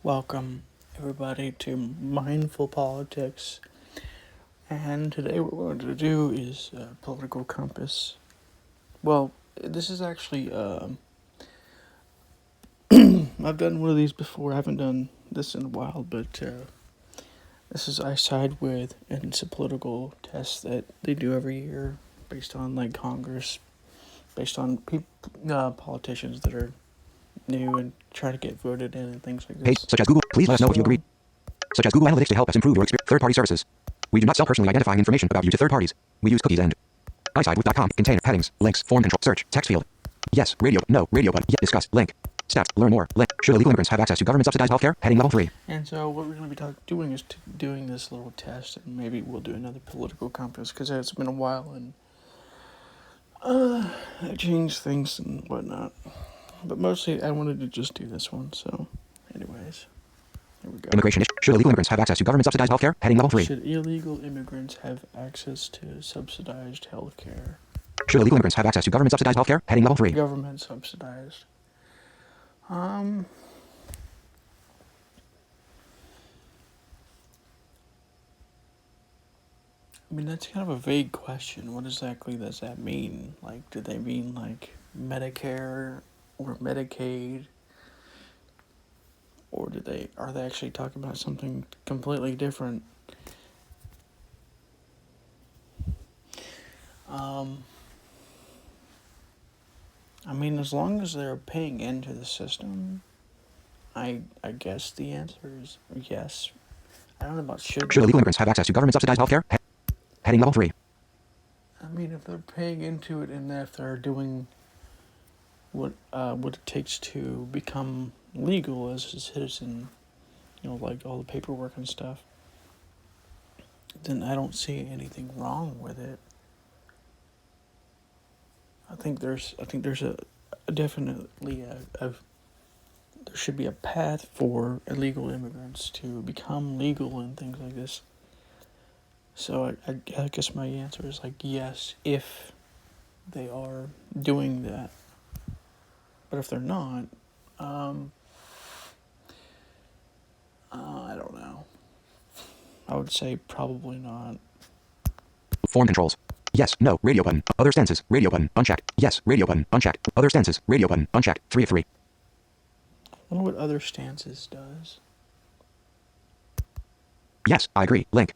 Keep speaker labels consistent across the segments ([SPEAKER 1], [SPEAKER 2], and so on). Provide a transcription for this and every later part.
[SPEAKER 1] Welcome, everybody, to Mindful Politics. And today, what we're going to do is Political Compass. Well, this is actually, I've done one of these before. I haven't done this in a while, but this is I side with, and it's a political test that they do every year based on, like, Congress, based on politicians that are new and try to get voted in and things like
[SPEAKER 2] Page
[SPEAKER 1] this.
[SPEAKER 2] such as Google. Please let us know if you agree. Such as Google Analytics to help us improve your experience. Third-party services. We do not sell personally identifying information about you to third parties. We use cookies and iSidewith.com. Contain headings, links, form control, search, text field. Yes, radio, no, radio button. Yes, discuss, link. Stats, learn more, link. Should illegal immigrants have access to government-subsidized healthcare? Heading level 3.
[SPEAKER 1] And so what we're going to be doing is doing this little test, and maybe we'll do another political compass, because it's been a while, and I changed things and whatnot. But mostly I wanted to just do this one, so anyways, here we go.
[SPEAKER 2] Immigration issue. Should illegal immigrants have access to government-subsidized healthcare? Heading level 3.
[SPEAKER 1] Should illegal immigrants have access to subsidized healthcare?
[SPEAKER 2] Should illegal immigrants have access to government-subsidized healthcare? Heading level 3.
[SPEAKER 1] Government subsidized. I mean, that's kind of a vague question. What exactly does that mean? Like, do they mean, like, Medicare or Medicaid? Or are they actually talking about something completely different? I mean, as long as they're paying into the system, I guess the answer is yes. I don't know about should.
[SPEAKER 2] Should illegal immigrants have access to government-subsidized healthcare? Heading level 3.
[SPEAKER 1] I mean, if they're paying into it and if they're doing what it takes to become legal as a citizen, like all the paperwork and stuff, then I don't see anything wrong with it. I think there's a definitely there should be a path for illegal immigrants to become legal and things like this. So I guess my answer is like yes, if they are doing that. But if they're not, I don't know. I would say probably not.
[SPEAKER 2] Form controls. Yes, no, radio button. Other stances, radio button, unchecked. Yes, radio button, unchecked. Other stances, radio button, unchecked. 3 of 3.
[SPEAKER 1] I wonder what other stances does.
[SPEAKER 2] Yes, I agree. Link.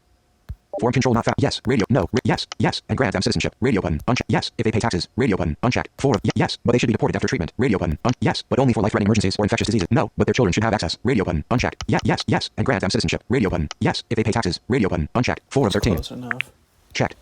[SPEAKER 2] Form control not found. Yes, radio, no, yes, yes, and grant them citizenship. Radio button, unchecked. Yes, if they pay taxes. Radio button, unchecked. 4 of yes, but they should be deported after treatment. Radio button, yes, but only for life-threatening emergencies or infectious diseases. No, but their children should have access. Radio button, unchecked. Yes, yes, yes, and grant them citizenship. Radio button, yes, if they pay taxes. Radio button, unchecked. 4 of 13.
[SPEAKER 1] Close enough.
[SPEAKER 2] Checked.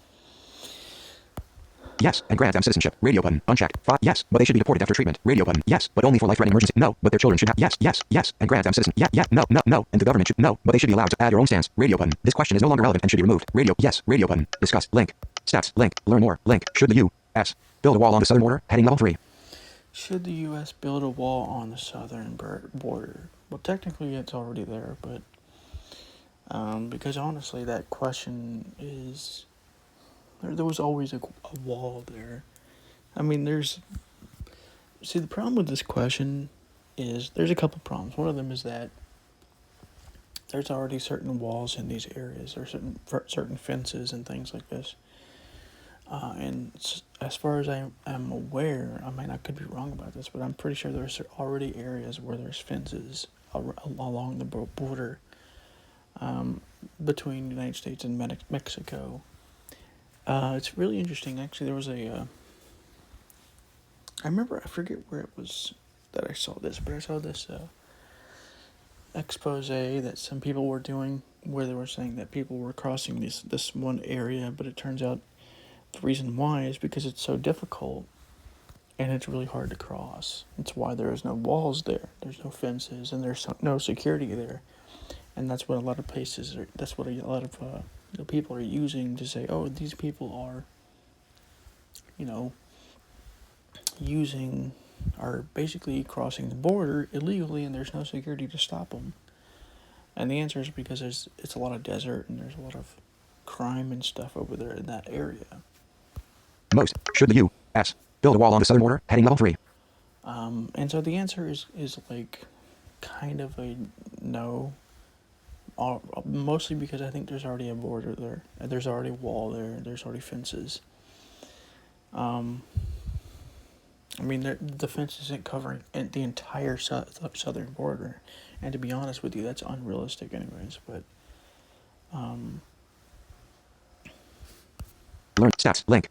[SPEAKER 2] Yes, and grant them citizenship. Radio button, unchecked. 5. Yes, but they should be deported after treatment. Radio button, yes, but only for life-threatening emergency. No, but their children should have. Yes, yes, yes, and grant them citizenship. Yeah, yeah, no, no, no, and the government should. No, but they should be allowed to add your own stance. Radio button. This question is no longer relevant and should be removed. Radio, yes, radio button. Discuss, link. Stats, link. Learn more, link. Should the U.S. build a wall on the southern border? Heading level 3.
[SPEAKER 1] Should the U.S. build a wall on the southern border? Well, technically it's already there, but because honestly that question is... There was always a wall there. I mean, See, the problem with this question is there's a couple problems. One of them is that there's already certain walls in these areas. There's certain fences and things like this. And as far as I am aware, I mean, I could be wrong about this, but I'm pretty sure there's already areas where there's fences along the border between the United States and Mexico. It's really interesting. Actually, there was I remember, I forget where it was that I saw this, but I saw this expose that some people were doing where they were saying that people were crossing this one area, but it turns out the reason why is because it's so difficult and it's really hard to cross. That's why there is no walls there. There's no fences and there's no security there. And that's what a lot of places are, that's what a lot of people are using to say, oh, these people are, are basically crossing the border illegally and there's no security to stop them. And the answer is because it's a lot of desert and there's a lot of crime and stuff over there in that area.
[SPEAKER 2] Most. Should the U.S. build a wall on the southern border? Heading level 3.
[SPEAKER 1] And so the answer is like kind of a no. Mostly because I think there's already a border there. There's already a wall there. There's already fences. I mean, the fence isn't covering the entire southern border, and to be honest with you, that's unrealistic, anyways. But
[SPEAKER 2] Learn stats. Link.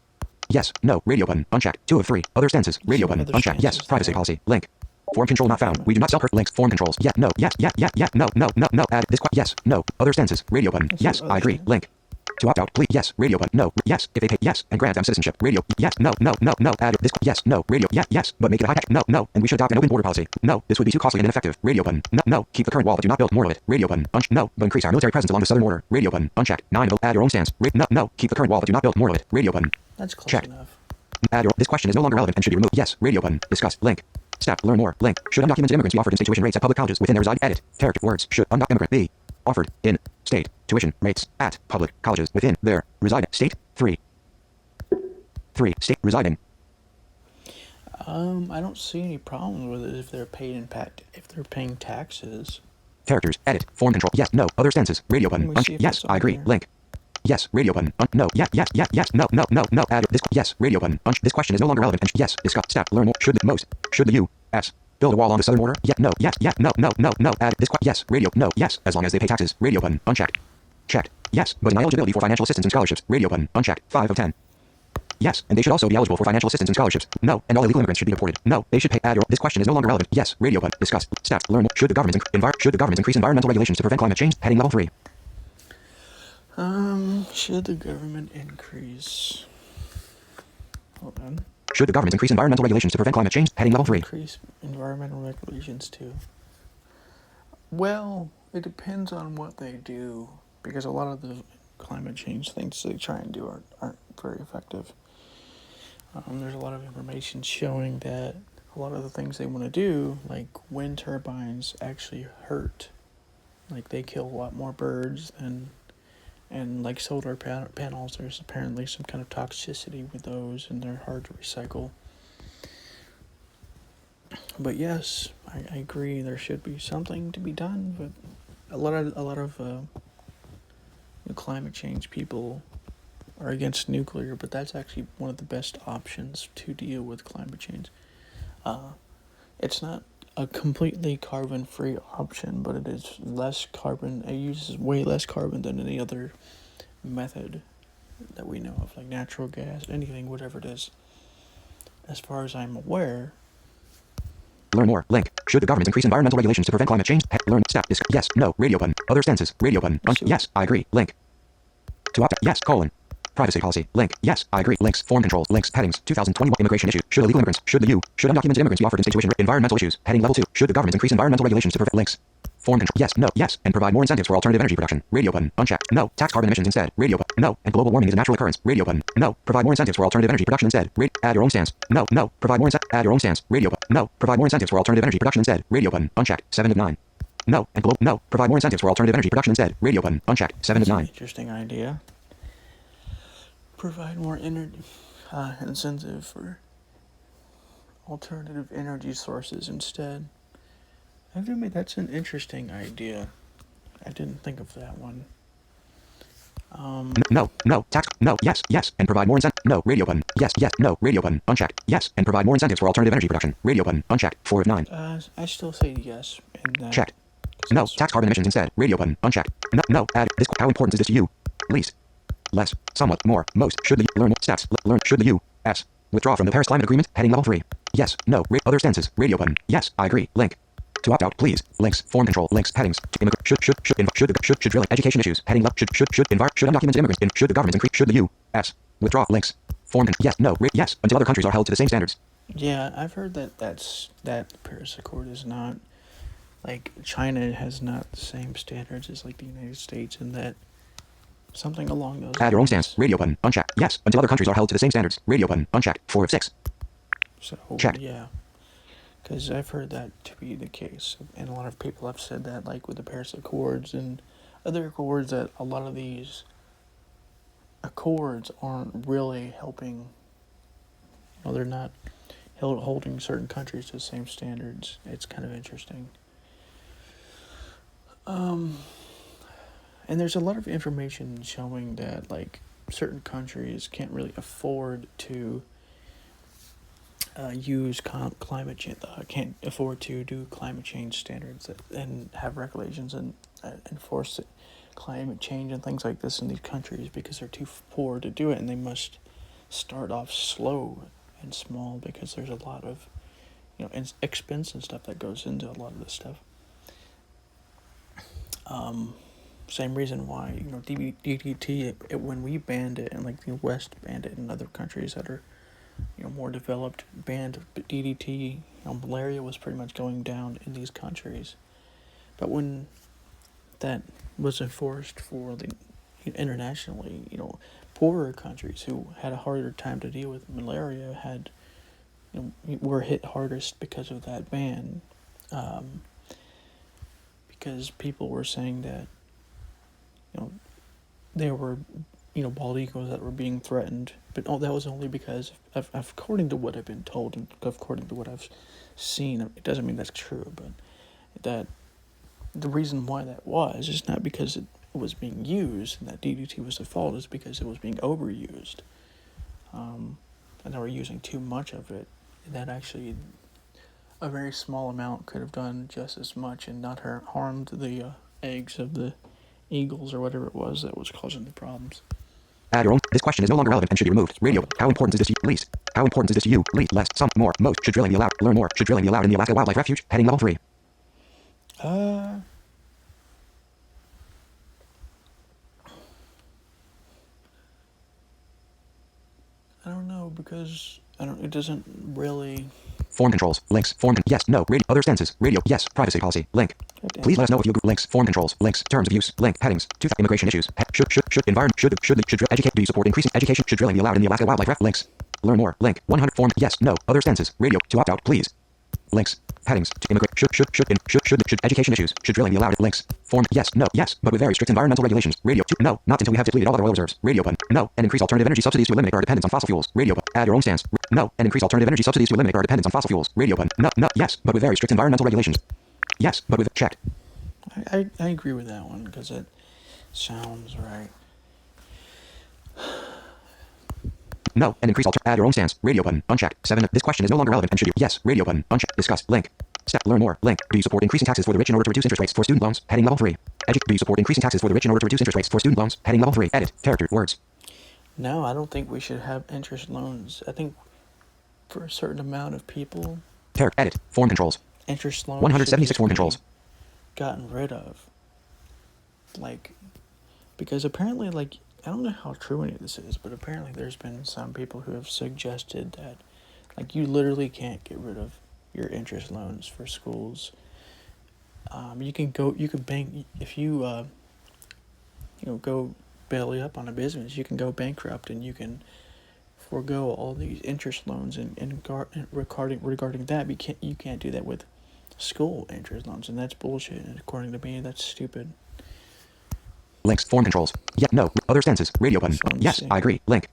[SPEAKER 2] Yes. No. Radio button. Unchecked. 2 of 3. Other stances. Radio button.
[SPEAKER 1] other
[SPEAKER 2] Unchecked. Yes.
[SPEAKER 1] stances
[SPEAKER 2] Privacy
[SPEAKER 1] there.
[SPEAKER 2] policy. Link. Form control not found. We do not sell links. Form controls. Yeah. No. Yes. Yeah. Yeah. Yeah. No. No. No. No. Add this. Yes. No. Other stances. Radio button.
[SPEAKER 1] Let's
[SPEAKER 2] Yes.
[SPEAKER 1] see
[SPEAKER 2] I
[SPEAKER 1] other
[SPEAKER 2] agree.
[SPEAKER 1] stance.
[SPEAKER 2] Link. To opt out, please. Yes. Radio button. No. Yes. If they pay. Yes. And grant them citizenship. Radio. Yes. No. No. No. No. Add this. Yes. No. Radio. Yeah. Yes. But make it a high tech. No. No. And we should adopt an open border policy. No. This would be too costly and ineffective. Radio button. No. No. Keep the current wall, but do not build more of it. Radio button. No. But increase our military presence along the southern border. Radio button. Unchecked. 9 of add your own stance. No. No. Keep the current wall, but do not build more of it. Radio button.
[SPEAKER 1] That's close
[SPEAKER 2] Checked.
[SPEAKER 1] enough.
[SPEAKER 2] Add your. This question is no longer relevant and should be removed. Yes. Radio button. Discuss. Link. Step. Learn more. Link. Should undocumented immigrants be offered in-state tuition rates at public colleges within their reside? Edit. Character. Words. Should undocumented immigrant be offered in-state tuition rates at public colleges within their reside state? 3. State residing.
[SPEAKER 1] I don't see any problems with it if they're if they're paying taxes.
[SPEAKER 2] Characters. Edit. Form control. Yes. No. Other stances. Radio button.
[SPEAKER 1] Let me see if
[SPEAKER 2] Yes.
[SPEAKER 1] it's
[SPEAKER 2] I
[SPEAKER 1] on
[SPEAKER 2] agree.
[SPEAKER 1] there.
[SPEAKER 2] Link. Yes. Radio button. No. Yeah. Yeah. Yeah. Yes. No. No. No. No. Add this. Yes. Radio button. This question is no longer relevant. And yes. Discuss. Step. Learn more. Should the U.S. build a wall on the southern border? Yeah. No. Yes. Yeah. No. No. No. No. Add this. Yes. Radio. No. Yes. As long as they pay taxes. Radio button. Unchecked. Checked. Yes. But deny eligibility for financial assistance and scholarships. Radio button. Unchecked. 5 of 10. Yes, and they should also be eligible for financial assistance and scholarships. No, and all illegal immigrants should be deported. No, they should pay. This question is no longer relevant. Yes, radio button. Discuss. Stats. Learn more. Should the government increase environmental regulations to prevent climate change? Heading level 3.
[SPEAKER 1] Should the government increase? Hold on.
[SPEAKER 2] Should the government increase environmental regulations to prevent climate change? Heading level 3.
[SPEAKER 1] Increase environmental regulations too. Well, it depends on what they do, because a lot of the climate change things they try and do aren't very effective. There's a lot of information showing that a lot of the things they want to do, like wind turbines, actually hurt. Like they kill a lot more birds and like solar panels, there's apparently some kind of toxicity with those, and they're hard to recycle. But yes, I agree. There should be something to be done, but a lot of climate change people are against nuclear, but that's actually one of the best options to deal with climate change. It's not a completely carbon-free option, but it is less carbon. It uses way less carbon than any other method that we know of, like natural gas, anything, whatever it is. As far as I'm aware.
[SPEAKER 2] Learn more. Link. Should the government increase environmental regulations to prevent climate change? Learn. Step. Yes. No. Radio button. Other stances. Radio button. Yes. I agree. Link. To opt out. Yes. Privacy policy. Link. Yes. I agree. Links. Form controls. Links. Headings. 2021 immigration issues. Should illegal immigrants. Should undocumented immigrants be offered in-state tuition? Environmental issues. Heading level 2. Should the government increase environmental regulations to prevent links? Form control. Yes. No. Yes. And provide more incentives for alternative energy production. Radio button. Unchecked. No. Tax carbon emissions instead. Radio button. No. And global warming is a natural occurrence. Radio button. No. Provide more incentives for alternative energy production instead. Add your own stance. No. No. Provide more add your own stance. Radio button. No. Provide more incentives for alternative energy production instead. Radio button. Unchecked. 7 of 9. No. And no. Provide more incentives for alternative energy production instead. Radio button. Unchecked. 7 of 9.
[SPEAKER 1] Interesting idea. Provide more incentive for alternative energy sources instead. I have to admit, that's an interesting idea. I didn't think of that one.
[SPEAKER 2] No, tax, no, yes, and provide more incentive. No, radio button, yes, no, radio button, unchecked, yes, and provide more incentives for alternative energy production. Radio button, unchecked, 4 of 9.
[SPEAKER 1] I still say yes.
[SPEAKER 2] Checked. No, tax carbon emissions instead. Radio button, unchecked. No, add this. How important is this to you? Least, less, somewhat, more, most. Should the learn steps? Learn. Should the U.S. withdraw from the Paris Climate Agreement? Heading level 3. Yes, no, other stances. Radio button, yes, I agree. Link. To opt out, please. Links. Form control. Links. Headings. Should drill education issues. Heading left. Should undocumented immigrants. Should the government increase? Should the U.S. withdraw? Links. Form. Yes. No. Yes. Until other countries are held to the same standards.
[SPEAKER 1] Yeah, I've heard that the Paris Accord is not, like, China has not the same standards as, like, the United States, and that something along those lines.
[SPEAKER 2] Add your own stance. Radio button. Unchecked. Yes. Until other countries are held to the same standards. Radio button. Unchecked. 4 of 6.
[SPEAKER 1] So
[SPEAKER 2] check.
[SPEAKER 1] Yeah. Because I've heard that to be the case, and a lot of people have said that, like with the Paris Accords and other accords, that a lot of these accords aren't really helping. Well, they're not holding certain countries to the same standards. It's kind of interesting. And there's a lot of information showing that like certain countries can't really afford to use climate change, can't afford to do climate change standards and have regulations and enforce climate change and things like this in these countries because they're too poor to do it, and they must start off slow and small because there's a lot of expense and stuff that goes into a lot of this stuff. Same reason why DDT when we banned it and like the West banned it and other countries that are more developed banned DDT. Malaria was pretty much going down in these countries, but when that was enforced for the internationally, poorer countries who had a harder time to deal with malaria were hit hardest because of that ban, because people were saying that there were bald eagles that were being threatened, but that was only because of according to what I've been told and according to what I've seen. It doesn't mean that's true, but that the reason why that was is not because it was being used and that DDT was the fault, is because it was being overused, and they were using too much of it. That actually a very small amount could have done just as much and not harmed the eggs of the eagles or whatever it was that was causing the problems.
[SPEAKER 2] Add your own. This question is no longer relevant and should be removed. Radio. How important is this to you? Least. How important is this to you? Least. Less. Some. More. Most. Should drilling be allowed? Learn more. Should drilling be allowed in the Alaska Wildlife Refuge? Heading level 3.
[SPEAKER 1] I don't know, because it doesn't really.
[SPEAKER 2] Form controls. Links. Yes. No. Radio. Other stances. Radio. Yes. Privacy policy. Link. Please let us know if you agree. Links. Form controls. Links. Terms of use. Link. Headings. Immigration issues. Should environment. Should educate. Do you support increasing education? Should drilling be allowed in the Alaska Wildlife Refuge? Links. Learn more. Link. 100 form. Yes. No. Other stances. Radio. To opt out, please. Links. Headings. To immigrate. Should education issues. Should drilling be allowed? Links. Form. Yes. No. Yes. But with very strict environmental regulations. Radio. To no. Not until we have depleted all other oil reserves. Radio button. No. And increase alternative energy subsidies to eliminate our dependence on fossil fuels. Radio button. Add your own stance. No. And increase alternative energy subsidies to eliminate our dependence on fossil fuels. Radio button. No. No. Yes. But with very strict environmental regulations. Yes. But with checked.
[SPEAKER 1] I agree with that one because it sounds right.
[SPEAKER 2] No, and increase add your own stance. Radio button. Unchecked. 7. This question is no longer relevant and should you? Yes. Radio button. Unchecked. Discuss. Link. Step. Learn more. Link. Do you support increasing taxes for the rich in order to reduce interest rates for student loans? Heading level 3. Do you support increasing taxes for the rich in order to reduce interest rates for student loans? Heading level 3. Edit. Character. Words.
[SPEAKER 1] No, I don't think we should have interest loans. I think for a certain amount of people.
[SPEAKER 2] Edit. Form controls.
[SPEAKER 1] Interest loans.
[SPEAKER 2] 176 form controls.
[SPEAKER 1] Gotten rid of. Because apparently, I don't know how true any of this is, but apparently there's been some people who have suggested that, you literally can't get rid of your interest loans for schools. You can bank, if you, go belly up on a business, you can go bankrupt and you can forego all these interest loans and regarding that, you can't do that with school interest loans, and that's bullshit, and according to me, that's stupid.
[SPEAKER 2] Links. Form controls. Yeah. No. Other stances. Radio button. Yes. I agree. Link.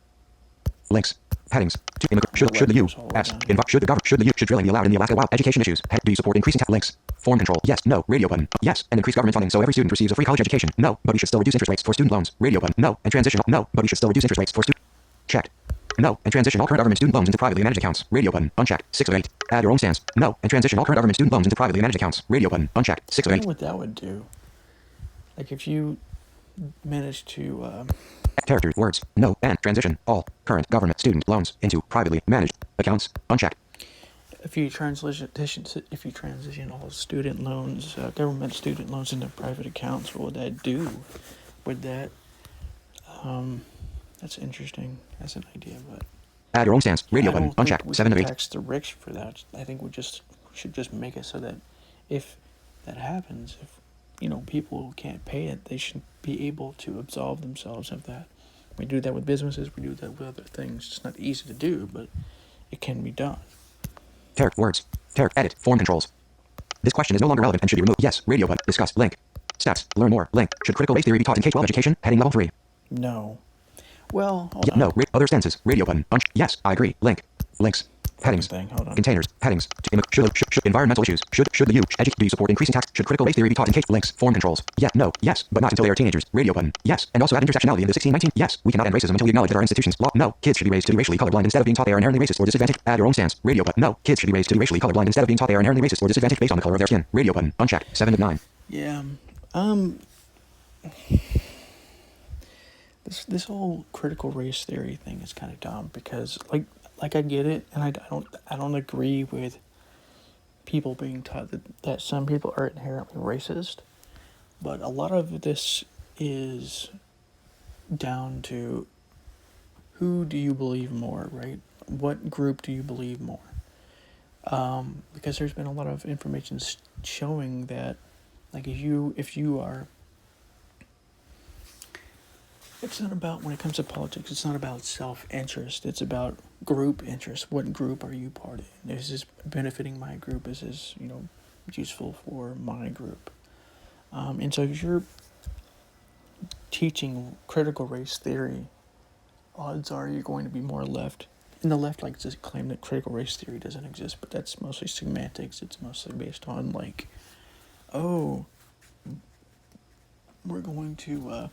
[SPEAKER 2] Links. Headings. To immigrate. Should the U. S. Should the government. Should drilling be allowed in the Alaska Wild education issues? Do you support increasing links? Form control. Yes. No. Radio button. Yes. And increase government funding so every student receives a free college education. No. But we should still reduce interest rates for student loans. Radio button. No. And transition. No. But we should still reduce interest rates for student. Checked. No. And transition all current government student loans into privately managed accounts. Radio button. Unchecked. 6 of 8. Add your own stance. No. And transition all current government student loans into privately managed accounts. Radio button. Unchecked. 6 of 8.
[SPEAKER 1] I don't know what that would do. If you manage to
[SPEAKER 2] character words no and transition all current government student loans into privately managed accounts. Unchecked.
[SPEAKER 1] If you transition all student loans, government student loans into private accounts, what would that do? That's interesting. That's an idea, but
[SPEAKER 2] add your own stance. Radio button. Unchecked. 7 of 8.
[SPEAKER 1] Tax the rich for that. I think we should just make it so that if that happens, if people can't pay it, they should be able to absolve themselves of that. We do that with businesses, we do that with other things. It's not easy to do, but it can be done.
[SPEAKER 2] Words. Edit. Form controls. This question is no longer relevant and should be removed. Yes. Radio button. Discuss. Link. Steps. Learn more. Link. Should critical race theory be taught in K-12 education? Heading level 3.
[SPEAKER 1] No. Well,
[SPEAKER 2] hold on. No. Other stances. Radio button. Yes. I agree. Link. Links.
[SPEAKER 1] fucking
[SPEAKER 2] Headings.
[SPEAKER 1] thing. Hold on.
[SPEAKER 2] Containers. Headings. Should environmental issues. Should the do you support increasing tax? Should critical race theory be taught in case links? Form controls. Yeah. No. Yes. But not until they are teenagers. Radio button. Yes. And also add intersectionality in the 1619. Yes. We cannot end racism until we acknowledge that our institutions. Law. No. Kids should be raised to be racially colorblind instead of being taught they are inherently racist or disadvantaged. Add your own stance. Radio button. No. Kids should be raised to be racially colorblind instead of being taught they are inherently racist or disadvantaged based on the color of their skin. Radio button. Unchecked. 7 of 9.
[SPEAKER 1] Yeah. This whole critical race theory thing is kind of dumb because like I get it, and I don't agree with people being taught that some people are inherently racist, but a lot of this is down to who do you believe more, right? What group do you believe more? Because there's been a lot of information showing that, like, if you are, it's not about, when it comes to politics, it's not about self-interest. It's about group interest. What group are you part of? Is this benefiting my group? Is this, useful for my group? And so if you're teaching critical race theory, odds are you're going to be more left. And the left likes to claim that critical race theory doesn't exist, but that's mostly semantics. It's mostly based on, like, oh, we're going to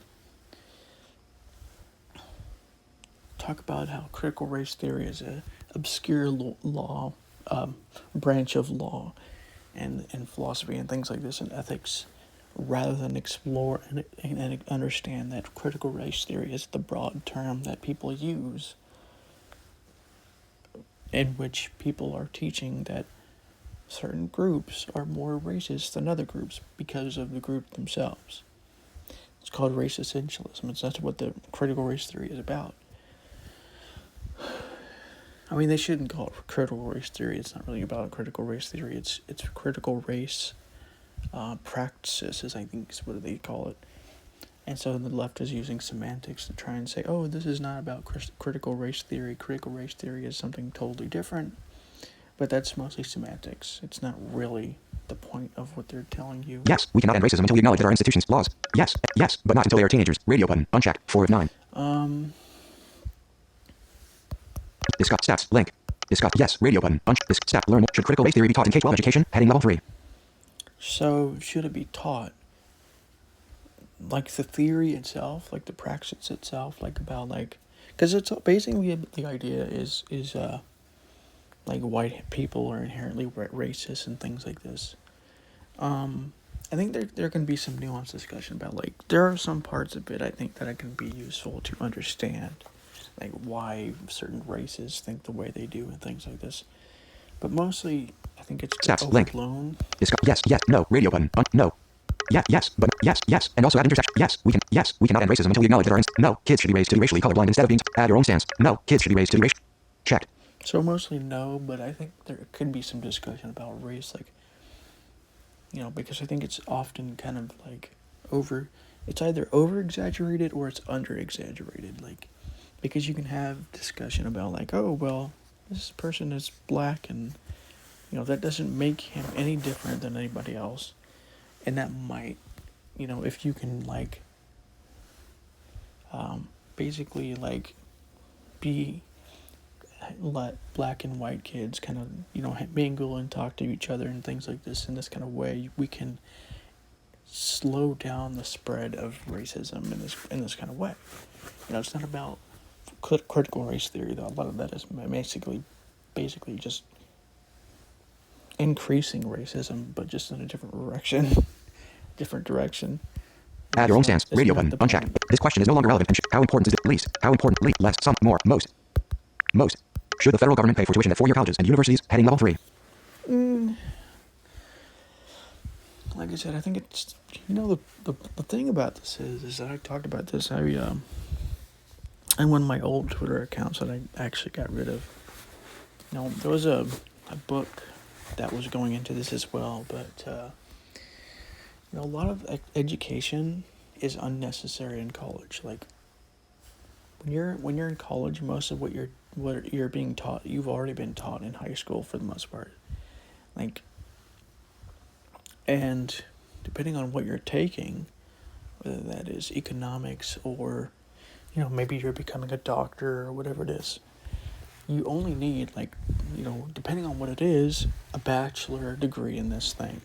[SPEAKER 1] talk about how critical race theory is a obscure law, branch of law and philosophy and things like this and ethics, rather than explore and understand that critical race theory is the broad term that people use, in which people are teaching that certain groups are more racist than other groups because of the group themselves. It's called race essentialism. That's what the critical race theory is about. I mean, they shouldn't call it critical race theory. It's not really about critical race theory. It's critical race practices, I think is what they call it. And so the left is using semantics to try and say, oh, this is not about critical race theory. Critical race theory is something totally different. But that's mostly semantics. It's not really the point of what they're telling you.
[SPEAKER 2] Yes, we cannot end racism until we acknowledge that our institutions, laws. Yes, yes, but not until they are teenagers. Radio button. Unchecked. 4 of 9. Discuss steps. Link. Discuss. Yes. Radio button. Step. Learn. Should critical race theory be taught in K-12 education? Heading level 3.
[SPEAKER 1] So, should it be taught? Like the theory itself, like the praxis itself, like about like, because it's basically the idea is like white people are inherently racist and things like this. I think there can be some nuanced discussion about, like, there are some parts of it I think that it can be useful to understand, like why certain races think the way they do and things like this. But mostly, I think it's
[SPEAKER 2] steps.
[SPEAKER 1] overblown.
[SPEAKER 2] Link. Discuss. Yes. Yes. No. Radio button. No. Yeah, yes, but yes, yes, and also add intersection. Yes, we cannot end racism until we acknowledge that our no, kids should be raised to be racially colorblind instead of being. Add your own stance. No, kids should be raised to be racial. Checked.
[SPEAKER 1] So mostly no, but I think there could be some discussion about race, like, because I think it's often kind of like it's either over exaggerated or it's under exaggerated, like, because you can have discussion about, like, oh, well, this person is black and, that doesn't make him any different than anybody else. And that might, if you can, like, basically, like, let black and white kids kind of, mingle and talk to each other and things like this in this kind of way, we can slow down the spread of racism in this kind of way. It's not about critical race theory, though. A lot of that is basically just increasing racism, but just in a different direction.
[SPEAKER 2] Add your own stance. Radio button. Unchecked. This question is no longer relevant. How important is it? Least. How important? Least. Less. Some. More. Most. Should the federal government pay for tuition at 4-year colleges and universities? Heading level 3.
[SPEAKER 1] Like I said, I think it's, the thing about this is that I talked about this. And one of my old Twitter accounts that I actually got rid of. There was a book that was going into this as well, but a lot of education is unnecessary in college. Like, when you're in college, most of what you're being taught, you've already been taught in high school for the most part. Like, and depending on what you're taking, whether that is economics or, maybe you're becoming a doctor or whatever it is, you only need, like, depending on what it is, a bachelor degree in this thing.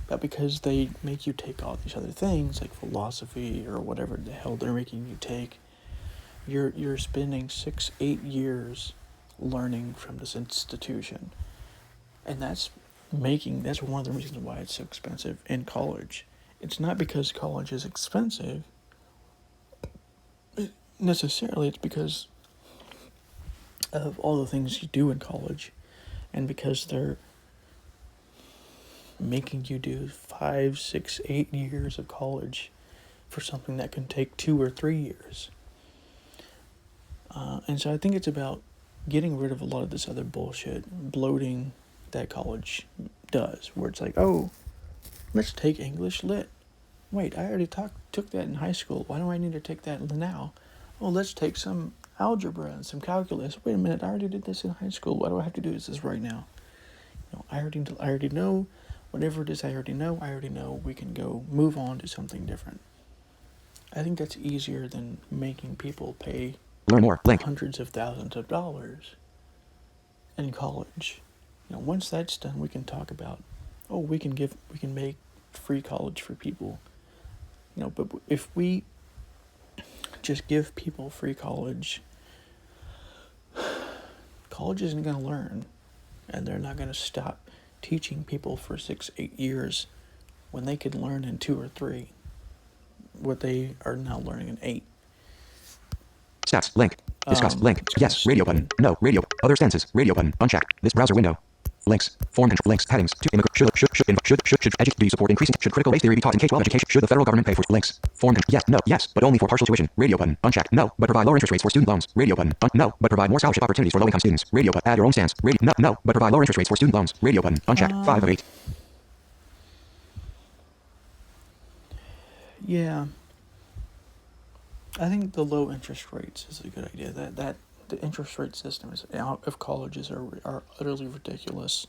[SPEAKER 1] But because they make you take all these other things, like philosophy or whatever the hell they're making you take, you're spending 6-8 years learning from this institution. And that's one of the reasons why it's so expensive in college. It's not because college is expensive necessarily, it's because of all the things you do in college, and because they're making you do 5, 6, 8 years of college for something that can take 2 or 3 years. And so I think it's about getting rid of a lot of this other bullshit, bloating that college does, where it's like, oh, let's take English Lit. Wait, I already took that in high school. Why do I need to take that now? Oh, let's take some algebra and some calculus. Wait a minute, I already did this in high school. Why do I have to do this right now? I already know whatever it is I already know. We can go move on to something different. I think that's easier than making people pay
[SPEAKER 2] Learn more. Link.
[SPEAKER 1] hundreds of thousands of dollars in college. Once that's done, we can talk about, we can make free college for people. But if we just give people free college isn't going to learn, and they're not going to stop teaching people for 6-8 years when they could learn in 2 or 3 what they are now learning in 8.
[SPEAKER 2] Stats. Link. Discuss. Link.
[SPEAKER 1] It's
[SPEAKER 2] Yes.
[SPEAKER 1] kinda
[SPEAKER 2] Radio
[SPEAKER 1] stupid.
[SPEAKER 2] button. No. Radio. Other sentences. Radio button. Unchecked. This browser window. Links. Form control. Links. Headings. To immigrant. Should do you support increasing? Should critical race theory be taught in K-12 education? Should the federal government pay for links? Form. Yes. No. Yes. But only for partial tuition. Radio button. Unchecked. No. But provide lower interest rates for student loans. Radio button. No. But provide more scholarship opportunities for low-income students. Radio button. Add your own stance. Radio. No. No. But provide lower interest rates for student loans. Radio button. Unchecked. 5 of 8.
[SPEAKER 1] Yeah. I think the low interest rates is a good idea. That the interest rate system of colleges are utterly ridiculous.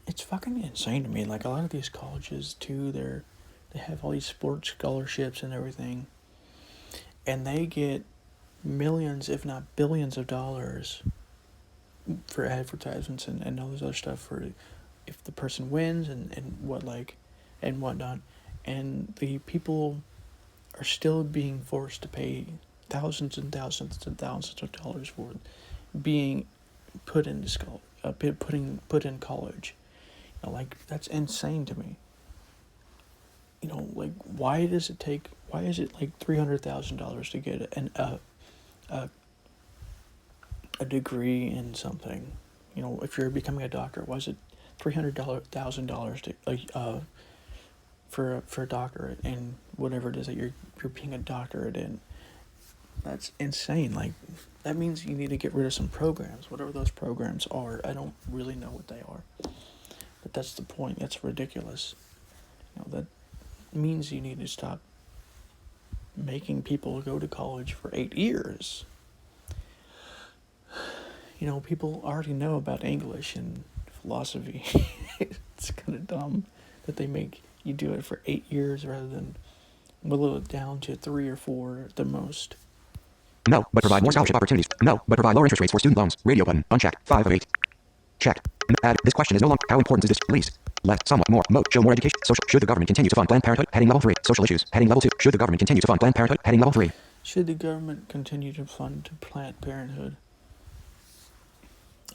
[SPEAKER 1] It's fucking insane to me. Like, a lot of these colleges too, they have all these sports scholarships and everything, and they get millions, if not billions, of dollars for advertisements and all this other stuff for if the person wins and whatnot, and the people are still being forced to pay thousands and thousands and thousands of dollars for being put into school, put in college. That's insane to me. Why is it like $300,000 to get a degree in something? If you're becoming a doctor, why is it $300,000 to for a doctorate in whatever it is that you're being a doctorate in? That's insane. That means you need to get rid of some programs, whatever those programs are. I don't really know what they are, but that's the point. That's ridiculous. That means you need to stop making people go to college for 8 years. People already know about English and philosophy. It's kind of dumb that they make you do it for 8 years rather than whittle it down to 3 or 4 at the most.
[SPEAKER 2] No. But provide more scholarship opportunities. No. But provide lower interest rates for student loans. Radio button. Unchecked. 5 of 8. Checked. Add. This question is no longer. How important is this? Least. Less. Somewhat. More. Show more education. Social. Should the government continue to fund Planned Parenthood? Heading level 3. Social issues. Heading level 2. Should the government continue to fund Planned Parenthood? Heading level 3.
[SPEAKER 1] Should the government continue to fund Planned Parenthood?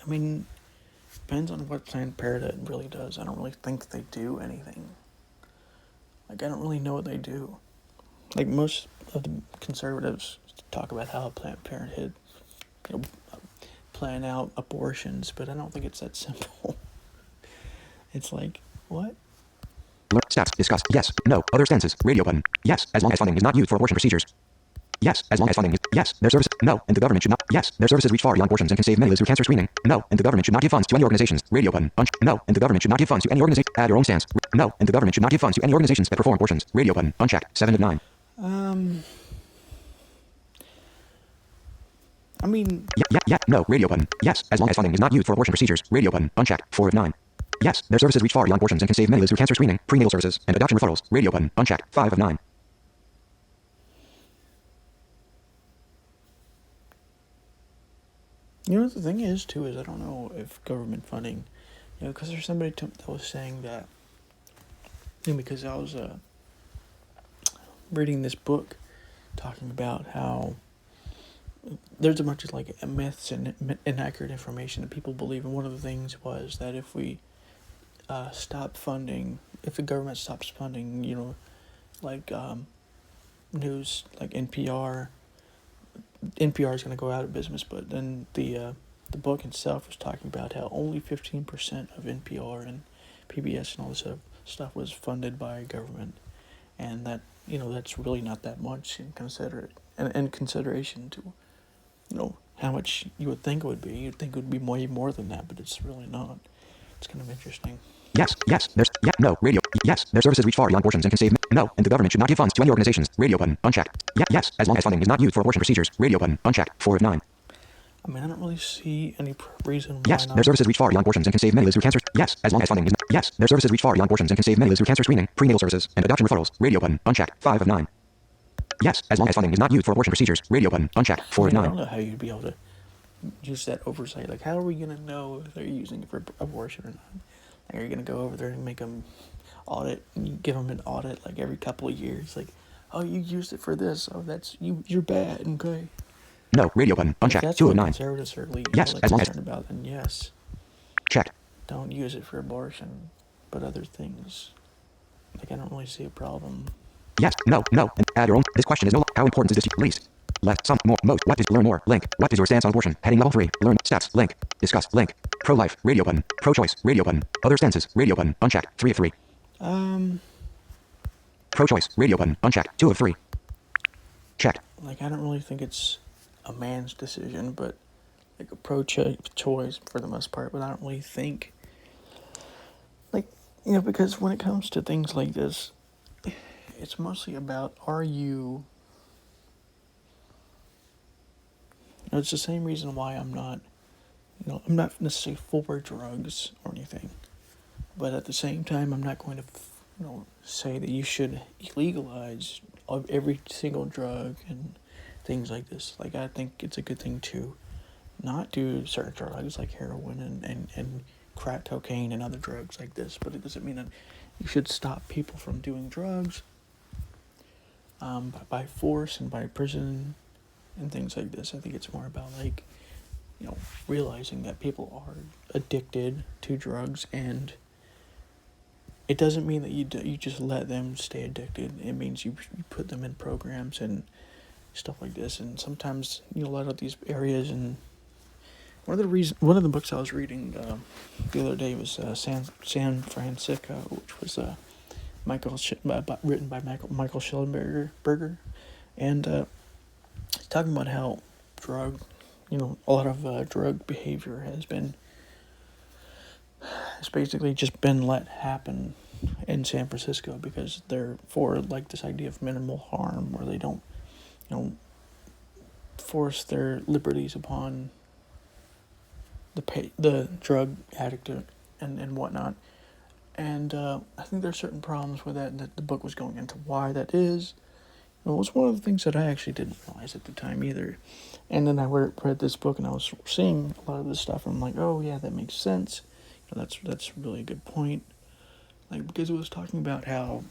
[SPEAKER 1] I mean, depends on what Planned Parenthood really does. I don't really think they do anything. I don't really know what they do. Most of the conservatives talk about how Planned Parenthood, plan out abortions, but I don't think it's that simple. It's what?
[SPEAKER 2] Stats. Discuss. Yes. No. Other sentences. Radio button. Yes. As long as funding is not used for abortion procedures. Yes. As long as funding is. Yes. Their services. No. And the government should not. Yes. Their services reach far beyond abortions and can save many lives through cancer screening. No. And the government should not give funds to any organizations. Radio button. No. And the government should not give funds to any organization. Add your own stance. No. And the government should not give funds to any organizations that perform abortions. Radio button. Unchecked. 7 of 9.
[SPEAKER 1] I mean...
[SPEAKER 2] Yeah. No. Radio button. Yes. As long as funding is not used for abortion procedures. Radio button. Unchecked. 4 of 9. Yes. Their services reach far beyond abortions and can save many lives through cancer screening, prenatal services, and adoption referrals. Radio button. Unchecked. 5 of 9.
[SPEAKER 1] You know, the thing is, too, is I don't know if government funding, because there's somebody that was saying that, because I was reading this book talking about how there's a bunch of like myths and inaccurate information that people believe, and one of the things was that if we stop funding, if the government stops funding, like news, like NPR is going to go out of business. But then the book itself was talking about how only 15% of NPR and PBS and all this stuff was funded by government, and that that's really not that much in consideration to how much you would think it would be. You'd think it would be way more than that, but it's really not. It's kind of interesting.
[SPEAKER 2] Yes, yes, there's, yeah, no, radio, yes, their services reach far beyond abortions and can save, no, and the government should not give funds to any organizations, radio button, unchecked, yeah, yes, as long as funding is not used for abortion procedures, radio button, unchecked, 4 of 9.
[SPEAKER 1] I mean, I don't really see any reason why
[SPEAKER 2] Yes,
[SPEAKER 1] not.
[SPEAKER 2] their services reach far beyond abortions and can save many lives through cancer, yes, as long as funding is not, yes, their services reach far beyond abortions and can save many lives through cancer screening, prenatal services, and adoption referrals, radio button, unchecked, 5 of 9. Yes, as long as funding is not used for abortion procedures, radio button, unchecked, 4 of
[SPEAKER 1] I
[SPEAKER 2] 9.
[SPEAKER 1] don't know how you'd be able to use that oversight. Like, how are we going to know if they're using it for abortion or not? Like, are you going to go over there and make them audit, and you give them an audit like every couple of years? Like, oh, you used it for this. Oh, that's you're bad. Okay.
[SPEAKER 2] No, radio button,
[SPEAKER 1] If
[SPEAKER 2] unchecked,
[SPEAKER 1] that's
[SPEAKER 2] 2
[SPEAKER 1] what
[SPEAKER 2] of 9.
[SPEAKER 1] conservatives are
[SPEAKER 2] Yes, as long as
[SPEAKER 1] concerned about, then yes,
[SPEAKER 2] checked.
[SPEAKER 1] don't use it for abortion, but other things. Like, I don't really see a problem.
[SPEAKER 2] Yes, no, no, and add your own. This question is no. How important is this? Least, less, some, more, most. What is learn more? Link. What is your stance on abortion? Heading level 3. Learn steps. Link. Discuss. Link. Pro-life. Radio button. Pro-choice. Radio button. Other stances. Radio button. Unchecked. 3 of 3. Pro-choice. Radio button. Unchecked. 2 of 3. Checked.
[SPEAKER 1] Like, I don't really think it's a man's decision, but like a pro-choice for the most part. But I don't really think, like, because when it comes to things like this, it's mostly about, are you. It's the same reason why I'm not necessarily for drugs or anything, but at the same time, I'm not going to, say that you should illegalize every single drug and things like this. Like, I think it's a good thing to not do certain drugs like heroin and crack cocaine and other drugs like this, but it doesn't mean that you should stop people from doing drugs by force and by prison and things like this. I think it's more about like, realizing that people are addicted to drugs, and it doesn't mean that you just let them stay addicted. It means you put them in programs and stuff like this. And sometimes a lot of these areas, and one of the books I was reading the other day was San Francisco, which was written by Michael Schellenberger, and talking about how a lot of drug behavior has basically just been let happen in San Francisco because they're for like this idea of minimal harm, where they don't, force their liberties upon the drug addict and whatnot. And I think there's certain problems with that, and that the book was going into why that is. It was one of the things that I actually didn't realize at the time either. And then I read this book, and I was seeing a lot of this stuff, and I'm like, oh yeah, that makes sense. That's really a good point. Like, because it was talking about how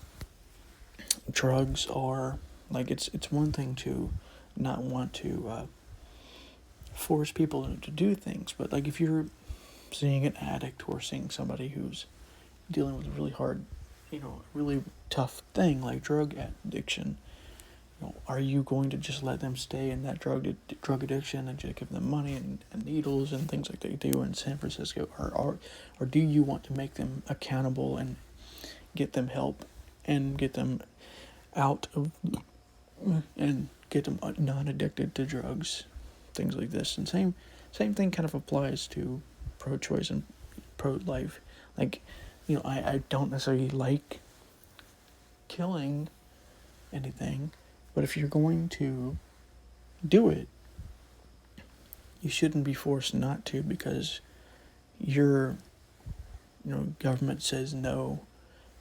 [SPEAKER 1] drugs are, like, it's one thing to not want to force people to do things, but like if you're seeing an addict or seeing somebody who's dealing with a really hard, really tough thing like drug addiction, are you going to just let them stay in that drug addiction and just give them money and needles and things like they do in San Francisco, or do you want to make them accountable and get them help and get them out of and get them non-addicted to drugs, things like this? And same thing kind of applies to pro-choice and pro-life. Like, I don't necessarily like killing anything, but if you're going to do it, you shouldn't be forced not to because your government says no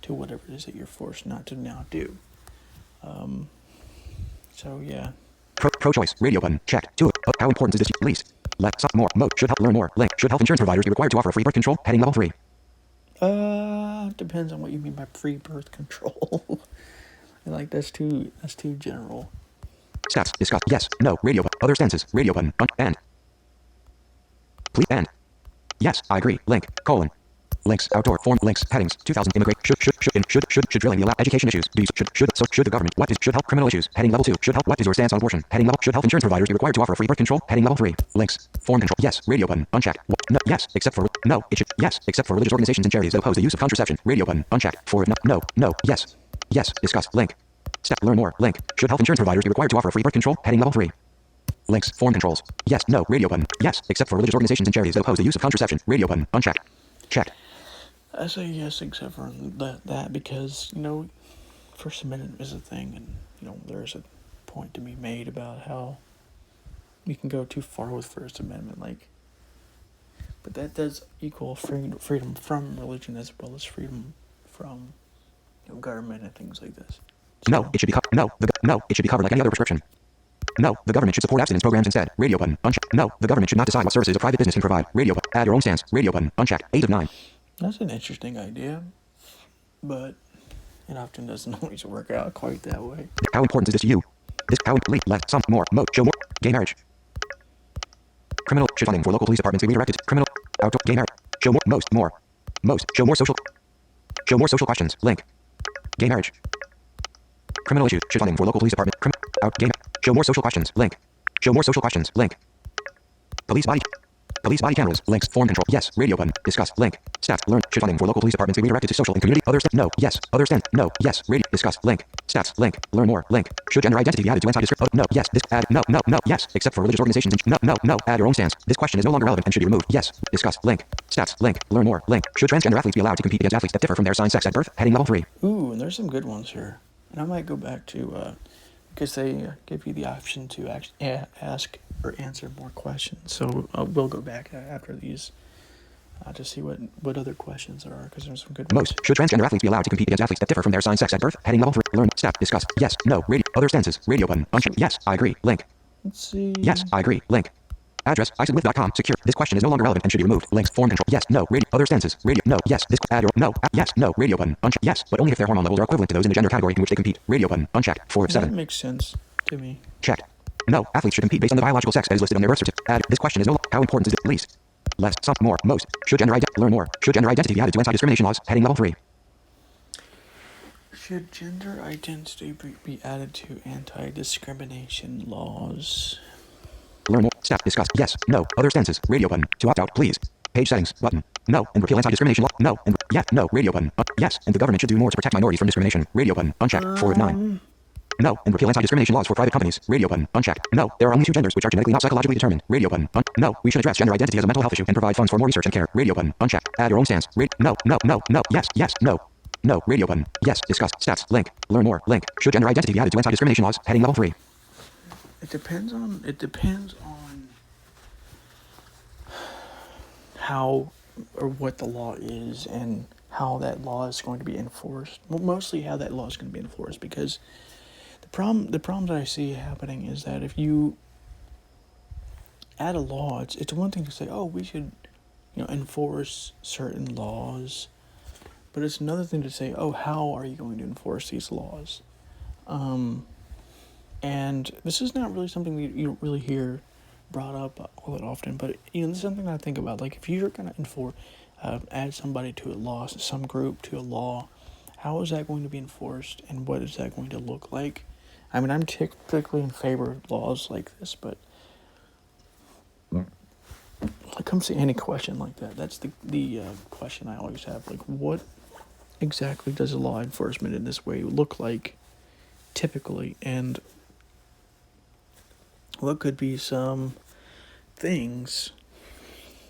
[SPEAKER 1] to whatever it is that you're forced not to now do. So yeah.
[SPEAKER 2] Pro-choice. Radio button. Checked. 2 of. How important is this? Least. Left. Some more. Mode. Should help. Learn more. Link. Should health insurance providers be required to offer free birth control? Heading level 3.
[SPEAKER 1] Depends on what you mean by free birth control. Like that's too general.
[SPEAKER 2] Stats. Discuss. Yes. No. Radio. Other stances. Radio button. And. Please. And. Yes. I agree. Link. Colon. Links. Outdoor. Form. Links. Headings. 2000. Immigrate. Should drilling be allowed? Education issues. Do you, should the government? What is should help criminal issues? Heading level 2. Should help. What is your stance on abortion? Heading level. Should health insurance providers be required to offer free birth control? Heading level 3. Links. Form control. Yes. Radio button. Unchecked. No. Yes. Except for no. It should. Yes. Except for religious organizations and charities that oppose the use of contraception. Radio button. Unchecked. For no. No. No. Yes. Yes. Discuss. Link. Step. Learn more. Link. Should health insurance providers be required to offer free birth control? Heading level 3. Links. Form controls. Yes. No. Radio button. Yes. Except for religious organizations and charities that oppose the use of contraception. Radio button. Unchecked. Checked.
[SPEAKER 1] I say yes, except for that because, First Amendment is a thing, and, there's a point to be made about how you can go too far with First Amendment, but that does equal freedom from religion as well as freedom from, government and things like this. So,
[SPEAKER 2] no, it should be it should be covered like any other prescription. No, the government should support abstinence programs instead. Radio button. Unchecked. No, the government should not decide what services a private business can provide. Radio button. Add your own stance. Radio button. Unchecked. 8 of 9.
[SPEAKER 1] That's an interesting idea, but it often doesn't always work out quite that way.
[SPEAKER 2] How important is this to you? This how left some more mode show more gay marriage. Criminal should funding for local police departments be redirected. Criminal outdoor gay marriage. Show more show more social questions. Link. Gay marriage. Criminal issues should funding for local police department. Out gay. Show more social questions. Link. Show more social questions. Link. Police body cameras. Links. Form control. Yes. Radio button. Discuss. Link. Stats. Learn. Should funding for local police departments be redirected to social and community. Other no. Yes. Other stand. No. Yes. Radio. Discuss. Link. Stats. Link. Learn more. Link. Should gender identity be added to anti-discrimination? No. Yes. This add. No. No. No. Yes. Except for religious organizations. No. Add your own stance. This question is no longer relevant and should be removed. Yes. Discuss. Link. Stats. Link. Learn more. Link. Should transgender athletes be allowed to compete against athletes that differ from their assigned sex at birth? Heading level 3.
[SPEAKER 1] Ooh, and there's some good ones here. And I might go back to, because they give you the option to actually ask or answer more questions. So we'll go back after these to see what other questions there are, because there's some good ones.
[SPEAKER 2] Should transgender athletes be allowed to compete against athletes that differ from their assigned sex at birth? Heading level 3. Learn. Step. Discuss. Yes. No. Radio. Other stances. Radio button. Unchecked. Yes. I agree. Link.
[SPEAKER 1] Let's see.
[SPEAKER 2] Yes. I agree. Link. Address. iSubmit.com. Secure. This question is no longer relevant and should be removed. Links. Form control. Yes. No. Radio. Other stances. Radio. No. Yes. This. Add your. No. Yes. No. Radio button. Unchecked. Yes. But only if their hormone levels are equivalent to those in the gender category in which they compete. Radio button. Unchecked. 4 of 7.
[SPEAKER 1] That makes sense to me.
[SPEAKER 2] Checked. No. Athletes should compete based on the biological sex that is listed on their birth certificate. Add. This question is no. How important is it? Least. Less. Some. More. Most. Should gender identity. Learn more. Should gender identity be added to anti-discrimination laws? Heading level 3.
[SPEAKER 1] Should gender identity be added to anti-discrimination laws?
[SPEAKER 2] Learn more. Step. Discuss. Yes. No. Other stances. Radio button. To opt out, please. Page settings. Button. No. And repeal anti-discrimination law. No. And yeah. No. Radio button. Yes. And the government should do more to protect minorities from discrimination. Radio button. Unchecked. 4 of 9. No. And repeal anti-discrimination laws for private companies. Radio button. Unchecked. No. There are only 2 genders which are genetically not psychologically determined. Radio button. No. We should address gender identity as a mental health issue and provide funds for more research and care. Radio button. Unchecked. Add your own stance. No. Yes. No. No. Radio button. Yes. Discuss. Stats. Link. Learn more. Link. Should gender identity be added to anti-discrimination laws? Heading level 3.
[SPEAKER 1] It depends on how or what the law is and how that law is going to be enforced. Well, mostly how that law is going to be enforced, because the problem that I see happening is that if you add a law, it's one thing to say, oh, we should, enforce certain laws, but it's another thing to say, oh, how are you going to enforce these laws? And this is not really something that you don't really hear brought up all that often, but this is something that I think about. Like, if you're going to add somebody to a law, some group to a law, how is that going to be enforced, and what is that going to look like? I mean, I'm typically in favor of laws like this, but when it comes to any question like that, that's the question I always have. Like, what exactly does a law enforcement in this way look like, typically, and what could be some things,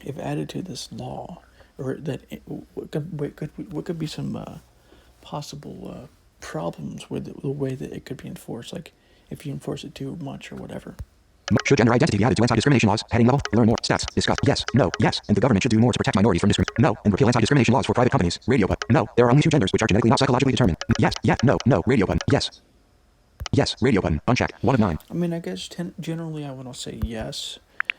[SPEAKER 1] if added to this law, or that what could be some possible problems with the way that it could be enforced, like if you enforce it too much or whatever.
[SPEAKER 2] Should gender identity be added to anti-discrimination laws? Heading level. Learn more. Stats. Discuss. Yes. No. Yes. And the government should do more to protect minorities from discrimination. No. And repeal anti-discrimination laws for private companies. Radio button. No. There are only 2 genders which are genetically not psychologically determined. Yes. Yeah. No. Radio button. Yes. Yes. Radio button. Unchecked. 1 of 9.
[SPEAKER 1] I mean, I guess generally I want to say yes,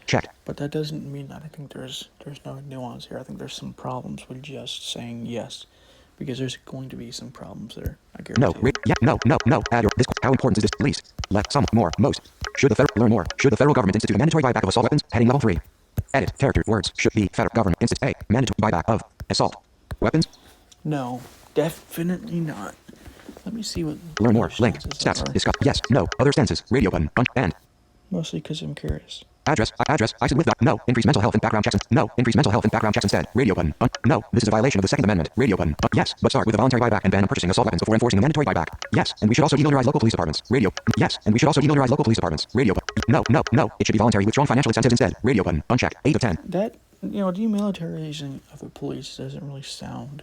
[SPEAKER 2] Checked.
[SPEAKER 1] But that doesn't mean that I think there's no nuance here. I think there's some problems with just saying yes, because there's going to be some problems there. I
[SPEAKER 2] No.
[SPEAKER 1] guarantee it.
[SPEAKER 2] Yeah. No. No. No. Add your. This. How important is this? Least. Less. Some. More. Most. Should the federal learn more? Should the federal government institute a mandatory buyback of assault weapons? Heading level 3. Edit. Character. Words. Should be federal government institute a mandatory buyback of assault weapons.
[SPEAKER 1] No, definitely not. Let me see what
[SPEAKER 2] Learn
[SPEAKER 1] other
[SPEAKER 2] more. Link.
[SPEAKER 1] stances
[SPEAKER 2] Stats.
[SPEAKER 1] are.
[SPEAKER 2] Discuss. Yes. No. Other stances. Radio button. And.
[SPEAKER 1] Mostly because I'm curious.
[SPEAKER 2] Address. I said with that. No. Increase mental health and background checks. No. Increase mental health and background checks instead. Radio button. No. This is a violation of the Second Amendment. Radio button. Yes. But start with a voluntary buyback and ban purchasing assault weapons before enforcing a mandatory buyback. Yes. And we should also demilitarize local police departments. Radio. Yes. And we should also demilitarize local police departments. Radio button. No. No. No. It should be voluntary with strong financial incentives instead. Radio button. Unchecked. 8 of 10.
[SPEAKER 1] That, demilitarizing of the police doesn't really sound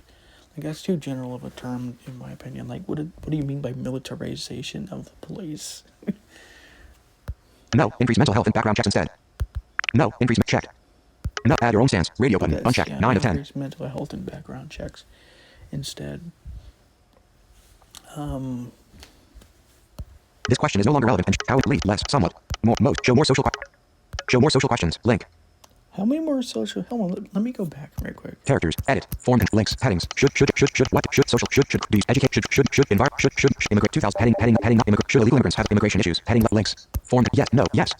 [SPEAKER 1] like that's too general of a term, in my opinion. Like, what do you mean by militarization of the police?
[SPEAKER 2] No. Increase mental health and background checks instead. No. Increase checked. No. Add your own stance. Radio button. Unchecked. 9 of 10.
[SPEAKER 1] Increase mental health and background checks instead.
[SPEAKER 2] This question is no longer relevant and how it lead less somewhat more most show more social questions. Link.
[SPEAKER 1] How many more social? Hold on, let me go back right quick.
[SPEAKER 2] Characters. Edit. Form. Links. Headings. Should. What? Should. Social. Should. Do. Educate. Should. Environment. Should. Immigrant. 2000. Heading. Not immigrant. Should illegal immigrants have immigration issues? Heading. Links. Form. Yes. No. Yes.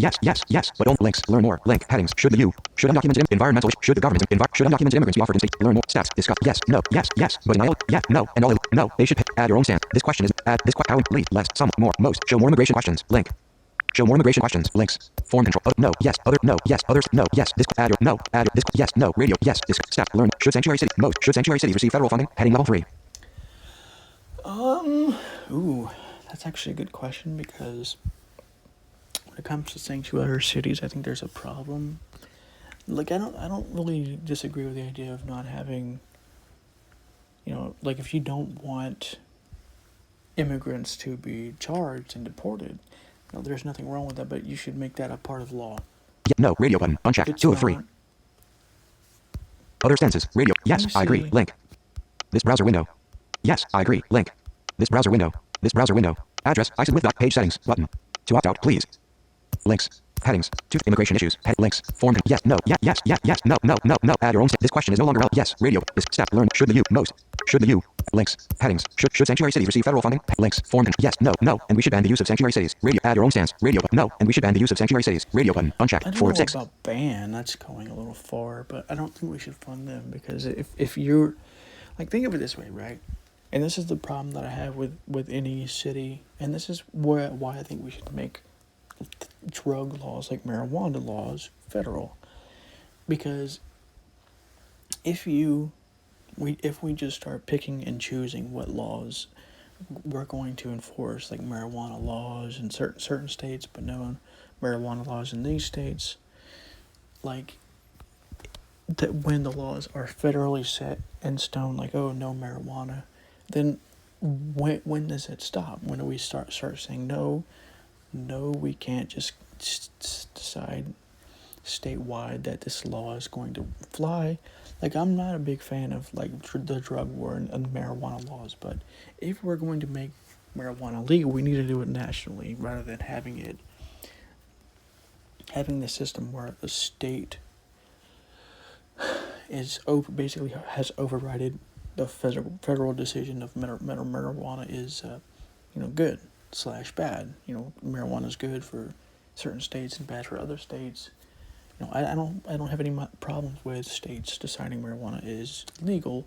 [SPEAKER 2] But don't links. Learn more. Link. Headings. Should the you. Should undocumented environmental. Should the government. Should undocumented immigrants be offered in state? Learn more. Stats. Discuss. Yes. No. Yes. But denial. Yeah. No. And all. No. They should add your own stance. This question is add this. How lead less. Some. More. Most. Show more immigration questions. Link. Show more immigration questions. Links. Form control. No. Yes. Other. No. Yes. Others. No. Yes. This. Add your. No. Add this. Yes. No. Radio. Yes. This. Step. Learn. Should sanctuary city. Most. Should sanctuary cities receive federal funding? Heading level 3.
[SPEAKER 1] Ooh, that's actually a good question, because when it comes to sanctuary cities, I think there's a problem. Like, I don't really disagree with the idea of not having, like, if you don't want immigrants to be charged and deported, there's nothing wrong with that, but you should make that a part of law.
[SPEAKER 2] Yeah, no. Radio button. Unchecked.
[SPEAKER 1] It's
[SPEAKER 2] 2 of 3.
[SPEAKER 1] not.
[SPEAKER 2] Other stances. Radio. Yes.
[SPEAKER 1] me
[SPEAKER 2] I agree.
[SPEAKER 1] see.
[SPEAKER 2] Link. This browser window. Yes. I agree. Link. This browser window. Address. I said with that page settings button. To opt out, please. Links. Headings. To immigration issues. Links. Form. Yes. No. Yes. No. Add your own. This question is no longer relevant. Yes. Radio. This step. Learn. Should the you. Most. Should the you. Links. Headings. Should sanctuary cities receive federal funding? Links. Form. Yes. No. And we should ban the use of sanctuary cities. Radio. Add your own stance. Radio. No. And we should ban the use of sanctuary cities. Radio button.
[SPEAKER 1] I
[SPEAKER 2] Unchecked.
[SPEAKER 1] don't
[SPEAKER 2] 4
[SPEAKER 1] know
[SPEAKER 2] of 6.
[SPEAKER 1] about ban. That's going a little far, but I don't think we should fund them, because if you're, like, think of it this way, right? And this is the problem that I have with any city, and this is why I think we should make drug laws like marijuana laws federal, because if we just start picking and choosing what laws we're going to enforce, like marijuana laws in certain states, but no marijuana laws in these states, like, that when the laws are federally set in stone, like, oh, no marijuana, then when does it stop? When do we start saying no, we can't just decide statewide that this law is going to fly? Like, I'm not a big fan of, like, the drug war and marijuana laws, but if we're going to make marijuana legal, we need to do it nationally, rather than having the system where the state is basically has overridden the federal decision of marijuana is good / bad. Marijuana is good for certain states and bad for other states. I don't have any problems with states deciding marijuana is legal,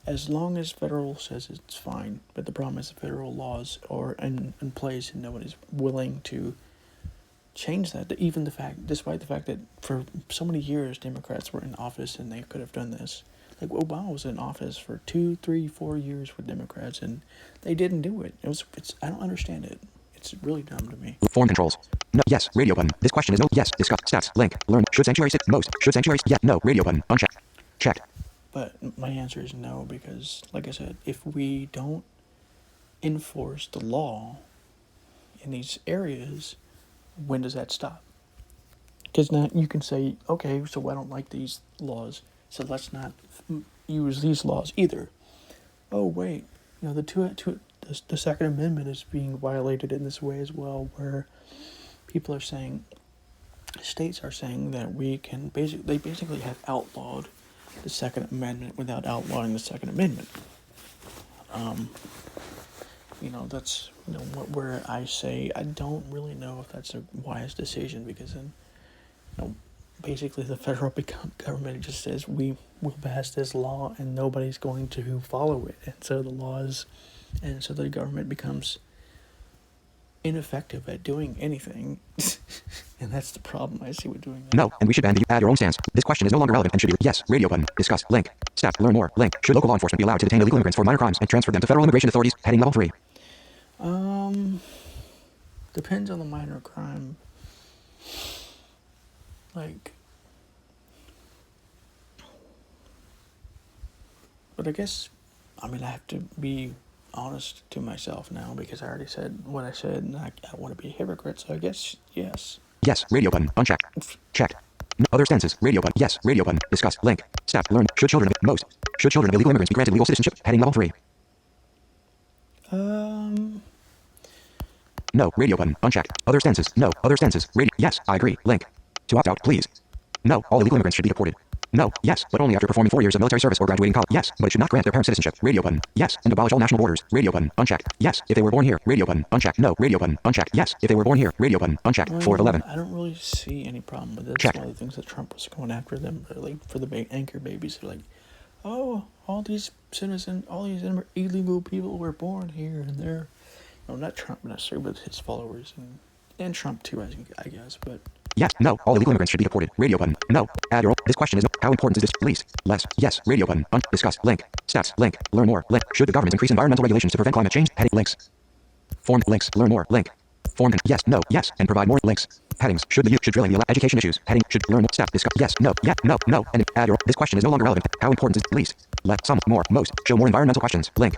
[SPEAKER 1] as long as federal says it's fine. But the problem is the federal laws are in place, and nobody's willing to change that. Despite the fact that for so many years Democrats were in office and they could have done this. Like, Obama was in office for 2, 3, 4 years with Democrats, and they didn't do it. I don't understand it. It's really dumb to me.
[SPEAKER 2] Form controls. No. Yes. Radio button. This question is no. Yes. Discuss. Stats. Link. Learn. Should sanctuary city. Most. Should sanctuary. Yeah. No. Radio button. Unchecked. Checked.
[SPEAKER 1] But my answer is no, because, like I said, if we don't enforce the law in these areas, when does that stop? Because now you can say, okay, so I don't like these laws, so let's not use these laws either. Oh, wait, the Second Amendment is being violated in this way as well, where people are saying, states are saying that they basically have outlawed the Second Amendment without outlawing the Second Amendment. That's where I say I don't really know if that's a wise decision, because then, basically the federal government just says we will pass this law and nobody's going to follow it, and so the government becomes ineffective at doing anything. And that's the problem I see with doing that.
[SPEAKER 2] No, and we should ban the at your own stance. This question is no longer relevant and should be yes. Radio button. Discuss. Link. Step. Learn more. Link. Should local law enforcement be allowed to detain illegal immigrants for minor crimes and transfer them to federal immigration authorities? Heading level 3.
[SPEAKER 1] Depends on the minor crime. But I guess, I have to be honest to myself now, because I already said what I said, and I want to be a hypocrite, so I guess yes.
[SPEAKER 2] Yes. Radio button. Unchecked. Checked. No, other stances. Radio button. Yes. Radio button. Discuss. Link. Step. Learn. Should children of illegal immigrants be granted legal citizenship? Heading level 3. No. Radio button. Unchecked. Other stances. No. Other stances. Radio. Yes. I agree. Link. To opt out, please. No. All illegal immigrants should be deported. No. Yes. But only after performing 4 years of military service or graduating college. Yes. But it should not grant their parents citizenship. Radio button. Yes. And abolish all national borders. Radio button. Unchecked. Yes. If they were born here. Radio button. Unchecked. No. Radio button. Unchecked. Yes. If they were born here. Radio button. Unchecked. 411.
[SPEAKER 1] I don't really see any problem with it.
[SPEAKER 2] Check.
[SPEAKER 1] That's one of the things that Trump was going after them, for the anchor babies. They're like, oh, all these illegal people were born here, and they're, not Trump necessarily, but his followers, and Trump too, I guess, but...
[SPEAKER 2] Yes. No. All illegal immigrants should be deported. Radio button. No. Add your... This question is no. How important is this? Least. Less. Yes. Radio button. Discuss. Link. Steps. Link. Learn more. Link. Should the government increase environmental regulations to prevent climate change? Heading. Links. Form. Links. Learn more. Link. Form. Yes. No. Yes. And provide more. Links. Headings. Should drilling be allowed? Education issues. Heading. Should learn more. Step. Discuss. Yes. No. Yeah. No. No. And add your... This question is no longer relevant. How important is least? Less. Some. More. Most. Show more environmental questions. Link.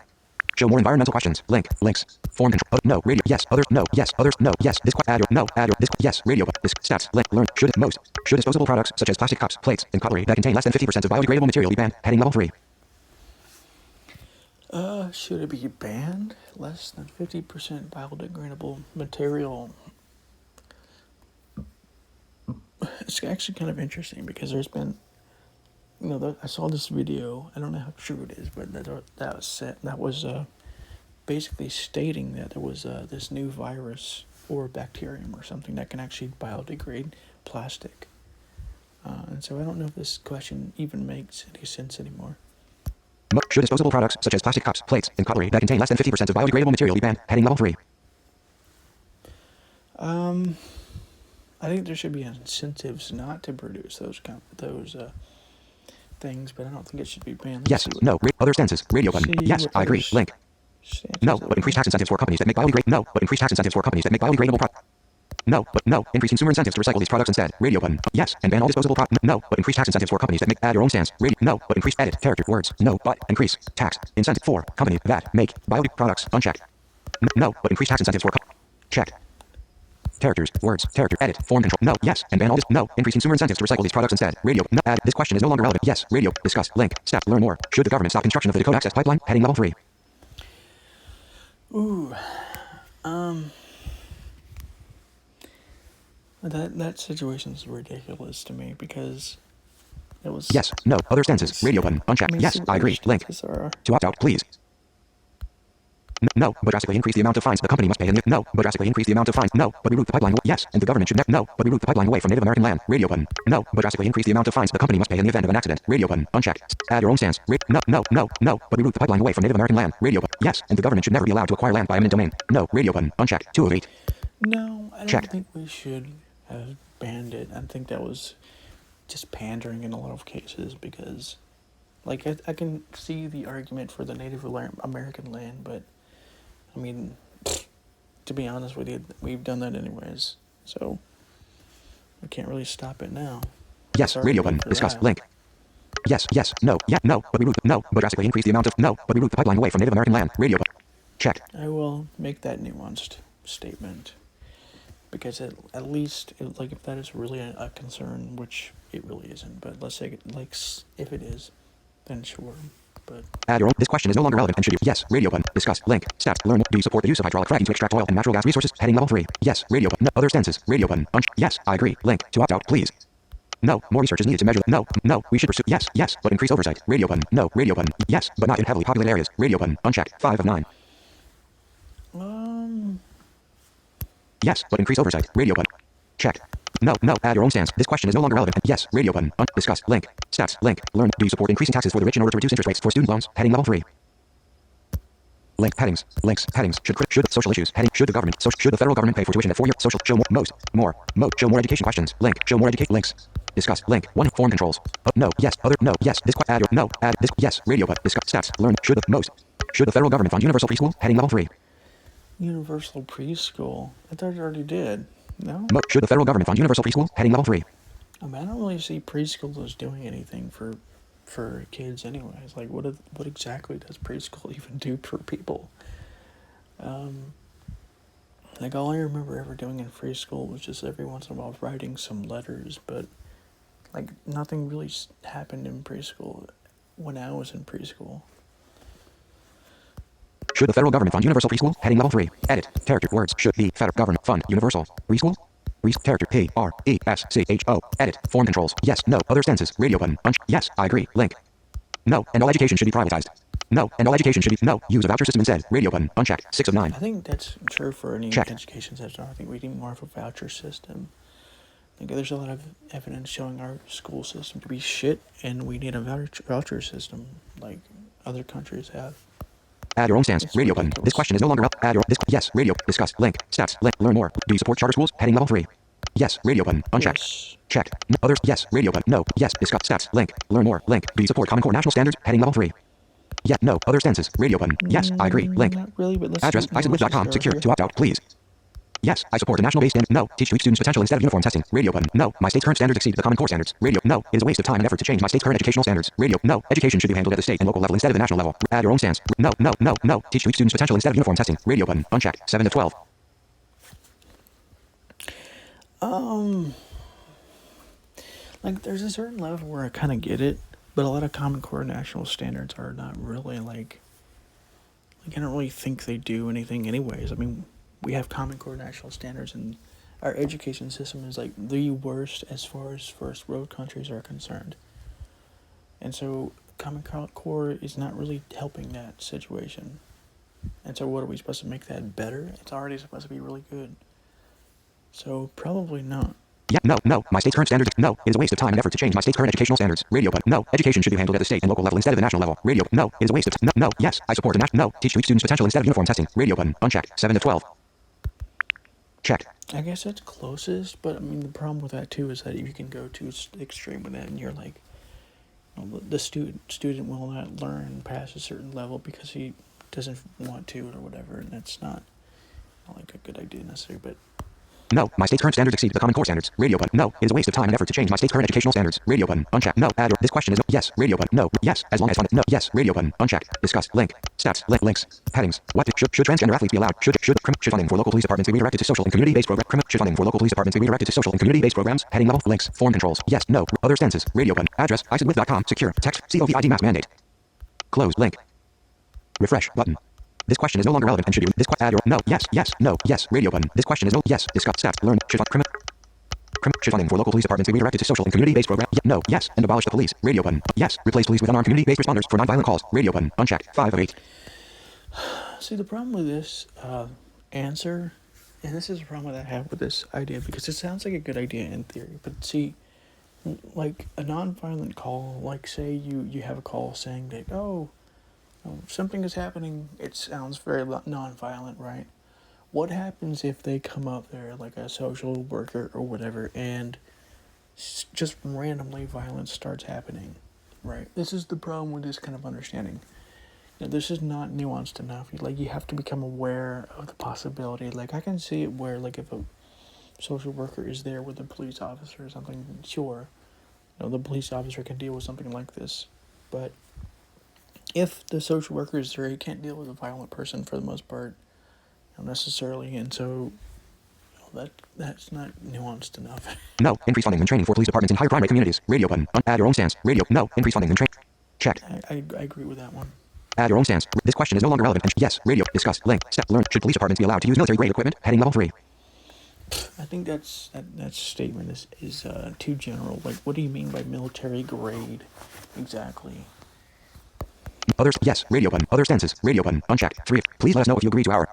[SPEAKER 2] Show more environmental questions. Link. Links. Form control. No. Radio. Yes. Others. No. Yes. Others. No. Yes. This question. Add your. No. Add your. This. Yes. Radio. This. Steps. Link. Learn. Should. Most. Should disposable products such as plastic cups, plates, and cutlery that contain less than 50% of biodegradable material be banned? Heading level 3.
[SPEAKER 1] Should it be banned? Less than 50% biodegradable material. It's actually kind of interesting, because there's been, I saw this video. I don't know how true it is, but that was basically stating that there was this new virus or bacterium or something that can actually biodegrade plastic. And so I don't know if this question even makes any sense anymore.
[SPEAKER 2] Should disposable products such as plastic cups, plates, and cutlery that contain less than 50% of biodegradable material be banned? Heading level 3.
[SPEAKER 1] I think there should be incentives not to produce those things, but I don't think it should be banned.
[SPEAKER 2] Yes. No. Other stances. Radio button. Yes. I agree. Link. No. But increase tax incentives for companies that make biodegradable. No. But increase tax incentives for companies that make biodegradable products. No. But no. Increase consumer incentives to recycle these products instead. Radio button. Yes. And ban all disposable products. No. But increase tax incentives for companies that make add your own stance. Radio. No. But increase edit character words. No. But increase tax incentive for companies that make biodegradable products. Unchecked. No. But increase tax incentives for checked. Characters, words, character, edit, form control. No, yes, and ban all this. No, increase consumer incentives to recycle these products instead. Radio. No. Add. This question is no longer relevant. Yes. Radio. Discuss. Link. Step. Learn more. Should the government stop construction of the Dakota Access Pipeline? Heading level 3.
[SPEAKER 1] Ooh. That situation's ridiculous to me, because it was...
[SPEAKER 2] Yes. No. Other stances. Radio button. Unchecked. Yes. I agree. Link. To opt out, please. No, but drastically increase the amount of fines the company must pay. No, but drastically increase the amount of fines. No, but reroute the pipeline. Yes, and the government should no, but reroute the pipeline away from Native American land. Radio button. No, but drastically increase the amount of fines the company must pay in the event of an accident. Radio button. Unchecked. Add your own stance. No, but reroute the pipeline away from Native American land. Radio button. Yes, and the government should never be allowed to acquire land by eminent domain. No, radio button. Unchecked. 2 of 8.
[SPEAKER 1] No, I don't think we should have banned it. I think that was just pandering in a lot of cases, because, I can see the argument for the Native American land, but to be honest with you, we've done that anyways, so we can't really stop it now.
[SPEAKER 2] Yes, radio button. Discuss. Link. Yes, no, yeah, no, but reroute, no, but drastically increase the amount of, no, but reroute the pipeline away from Native American land. Radio button. Check.
[SPEAKER 1] I will make that nuanced statement, because at least, if that is really a concern, which it really isn't, but let's say, if it is, then sure. but
[SPEAKER 2] Add your own. This question is no longer relevant and should be. Yes. Radio button. Discuss. Link. Steps. Learn. Do you support the use of hydraulic fracking to extract oil and natural gas resources? Heading level 3. Yes. Radio button. No. Other stances. Radio button. Yes. I agree. Link. To opt out, please. No. More research is needed to measure. No. No. We should pursue. Yes. Yes. But increase oversight. Radio button. No. Radio button. Yes. But not in heavily populated areas. Radio button. Unchecked. 5 of 9. Yes. But increase oversight. Radio button. Checked. No. No. Add your own stance. This question is no longer relevant. Yes. Radio button. Discuss. Link. Steps. Link. Learn. Do you support increasing taxes for the rich in order to reduce interest rates for student loans? Heading level 3. Link. Headings. Links. Headings. Should social issues. Heading. Should the government. Should the federal government pay for tuition at 4 year social? Show more. Show more education questions. Link. Show more education links. Discuss. Link. 1. Form controls. No. Yes. Other. No. Yes. This. Add your. No. Add this. Yes. Radio but discuss. Steps. Learn. Should the federal government fund universal preschool? Heading level 3.
[SPEAKER 1] universal preschool. I thought it already did. No?
[SPEAKER 2] Should the federal government fund universal preschool? Heading level 3.
[SPEAKER 1] I mean, I don't really see preschool as doing anything for kids anyways. Like, what exactly does preschool even do for people? Like, all I remember ever doing in preschool was just every once in a while writing some letters, but, like, nothing really happened in preschool when I was in preschool.
[SPEAKER 2] Should the federal government fund universal preschool? Heading level 3. Edit. Character. Words. Should the federal government fund universal preschool? Character. P-R-E-S-C-H-O. Edit. Form controls. Yes. No. Other stances. Radio button. Yes. I agree. Link. No. And all education should be privatized. No. And all education should be. No. Use a voucher system instead. Radio button. Unchecked. 6 of 9.
[SPEAKER 1] I think that's true for any
[SPEAKER 2] Check.
[SPEAKER 1] education system. I think we need more of a voucher system. I think there's a lot of evidence showing our school system to be shit, and we need a voucher system like other countries have.
[SPEAKER 2] Add your own stance.
[SPEAKER 1] It's
[SPEAKER 2] Radio button.
[SPEAKER 1] ridiculous.
[SPEAKER 2] This question is no longer. Add your. This. Yes. Radio. Discuss. Link. Steps. Link. Learn more. Do you support charter schools? Heading level 3. Yes. Radio button. Unchecked.
[SPEAKER 1] Yes.
[SPEAKER 2] Checked. No. Others. Yes. Radio button. No. Yes. Discuss. Steps. Link. Learn more. Link. Do you support Common Core national standards? Heading level 3. Yeah. No. Other stances. Radio button. Yes. I agree. Link.
[SPEAKER 1] Not really, but let's
[SPEAKER 2] Address.
[SPEAKER 1] see what
[SPEAKER 2] iSubmit.com.
[SPEAKER 1] else is
[SPEAKER 2] Secure.
[SPEAKER 1] there
[SPEAKER 2] To opt out, please. Yes. I support a national based standard. No. Teach to each student's potential instead of uniform testing. Radio button. No. My state's current standards exceed the Common Core standards. Radio. No. It is a waste of time and effort to change my state's current educational standards. Radio. No. Education should be handled at the state and local level instead of the national level. Add your own stance. No. No. No. No. Teach to each student's potential instead of uniform testing. Radio button. Unchecked. 7 to 12.
[SPEAKER 1] Like, there's a certain level where I kind of get it, but a lot of Common Core national standards are not really like I don't really think they do anything anyways. I mean, we have Common Core national standards, and our education system is like the worst as far as first world countries are concerned. And so Common Core is not really helping that situation. And so what are we supposed to make that better? It's already supposed to be really good. So probably not.
[SPEAKER 2] Yeah, no, no. My state's current standards. No, it is a waste of time and effort to change my state's current educational standards. Radio, but no. Education should be handled at the state and local level instead of the national level. Radio, no. It is a waste of no, no. Yes, I support a national. No, teach to each student's potential instead of uniform testing. Radio button unchecked. 7 to 12. Checked.
[SPEAKER 1] I guess that's closest, but I mean the problem with that too is that if you can go too extreme with that, and you're like, the student will not learn past a certain level because he doesn't want to or whatever, and that's not like a good idea necessarily. But
[SPEAKER 2] no, my state's current standards exceed the Common Core standards. Radio button. No, it is a waste of time and effort to change my state's current educational standards. Radio button unchecked. No, add. This question is no. Yes. Radio button. No. Yes. As long as fun. No. Yes. Radio button unchecked. Discuss. Link. Steps. Links. Headings. What should transgender athletes be allowed? Should funding for local police departments be redirected to social and community-based programs? Should funding for local police departments be redirected to social and community-based programs? Heading level. Links. Form controls. Yes. No. Other stances. Radio button. Address. iSubmit.com. Secure. Text. COVID mask mandate. Close. Link. Refresh button. This question is no longer relevant and should be this add or no yes no yes radio button. This question is no yes discuss stats learn should funding for local police departments be redirected to social and community-based programs? No yes and abolish the police. Radio button. Yes replace police with unarmed community-based responders for non-violent calls. Radio button unchecked. 5 of 8.
[SPEAKER 1] see, the problem with this answer, and this is the problem that I have with this idea, because it sounds like a good idea in theory, but see, like a non-violent call, like say you have a call saying that something is happening, it sounds very non-violent, right? What happens if they come up there, like a social worker or whatever, and just randomly violence starts happening, right? This is the problem with this kind of understanding. This is not nuanced enough. You have to become aware of the possibility. Like, I can see it where, like, if a social worker is there with a police officer or something, sure, the police officer can deal with something like this, but if the social worker is there, he can't deal with a violent person for the most part, necessarily, and so that's not nuanced enough.
[SPEAKER 2] No increase funding and training for police departments in higher crime rate communities. Radio button add your own stance. Radio no increase funding and training. Checked.
[SPEAKER 1] I agree with that one.
[SPEAKER 2] Add your own stance. This question is no longer relevant. And yes. Radio. Discuss. Link. Step. Learn. Should police departments be allowed to use military grade equipment? Heading level 3.
[SPEAKER 1] I think that statement is too general. Like, what do you mean by military grade exactly?
[SPEAKER 2] Others. Yes. Radio button. Other stances. Radio button. Unchecked. 3. Please let us know if you agree to our.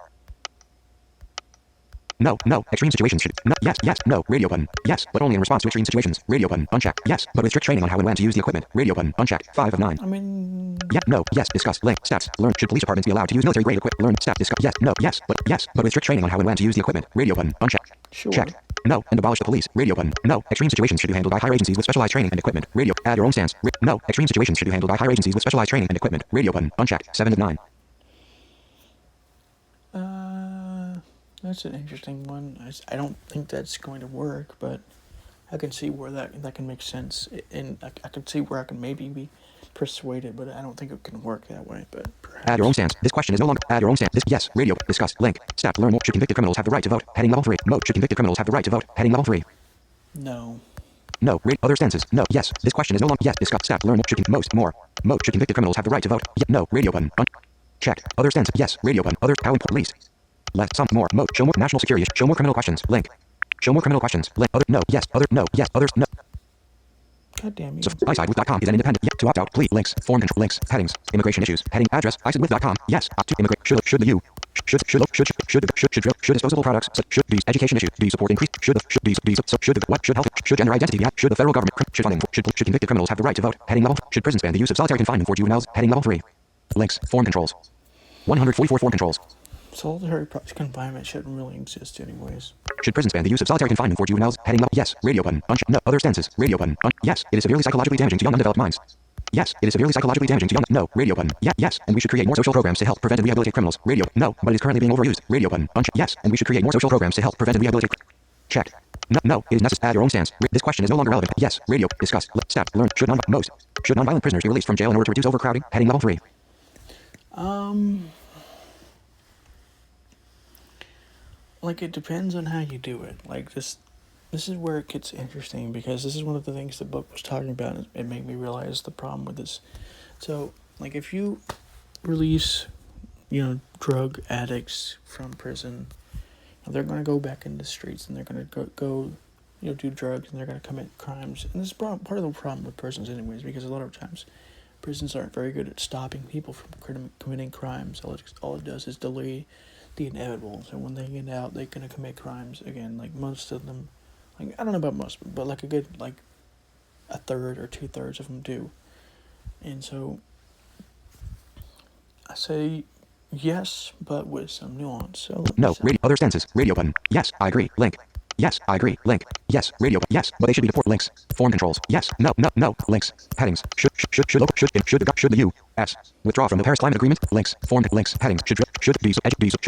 [SPEAKER 2] No. No. Extreme situations should. No. Yes. Yes. No. Radio button. Yes. But only in response to extreme situations. Radio button. Unchecked. Yes. But with strict training on how and when to use the equipment. Radio button. Unchecked. 5 of 9.
[SPEAKER 1] I mean,
[SPEAKER 2] Yeah. No. Yes. Discuss. Link. Stats. Learn. Should police departments be allowed to use military grade equipment? Learn. Stats. Discuss. Yes. No. Yes. But with strict training on how and when to use the equipment. Radio button. Unchecked.
[SPEAKER 1] sure.
[SPEAKER 2] Checked. No. And abolish the police. Radio button. No. Extreme situations should be handled by higher agencies with specialized training and equipment. Radio. Add your own stance. No. Extreme situations should be handled by higher agencies with specialized training and equipment. Radio button. Unchecked. 7 of 9.
[SPEAKER 1] That's an interesting one. I don't think that's going to work, but I can see where that can make sense, and I can see where I can maybe be persuaded, but I don't think it can work that way. But perhaps.
[SPEAKER 2] Add your own stance. This question is no longer. Add your own stance. This. Yes. Radio. Discuss. Link. Stat. Learn more. Should convicted criminals have the right to vote? Heading level 3. Mode. Should convicted criminals have the right to vote? Heading level 3.
[SPEAKER 1] No.
[SPEAKER 2] No. Other stances. No. Yes. This question is no longer. Yes. Discuss. Stat. Learn more. Should most more. Mode. Should convicted criminals have the right to vote? No. Radio button. Checked. Other stance. Yes. Radio button. Other. How important? Least. Less. Some. More. Mode. Show more. National security. Show more criminal questions. Link. Show more criminal questions. Link. Other. No. Yes. Other. No. Yes. Others. No.
[SPEAKER 1] God damn you.
[SPEAKER 2] So, isidewith.com is an independent. To opt out. Please. Links. Form control. Links. Headings. Immigration issues. Heading. Address. isidewith.com. Yes. To immigrate. Should the you. Should disposable products. Should these education issues. Do you support increase? Should what? Should health? Should gender identity be? Should the federal government? Should funding? Should convicted criminals have the right to vote? Heading level. Should prisons ban the use of solitary confinement for juveniles? Heading level 3. Links. Form controls. 144 form controls.
[SPEAKER 1] Solitary confinement shouldn't really exist anyways.
[SPEAKER 2] Should prisons ban the use of solitary confinement for juveniles? Heading level. Yes. Radio button. No. Other stances. Radio button. Yes. It is severely psychologically damaging to young undeveloped minds. Yes. It is severely psychologically damaging to young. No. Radio button. Yeah. Yes. And we should create more social programs to help prevent and rehabilitate criminals. Radio. No. But it is currently being overused. Radio button. Yes. And we should create more social programs to help prevent and rehabilitate. Checked. No. No. It is necessary. Add your own stance. This question is no longer relevant. Yes. Radio. Discuss. Stat. Learn. Should nonviolent prisoners be released from jail in order to reduce overcrowding? Heading level 3.
[SPEAKER 1] Like, it depends on how you do it. Like, this is where it gets interesting, because this is one of the things the book was talking about, and it made me realize the problem with this. So, like, if you release, drug addicts from prison, they're going to go back into the streets, and they're going to go do drugs, and they're going to commit crimes. And this is part of the problem with prisons anyways, because a lot of times prisons aren't very good at stopping people from committing crimes. All it does is delay the inevitable. So when they get out, they're going to commit crimes again. Like, most of them, like, I don't know about most, but like a good, like, a third or 2/3 of them do. And so I say yes, but with some nuance. So
[SPEAKER 2] no. Other stances. Radio button. Yes. I agree. Link. Yes. I agree. Link. Yes. Radio. Yes. But they should be deported. Links. Form controls. Yes. No. No. No. Links. Headings. Should the U.S. withdraw from the Paris Climate Agreement? Links. Form links. Headings. Should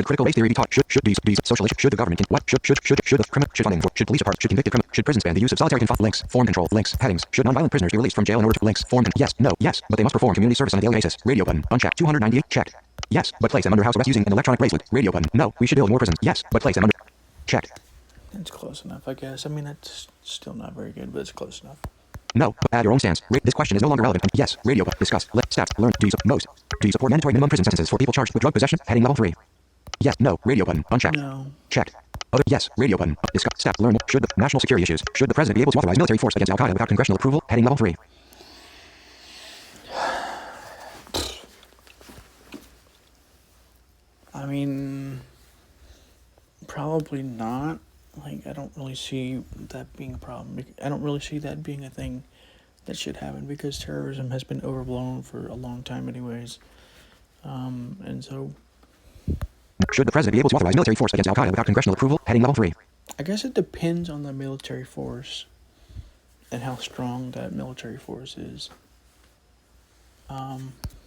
[SPEAKER 2] critical race theory be taught? Should these social issues? Should the government? What? Should the criminal? Should funding? Should police department? Should convicted criminal? Should prisons ban the use of solitary confinement? Links. Form control. Links. Headings. Should nonviolent prisoners be released from jail in order to links? Form. Yes. No. Yes. But they must perform community service on a daily basis. Radio button. Unchecked. 298. Checked. Yes. But place them under house arrest using an electronic bracelet. Radio button. No. We should build more prisons. Yes. But place them under. Checked.
[SPEAKER 1] It's close enough, I guess. I mean, that's still not very good, but it's close enough.
[SPEAKER 2] No. Add your own stance. This question is no longer relevant. Yes. Radio. Discuss. Stats. Learn. Do you support mandatory minimum prison sentences for people charged with drug possession? Heading level 3. Yes. No. Radio button. Unchecked.
[SPEAKER 1] No.
[SPEAKER 2] Checked. Other. Yes. Radio button. Discuss. Stats. Learn. Should the national security issues? Should the president be able to authorize military force against Al Qaeda without congressional approval? Heading level 3.
[SPEAKER 1] I mean, probably not. Like, I don't really see that being a problem. I don't really see that being a thing that should happen, because terrorism has been overblown for a long time anyways. And so...
[SPEAKER 2] Should the president be able to authorize military force against Al Qaeda without congressional approval? Heading level 3.
[SPEAKER 1] I guess it depends on the military force and how strong that military force is.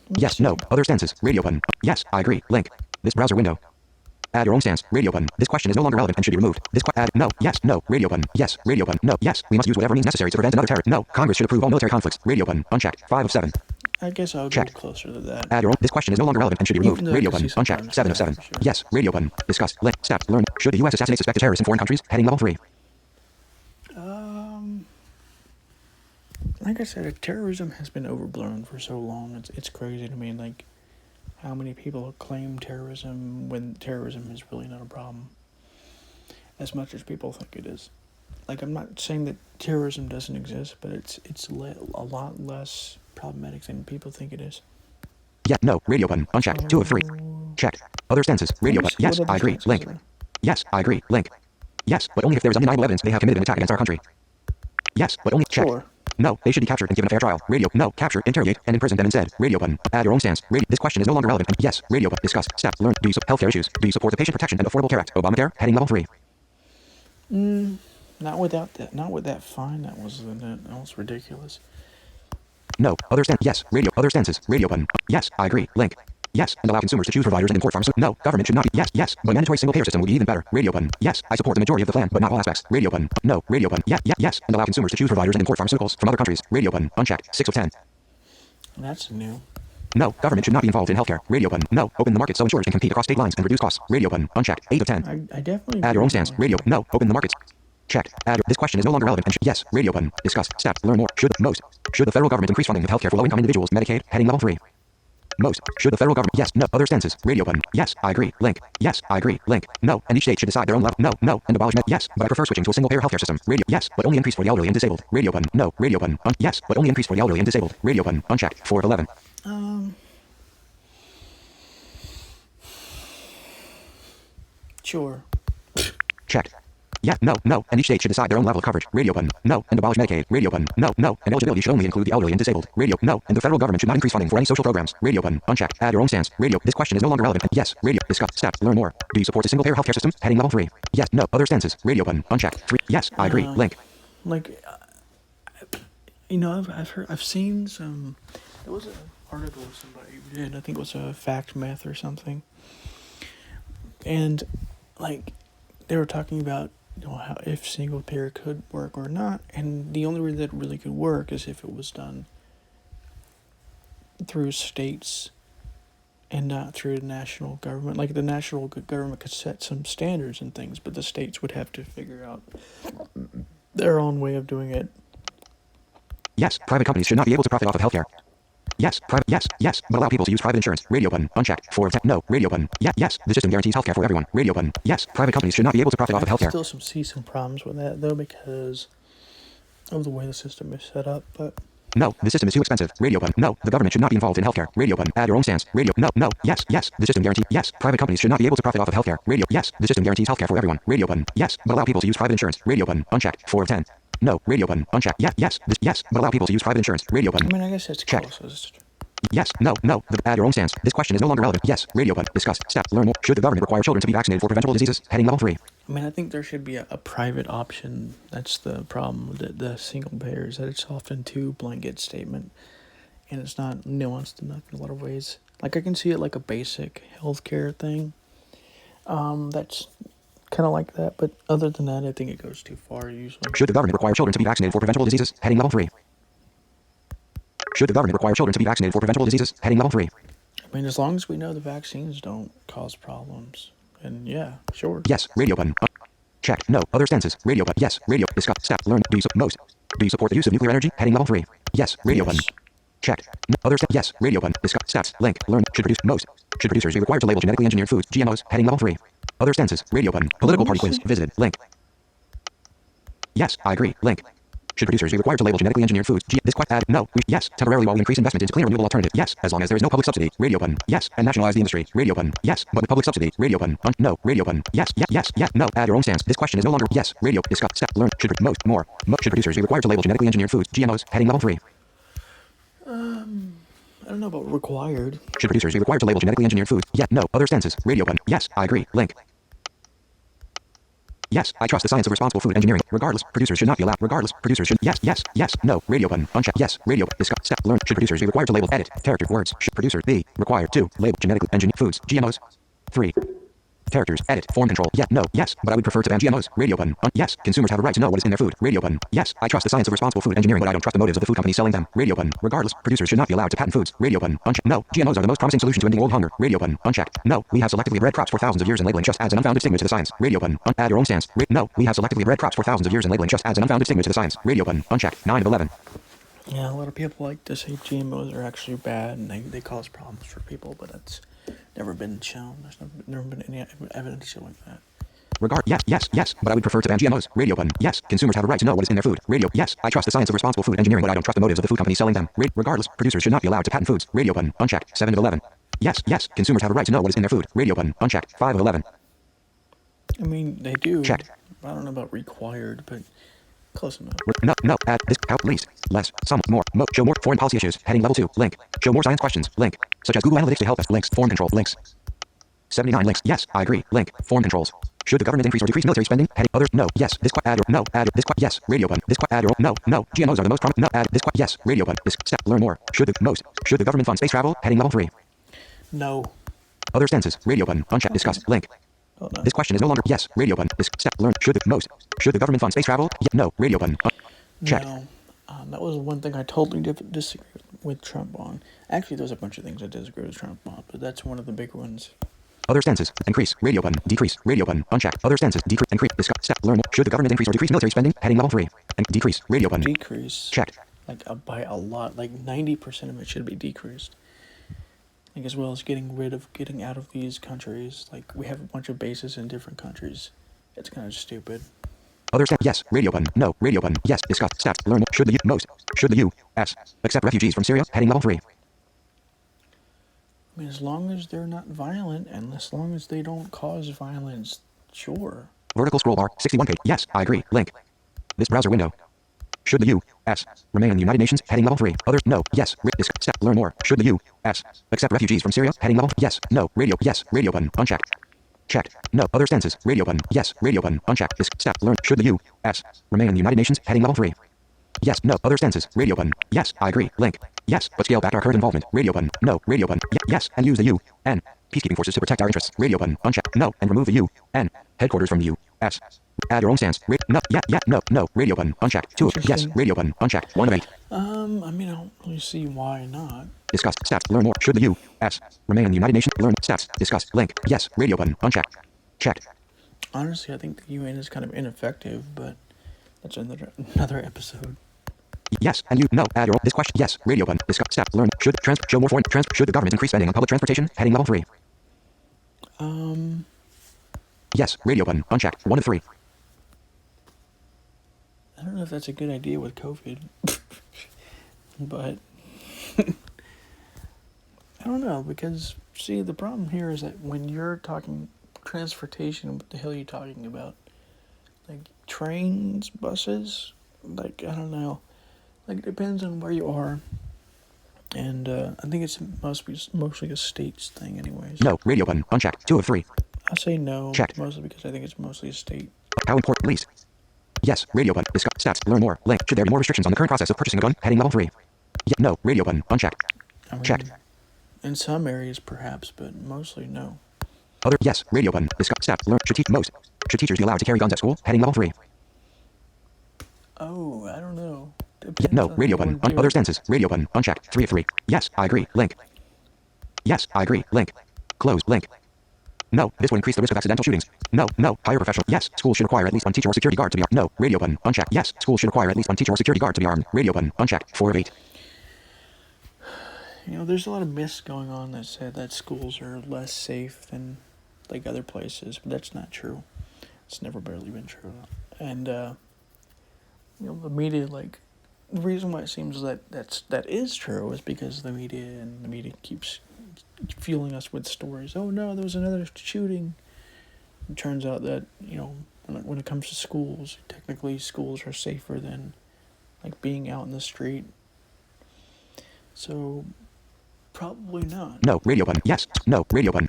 [SPEAKER 2] Yes. No. Other stances. Radio button. Yes. I agree. Link. This browser window. Add your own stance. Radio button. This question is no longer relevant and should be removed. Add. No. Yes. No. Radio button. Yes. Radio button. No. Yes. We must use whatever means necessary to prevent another terror. No. Congress should approve all military conflicts. Radio button. Unchecked. 5 of 7.
[SPEAKER 1] I guess I'll go closer to that.
[SPEAKER 2] Add your own. This question is no longer relevant and should be removed. Radio button. Unchecked. 7 of 7.
[SPEAKER 1] Sure.
[SPEAKER 2] Yes. Radio button. Discuss. Link. Stats. Learn. Should the U.S. assassinate suspected terrorists in foreign countries? Heading level 3.
[SPEAKER 1] like I said, terrorism has been overblown for so long. It's crazy to me, like how many people claim terrorism when terrorism is really not a problem, as much as people think it is. Like, I'm not saying that terrorism doesn't exist, but it's a lot less problematic than people think it is.
[SPEAKER 2] Yeah, no, radio button, unchecked, 2 of 3. Checked. Other stances, radio button, yes, I agree, link. Yes, I agree, link. Yes, but only if there is undeniable evidence they have committed an attack against our country. Yes, but only, checked.
[SPEAKER 1] Sure.
[SPEAKER 2] No, they should be captured and given a fair trial. Radio, no, capture, interrogate, and imprison them instead. Radio button, add your own stance. This question is no longer relevant. Yes, radio button, discuss, step, learn, do you healthcare issues? Do you support the Patient Protection and Affordable Care Act? Obamacare, heading level 3.
[SPEAKER 1] Not without that. Not with that fine. That was ridiculous.
[SPEAKER 2] No, other stance, yes, radio, other stances, radio button, yes, I agree, link. Yes, and allow consumers to choose providers and import pharmaceuticals. No, government should not be. Yes, yes, but a mandatory single-payer system would be even better. Radio button. Yes, I support the majority of the plan, but not all aspects. Radio button. No, radio button. Yeah, yeah, yes, and allow consumers to choose providers and import pharmaceuticals from other countries. Radio button. Unchecked. 6 of 10.
[SPEAKER 1] That's new.
[SPEAKER 2] No, government should not be involved in healthcare. Radio button. No, open the market so insurers can compete across state lines and reduce costs. Radio button. Unchecked. 8 of 10.
[SPEAKER 1] I definitely
[SPEAKER 2] add your own stance. Radio. No, open the markets. Checked. Add. This question is no longer relevant. And yes, radio button. Discuss. Step. Learn more. Should the federal government increase funding of healthcare for low-income individuals? Medicaid. Heading level 3. Most. Should the federal government? Yes. No. Other stances. Radio button. Yes. I agree. Link. Yes. I agree. Link. No. And each state should decide their own level. No. No. And abolish. Yes. But I prefer switching to a single-payer healthcare system. Radio. Yes. But only increase for the elderly and disabled. Radio button. No. Radio button. Yes. But only increase for the elderly and disabled. Radio button. Unchecked. 4 of 11.
[SPEAKER 1] Sure.
[SPEAKER 2] Checked. Yeah, no, no, and each state should decide their own level of coverage. Radio button, no, and abolish Medicaid. Radio button, no, no, and eligibility should only include the elderly and disabled. Radio, no, and the federal government should not increase funding for any social programs. Radio button, unchecked. Add your own stance. Radio, this question is no longer relevant. Yes, radio, discuss, step, learn more. Do you support the single-payer healthcare system? Heading level 3. Yes, no, other stances. Radio button, unchecked. 3. Yes, I agree. Link.
[SPEAKER 1] Like, I've seen some. There was an article somebody did. I think it was a Fact Myth or something. And like, they were talking about, how if single payer could work or not, and the only way that it really could work is if it was done through states and not through the national government. Like, the national government could set some standards and things, but the states would have to figure out their own way of doing it.
[SPEAKER 2] Yes, private companies should not be able to profit off of healthcare. Yes, private. Yes, yes, but allow people to use private insurance. Radio button, unchecked. 4 of 10. No, radio button. Yeah, yes, the system guarantees healthcare for everyone. Radio button. Yes, private companies should not be able to profit off of healthcare.
[SPEAKER 1] I still see some problems with that though, because of the way the system is set up. But
[SPEAKER 2] no, the system is too expensive. Radio button. No, the government should not be involved in healthcare. Radio button. Add your own stance. Radio. No, no. Yes, yes, the system guarantees. Yes, private companies should not be able to profit off of healthcare. Radio. Yes, the system guarantees healthcare for everyone. Radio button. Yes, but allow people to use private insurance. Radio button. Unchecked. 4 of 10. No, radio button. Unchecked. Yeah, yes, yes, but allow people to use private insurance. Radio button.
[SPEAKER 1] I mean, I guess it's close.
[SPEAKER 2] Yes, no, no, add your own stance. This question is no longer relevant. Yes, radio button. Discuss. Step. Learn more. Should the government require children to be vaccinated for preventable diseases? Heading level 3.
[SPEAKER 1] I mean, I think there should be a private option. That's the problem with the single payers, that it's often too blanket statement, and it's not nuanced enough in a lot of ways. Like, I can see it like a basic healthcare thing. That's kind of like that, but other than that, I think it goes too far usually.
[SPEAKER 2] Should the government require children to be vaccinated for preventable diseases? Heading level 3. Should the government require children to be vaccinated for preventable diseases? Heading level 3.
[SPEAKER 1] I mean, as long as we know the vaccines don't cause problems, and yeah, sure.
[SPEAKER 2] Yes, radio button. Check. No, other stances. Radio button. Yes, radio. Discuss. Step. Learn. Do you support the use of nuclear energy? Heading level 3. Yes, radio button. Check. No, other step. Yes, radio button. Discuss. Steps. Link. Learn. Should producers be required to label genetically engineered foods, GMOs? Heading level 3. Other stances. Radio button. Political party quiz. Visited. Link. Yes, I agree. Link. Should producers be required to label genetically engineered foods? This question. No. Yes. Temporarily while we increase investment into clean renewable alternative. Yes. As long as there is no public subsidy. Radio button. Yes. And nationalize the industry. Radio button. Yes. But with public subsidy. Radio button. No. Radio button. Yes. Yes. Yes. Yes. No. Add your own stance. This question is no longer. Yes. Radio. Discuss. Step. Learn. Should producers be required to label genetically engineered foods? GMOs. Heading level 3.
[SPEAKER 1] I don't know about required.
[SPEAKER 2] Should producers be required to label genetically engineered foods? Yeah. No. Other stances. Radio button. Yes. I agree. Link. Yes, I trust the science of responsible food engineering. Regardless, producers should not be allowed. Regardless, producers should. Yes, yes, yes. No. Radio button. Uncheck. Yes. Radio. Discuss. Step. Learn. Should producers be required to label edit character words? Should producers be required to label genetically engineered foods? GMOs. 3. Characters. Edit. Form control. Yeah. No. Yes. But I would prefer to ban GMOs. Radio button. Yes. Consumers have a right to know what is in their food. Radio button. Yes. I trust the science of responsible food engineering, but I don't trust the motives of the food companies selling them. Radio button. Regardless, producers should not be allowed to patent foods. Radio button. Uncheck. No. GMOs are the most promising solution to ending world hunger. Radio button. Unchecked. No. We have selectively bred crops for thousands of years, and labeling just adds an unfounded stigma to the science. Radio button. Add your own stance. No. We have selectively bred crops for thousands of years, and labeling just adds an unfounded stigma to the science. Radio button. Unchecked. 9 of 11.
[SPEAKER 1] Yeah, a lot of people like to say GMOs are actually bad and they cause problems for people, but that's never been shown. There's never been any evidence showing that.
[SPEAKER 2] Yes, but I would prefer to ban GMOs. Radio button. Yes, consumers have a right to know what is in their food. Radio. Yes, I trust the science of responsible food engineering, but I don't trust the motives of the food companies selling them. Regardless, producers should not be allowed to patent foods. Radio button. Unchecked. 7 of 11. Yes, consumers have a right to know what is in their food. Radio button. Unchecked. 5 of 11.
[SPEAKER 1] I mean, they do.
[SPEAKER 2] Checked.
[SPEAKER 1] I don't know about required, but close enough.
[SPEAKER 2] No, add this, out, least, less, some, more, show more, foreign policy issues, heading level 2, link, show more science questions, link, such as Google Analytics to help us, links, form control, links, 79 links, yes, I agree, link, form controls, should the government increase or decrease military spending, heading, other, no, yes, this, add, or, no, add, this, yes, radio button, this, add, or, no, GMOs are the most prominent, no, add, this, yes, radio button, this, step, learn more, should the government fund space travel, heading level 3,
[SPEAKER 1] No.
[SPEAKER 2] other stances, radio button, uncheck, discuss, link,
[SPEAKER 1] Hold on.
[SPEAKER 2] this question is no longer, yes, radio button, this, step, learn, should the government fund space travel, no, radio button, check.
[SPEAKER 1] No. That was one thing I totally disagree with Trump on. Actually, there's a bunch of things I disagree with Trump on, but that's one of the big ones.
[SPEAKER 2] Other stances. Increase. Radio button. Decrease. Radio button. Unchecked. Other stances. Decrease. Increase. Discuss. Step. Learn more. Should the government increase or decrease military spending? Heading level 3. And decrease. Radio button.
[SPEAKER 1] Decrease.
[SPEAKER 2] Checked.
[SPEAKER 1] Like by a lot. Like 90% of it should be decreased. Like as well as getting out of these countries. Like we have a bunch of bases in different countries. It's kind of stupid.
[SPEAKER 2] Other step. Yes. Radio button. No. Radio button. Yes. Discuss. Step. Learn more. Should the U.S. accept refugees from Syria? Heading level 3.
[SPEAKER 1] I mean, as long as they're not violent and as long as they don't cause violence, sure.
[SPEAKER 2] Vertical scroll bar. 61 page. Yes. I agree. Link. This browser window. Should the U.S. remain in the United Nations? Heading level 3. Other. No. Yes. Step. Learn more. Should the U.S. accept refugees from Syria? Heading level. Yes. No. Radio. Yes. Radio button. Unchecked. Checked. No. Other stances. Radio button. Yes. Radio button. Unchecked. This step. Learn. Should the U.S. remain in the United Nations? Heading level 3. Yes. No. Other stances. Radio button. Yes. I agree. Link. Yes. But scale back our current involvement. Radio button. No. Radio button. Yes. And use the UN peacekeeping forces to protect our interests. Radio button. Unchecked. No. And remove the UN headquarters from the U.S. Add your own stance. No. No. Radio button. Unchecked. 2 of yes.
[SPEAKER 1] Interesting.
[SPEAKER 2] Radio button. Unchecked. 1 of 8.
[SPEAKER 1] I mean, I don't really see why not.
[SPEAKER 2] Discuss. Stats. Learn more. Should the U.S. remain in the United Nations? Learn. Stats. Discuss. Link. Yes. Radio button. Unchecked. Checked.
[SPEAKER 1] Honestly, I think the UN is kind of ineffective, but that's another episode.
[SPEAKER 2] Yes. And you. No. Add your own. This question. Yes. Radio button. Discuss. Stats. Learn. Should show more foreign should the government increase spending on public transportation? Heading level 3. Yes. Radio button. Unchecked. 1 of 3.
[SPEAKER 1] I don't know if that's a good idea with COVID, but I don't know, because see, the problem here is that when you're talking transportation, what the hell are you talking about? Like trains, buses? Like, I don't know. Like, it depends on where you are. And I think it's mostly a states thing anyways.
[SPEAKER 2] No. Radio button. Unchecked. 2 of 3.
[SPEAKER 1] I say no,
[SPEAKER 2] Checked.
[SPEAKER 1] mostly because I think it's mostly a state.
[SPEAKER 2] How important? Least. Yes. Radio button. Discuss. Stats. Learn more. Link. Should there be more restrictions on the current process of purchasing a gun? Heading level 3. Yeah. No. Radio button. Unchecked.
[SPEAKER 1] I mean,
[SPEAKER 2] Checked.
[SPEAKER 1] in some areas perhaps, but mostly no.
[SPEAKER 2] Other. Yes. Radio button. Discuss. Stats. Learn. Should teachers be allowed to carry guns at school? Heading level 3.
[SPEAKER 1] Oh, I don't know.
[SPEAKER 2] Yeah,
[SPEAKER 1] Depends
[SPEAKER 2] no.
[SPEAKER 1] on
[SPEAKER 2] Radio
[SPEAKER 1] what you
[SPEAKER 2] button.
[SPEAKER 1] wanna do.
[SPEAKER 2] Other stances. Radio button. Unchecked. 3 of 3. Yes. I agree. Link. Yes. I agree. Link. Close. Link. No. This would increase the risk of accidental shootings. No. Hire professional. Yes. Schools should require at least one teacher or security guard to be armed. No. Radio button. Unchecked. Yes. Schools should require at least one teacher or security guard to be armed. Radio button. Unchecked. 4 of 8.
[SPEAKER 1] You know, there's a lot of myths going on that said that schools are less safe than like other places, but that's not true. It's never barely been true. And you know, the media, like, the reason why it seems that is true is because the media keeps fueling us with stories. Oh no, there was another shooting. It turns out that, you know, when it comes to schools, technically schools are safer than like being out in the street. So probably not.
[SPEAKER 2] No. Radio button. Yes. No. Radio button.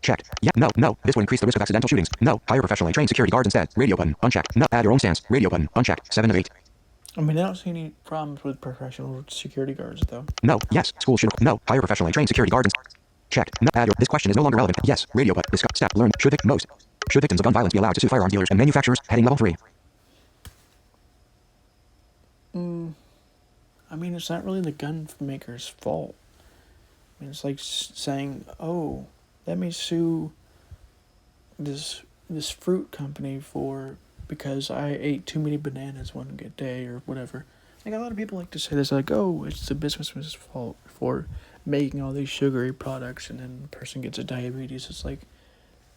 [SPEAKER 2] Checked. Yeah. No. This would increase the risk of accidental shootings. No. Hire professionally trained security guards instead. Radio button. Unchecked. No. Add your own stance. Radio button. Unchecked. 7 of 8.
[SPEAKER 1] I mean, I don't see any problems with professional security guards, though.
[SPEAKER 2] No. Yes. School should. No. Hire professionally trained security guards. Checked. No. Add your. This question is no longer relevant. Yes. Radio button. Discuss. Step. Learn. Should victims of gun violence be allowed to sue firearms dealers and manufacturers? Heading level 3.
[SPEAKER 1] I mean, it's not really the gun maker's fault. I mean, it's like saying, "Oh, let me sue this fruit company because I ate too many bananas one good day or whatever," Like, a lot of people like to say this, like, oh, it's the businessman's fault for making all these sugary products, and then the person gets a diabetes. It's like,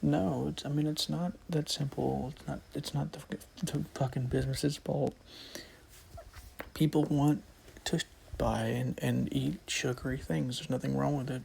[SPEAKER 1] no, it's not that simple. It's not the fucking business's fault. People want to buy and eat sugary things. There's nothing wrong with it.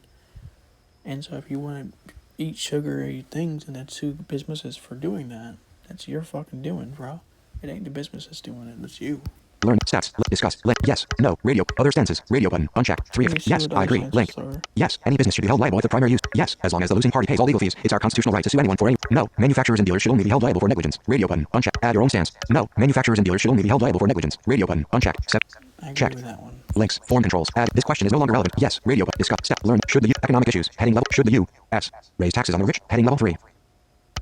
[SPEAKER 1] And so if you want to eat sugary things and then sue the businesses for doing that, that's your fucking doing, bro. It ain't the businesses doing it, it's you.
[SPEAKER 2] Learn stats. Discuss. Yes. No. Radio. Other stances. Radio button. Unchecked. 3 of.
[SPEAKER 1] Let me see
[SPEAKER 2] Yes.
[SPEAKER 1] what
[SPEAKER 2] I
[SPEAKER 1] other
[SPEAKER 2] agree. Link.
[SPEAKER 1] stances are.
[SPEAKER 2] Yes. Any business should be held liable if the primary use. Yes. As long as the losing party pays all legal fees. It's our constitutional right to sue anyone for any. No. Manufacturers and dealers should only be held liable for negligence. Radio button. Unchecked. Add your own stance. No. Manufacturers and dealers should only be held liable for negligence. Radio button. Unchecked.
[SPEAKER 1] I agree
[SPEAKER 2] Checked.
[SPEAKER 1] with that one.
[SPEAKER 2] Links. Form controls. Add. This question is no longer relevant. Yes. Radio button. Discuss. Step. Learn. Should the economic issues. Heading level. Should the U.S. raise taxes on the rich. Heading level 3.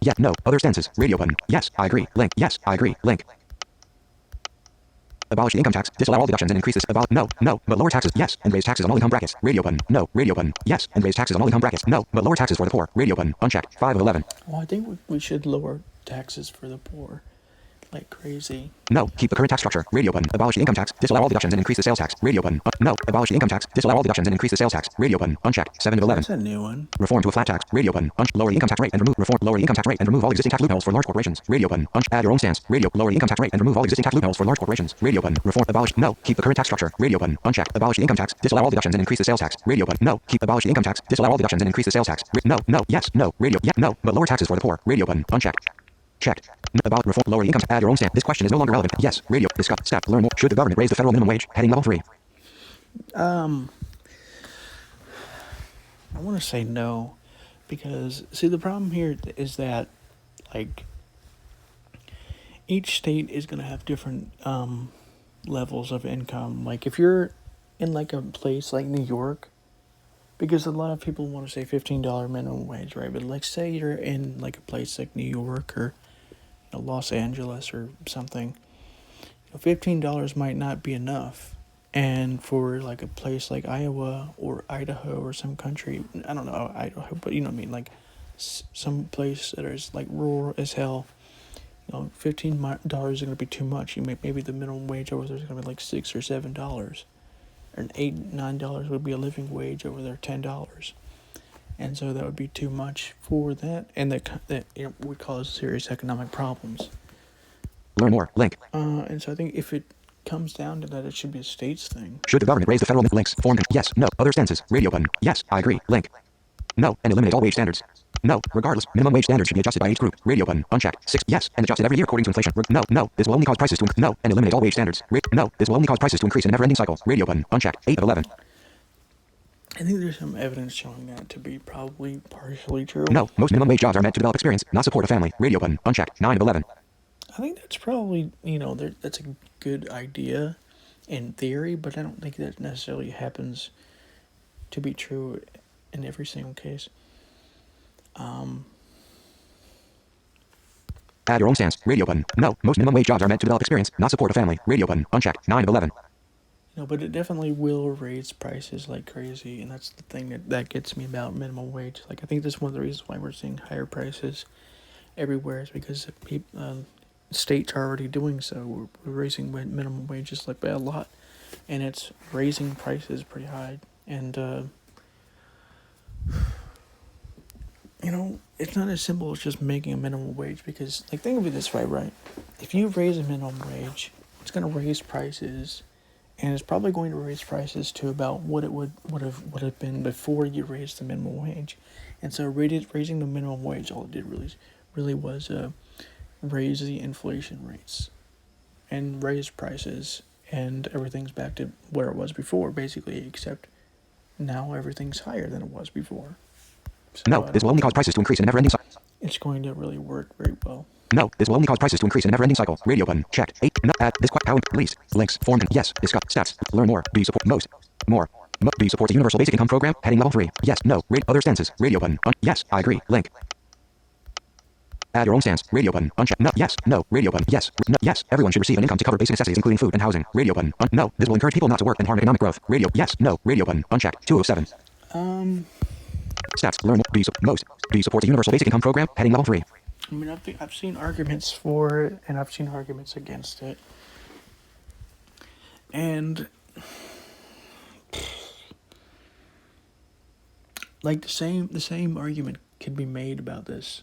[SPEAKER 2] Yes. No. Other stances. Radio button. Yes. I agree. Link. Yes. I agree. Link. Abolish the income tax. Disallow all deductions and increase this. No. But lower taxes. Yes. And raise taxes on all income brackets. Radio button. No. Radio button. Yes. And raise taxes on all income brackets. No. But lower taxes for the poor. Radio button. Unchecked. 5 of 11.
[SPEAKER 1] Well, I think we should lower taxes for the poor like crazy.
[SPEAKER 2] No. Keep the current tax structure. Radio button. Abolish the income tax. Disallow all deductions and increase the sales tax. Radio button. No. Abolish the income tax. Disallow all deductions and increase the sales tax. Radio button. Unchecked. 7 of 11.
[SPEAKER 1] That's a new one.
[SPEAKER 2] Reform to a flat tax. Radio button. Lower the income tax rate and remove. Reform. Lower the income tax rate and remove all existing tax loopholes for large corporations. Radio button. Add your own stance. Radio. Lower the income tax rate and remove all existing tax loopholes for large corporations. Radio button. Reform. Abolish. No. Keep the current tax structure. Radio button. Unchecked. Abolish the income tax. Disallow all deductions and increase the sales tax. Radio button. No. Keep. Abolish the income tax. Disallow all deductions and increase the sales tax. No. Yes. No. Radio. Yeah. No. But lower taxes for the poor. Radio button. Unchecked. Checked. About reform. Lower the income tax. Add your own stance. This question is no longer relevant. Yes. Radio. Discuss. Step. Learn more. Should the government raise the federal minimum wage? Heading level 3.
[SPEAKER 1] I want to say no, because see, the problem here is that, like, each state is going to have different levels of income. Like, if you're in like a place like New York, because a lot of people want to say $15 minimum wage, right? But like, say you're in like a place like New York or Los Angeles or something, $15 might not be enough. And for like a place like Iowa or Idaho or some country, I don't know Idaho, but you know what I mean, like some place that is like rural as hell, $15 is going to be too much. Maybe the minimum wage over there is going to be like $6 or $7, and $8-9 would be a living wage over there, $10, and so that would be too much for that, and that would cause serious economic problems.
[SPEAKER 2] Learn more. Link.
[SPEAKER 1] And so I think if it comes down to that, it should be a state's thing.
[SPEAKER 2] Should the government raise the federal links? Form. Yes. No. Other stances. Radio button. Yes. I agree. Link. No. And eliminate all wage standards. No. Regardless, minimum wage standards should be adjusted by each group. Radio button. Unchecked. 6. Yes. And adjusted every year according to inflation. No. This will only cause prices to no. And eliminate all wage standards. No. This will only cause prices to increase in a never-ending cycle. Radio button. Unchecked. 8 of 11.
[SPEAKER 1] I think there's some evidence showing that to be probably partially true.
[SPEAKER 2] No. Most minimum wage jobs are meant to develop experience, not support a family. Radio button. Unchecked. 9 of 11.
[SPEAKER 1] I think that's probably, that's a good idea in theory, but I don't think that necessarily happens to be true in every single case.
[SPEAKER 2] Add your own stance. Radio button. No. Most minimum wage jobs are meant to develop experience, not support a family. Radio button. Unchecked. 9 of 11.
[SPEAKER 1] But it definitely will raise prices like crazy, and that's the thing that gets me about minimum wage. Like, I think that's one of the reasons why we're seeing higher prices everywhere, is because states are already doing so. We're raising minimum wages like by a lot, and it's raising prices pretty high. And it's not as simple as just making a minimum wage, because, like, think of it this way, right? If you raise a minimum wage, it's going to raise prices, and it's probably going to raise prices to about what it would have been before you raised the minimum wage. And so raising the minimum wage, all it did really was raise the inflation rates and raise prices, and everything's back to where it was before, basically, except now everything's higher than it was before. So
[SPEAKER 2] no, this will only cause prices to increase in a never-ending cycle.
[SPEAKER 1] It's going to really work very well.
[SPEAKER 2] No, this will only cause prices to increase in a never-ending cycle. Radio button. Checked. 8. No. Add this. How least. Links. Form. Yes. Discuss. Stats. Learn more. Do you support most? More. Do you support the universal basic income program? Heading level 3. Yes. No. Other stances. Radio button. Yes. I agree. Link. Add your own stance. Radio button. Unchecked. No. Yes. No. Radio button. Yes. No. Yes. Everyone should receive an income to cover basic necessities, including food and housing. Radio button. No. This will encourage people not to work and harm economic growth. Radio. Yes. No. Radio button. Unchecked. 207. Stats. Learn more. Do you support the universal basic income program? Heading level 3.
[SPEAKER 1] I mean, I've seen arguments for it, and I've seen arguments against it. And like the same argument can be made about this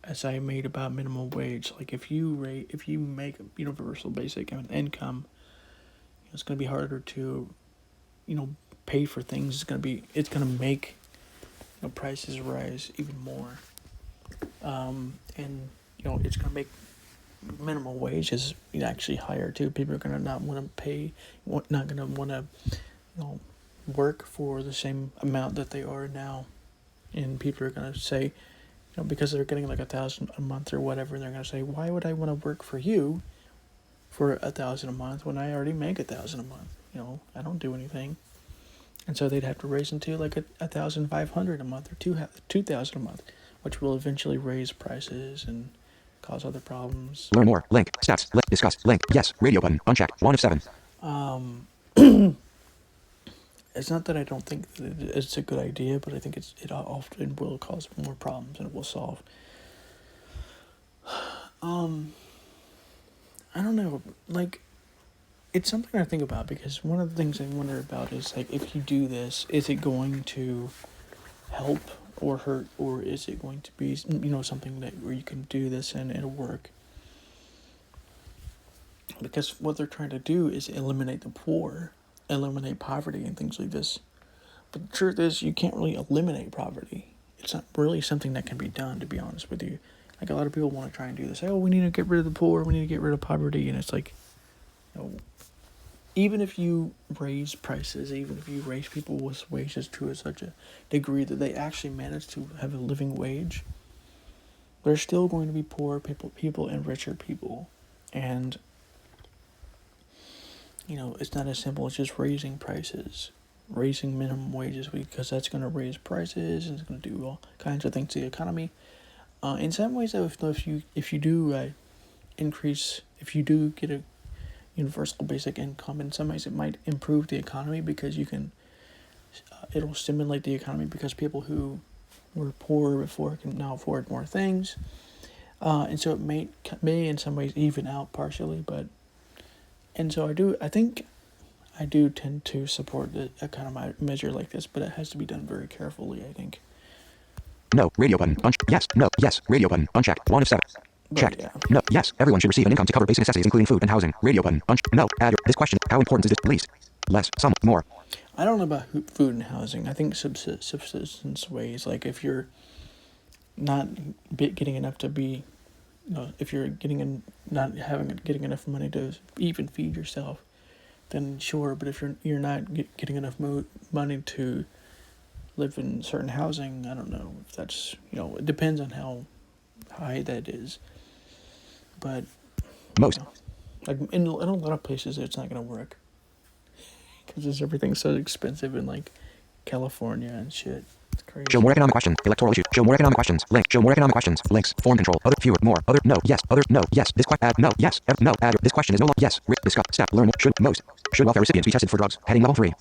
[SPEAKER 1] as I made about minimum wage. Like if you make a universal basic income, it's going to be harder to, pay for things. It's going to make prices rise even more. And it's going to make minimum wages actually higher too. People are going to not want to pay, not going to want to, work for the same amount that they are now. And people are going to say, because they're getting like $1,000 a month or whatever, they're going to say, why would I want to work for you for $1,000 a month when I already make $1,000 a month? I don't do anything. And so they'd have to raise into like $1,500 a month or $2,000 a month, which will eventually raise prices and cause other problems.
[SPEAKER 2] Learn more. Link. Stats. Discuss. Link. Yes. Radio button. Unchecked. 1 of 7.
[SPEAKER 1] It's not that I don't think that it's a good idea, but I think it often will cause more problems than it will solve. I don't know, like, it's something I think about, because one of the things I wonder about is, like, if you do this, is it going to help or hurt, or is it going to be, something where you can do this and it'll work? Because what they're trying to do is eliminate the poor, eliminate poverty and things like this. But the truth is, you can't really eliminate poverty. It's not really something that can be done, to be honest with you. Like, a lot of people want to try and do this. We need to get rid of the poor, we need to get rid of poverty, and it's like, even if you raise prices, even if you raise people's wages to such a degree that they actually manage to have a living wage, there's still going to be poor people and richer people. And, it's not as simple as just raising prices, raising minimum wages, because that's going to raise prices and it's going to do all kinds of things to the economy. In some ways, though, if you do increase, if you do get a universal basic income, in some ways it might improve the economy, because it'll stimulate the economy, because people who were poor before can now afford more things, and so it may in some ways even out partially, and so I think I do tend to support a kind of measure like this, but it has to be done very carefully, I think.
[SPEAKER 2] No. Radio button. Yes. No. Yes. Radio button. Unchecked. 1 of 7. Checked.
[SPEAKER 1] Yeah.
[SPEAKER 2] No. Yes. Everyone should receive an income to cover basic necessities, including food and housing. Radio button. No. Add this question. How important is this? Least. Less. Some. More.
[SPEAKER 1] I don't know about food and housing. I think subsistence ways, like if you're not getting enough to be, if you're getting getting enough money to even feed yourself, then sure. But if you're not getting enough money to live in certain housing, I don't know if that's, it depends on how high that is. But
[SPEAKER 2] most,
[SPEAKER 1] like in a lot of places, it's not going to work, because everything's so expensive in like California and shit. It's crazy.
[SPEAKER 2] Show more economic questions. Electoral issue. Show more economic questions. Link. Show more economic questions. Links. Form control. Other. Fewer. More. Other. No. Yes. Other. No. Yes. This question. Add. No. Yes. No. Add. This question is no longer. Yes. Discuss. Step. Learn. Should. Most. Should welfare recipients be tested for drugs? Heading level 3.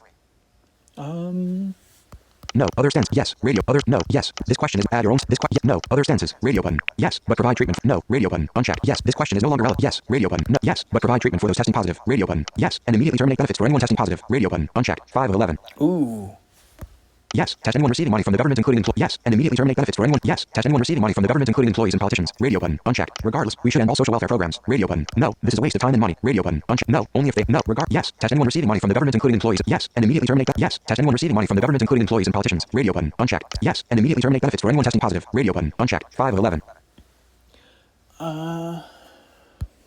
[SPEAKER 2] No. Other stance. Yes. Radio. Other. No. Yes. This question is add your own. This question. No. Other stances. Radio button. Yes. But provide treatment. No. Radio button. Unchecked. Yes. This question is no longer relevant. Yes. Radio button. No. Yes. But provide treatment for those testing positive. Radio button. Yes. And immediately terminate benefits for anyone testing positive. Radio button. Unchecked. 5 of 11.
[SPEAKER 1] Ooh.
[SPEAKER 2] Yes. Test anyone receiving money from the government, including employees. Yes. And immediately terminate benefits for anyone. Yes. Test anyone receiving money from the government, including employees and politicians. Radio button. Unchecked. Regardless, we should end all social welfare programs. Radio button. No. This is a waste of time and money. Radio button. Unchecked. No. Only if they. No. Yes. Test anyone receiving money from the government, including employees. Yes. And immediately terminate. Yes. Test anyone receiving money from the government, including employees and politicians. Radio button. Unchecked. Yes. And immediately terminate benefits for anyone testing positive. Radio button. Unchecked. 5 of 11.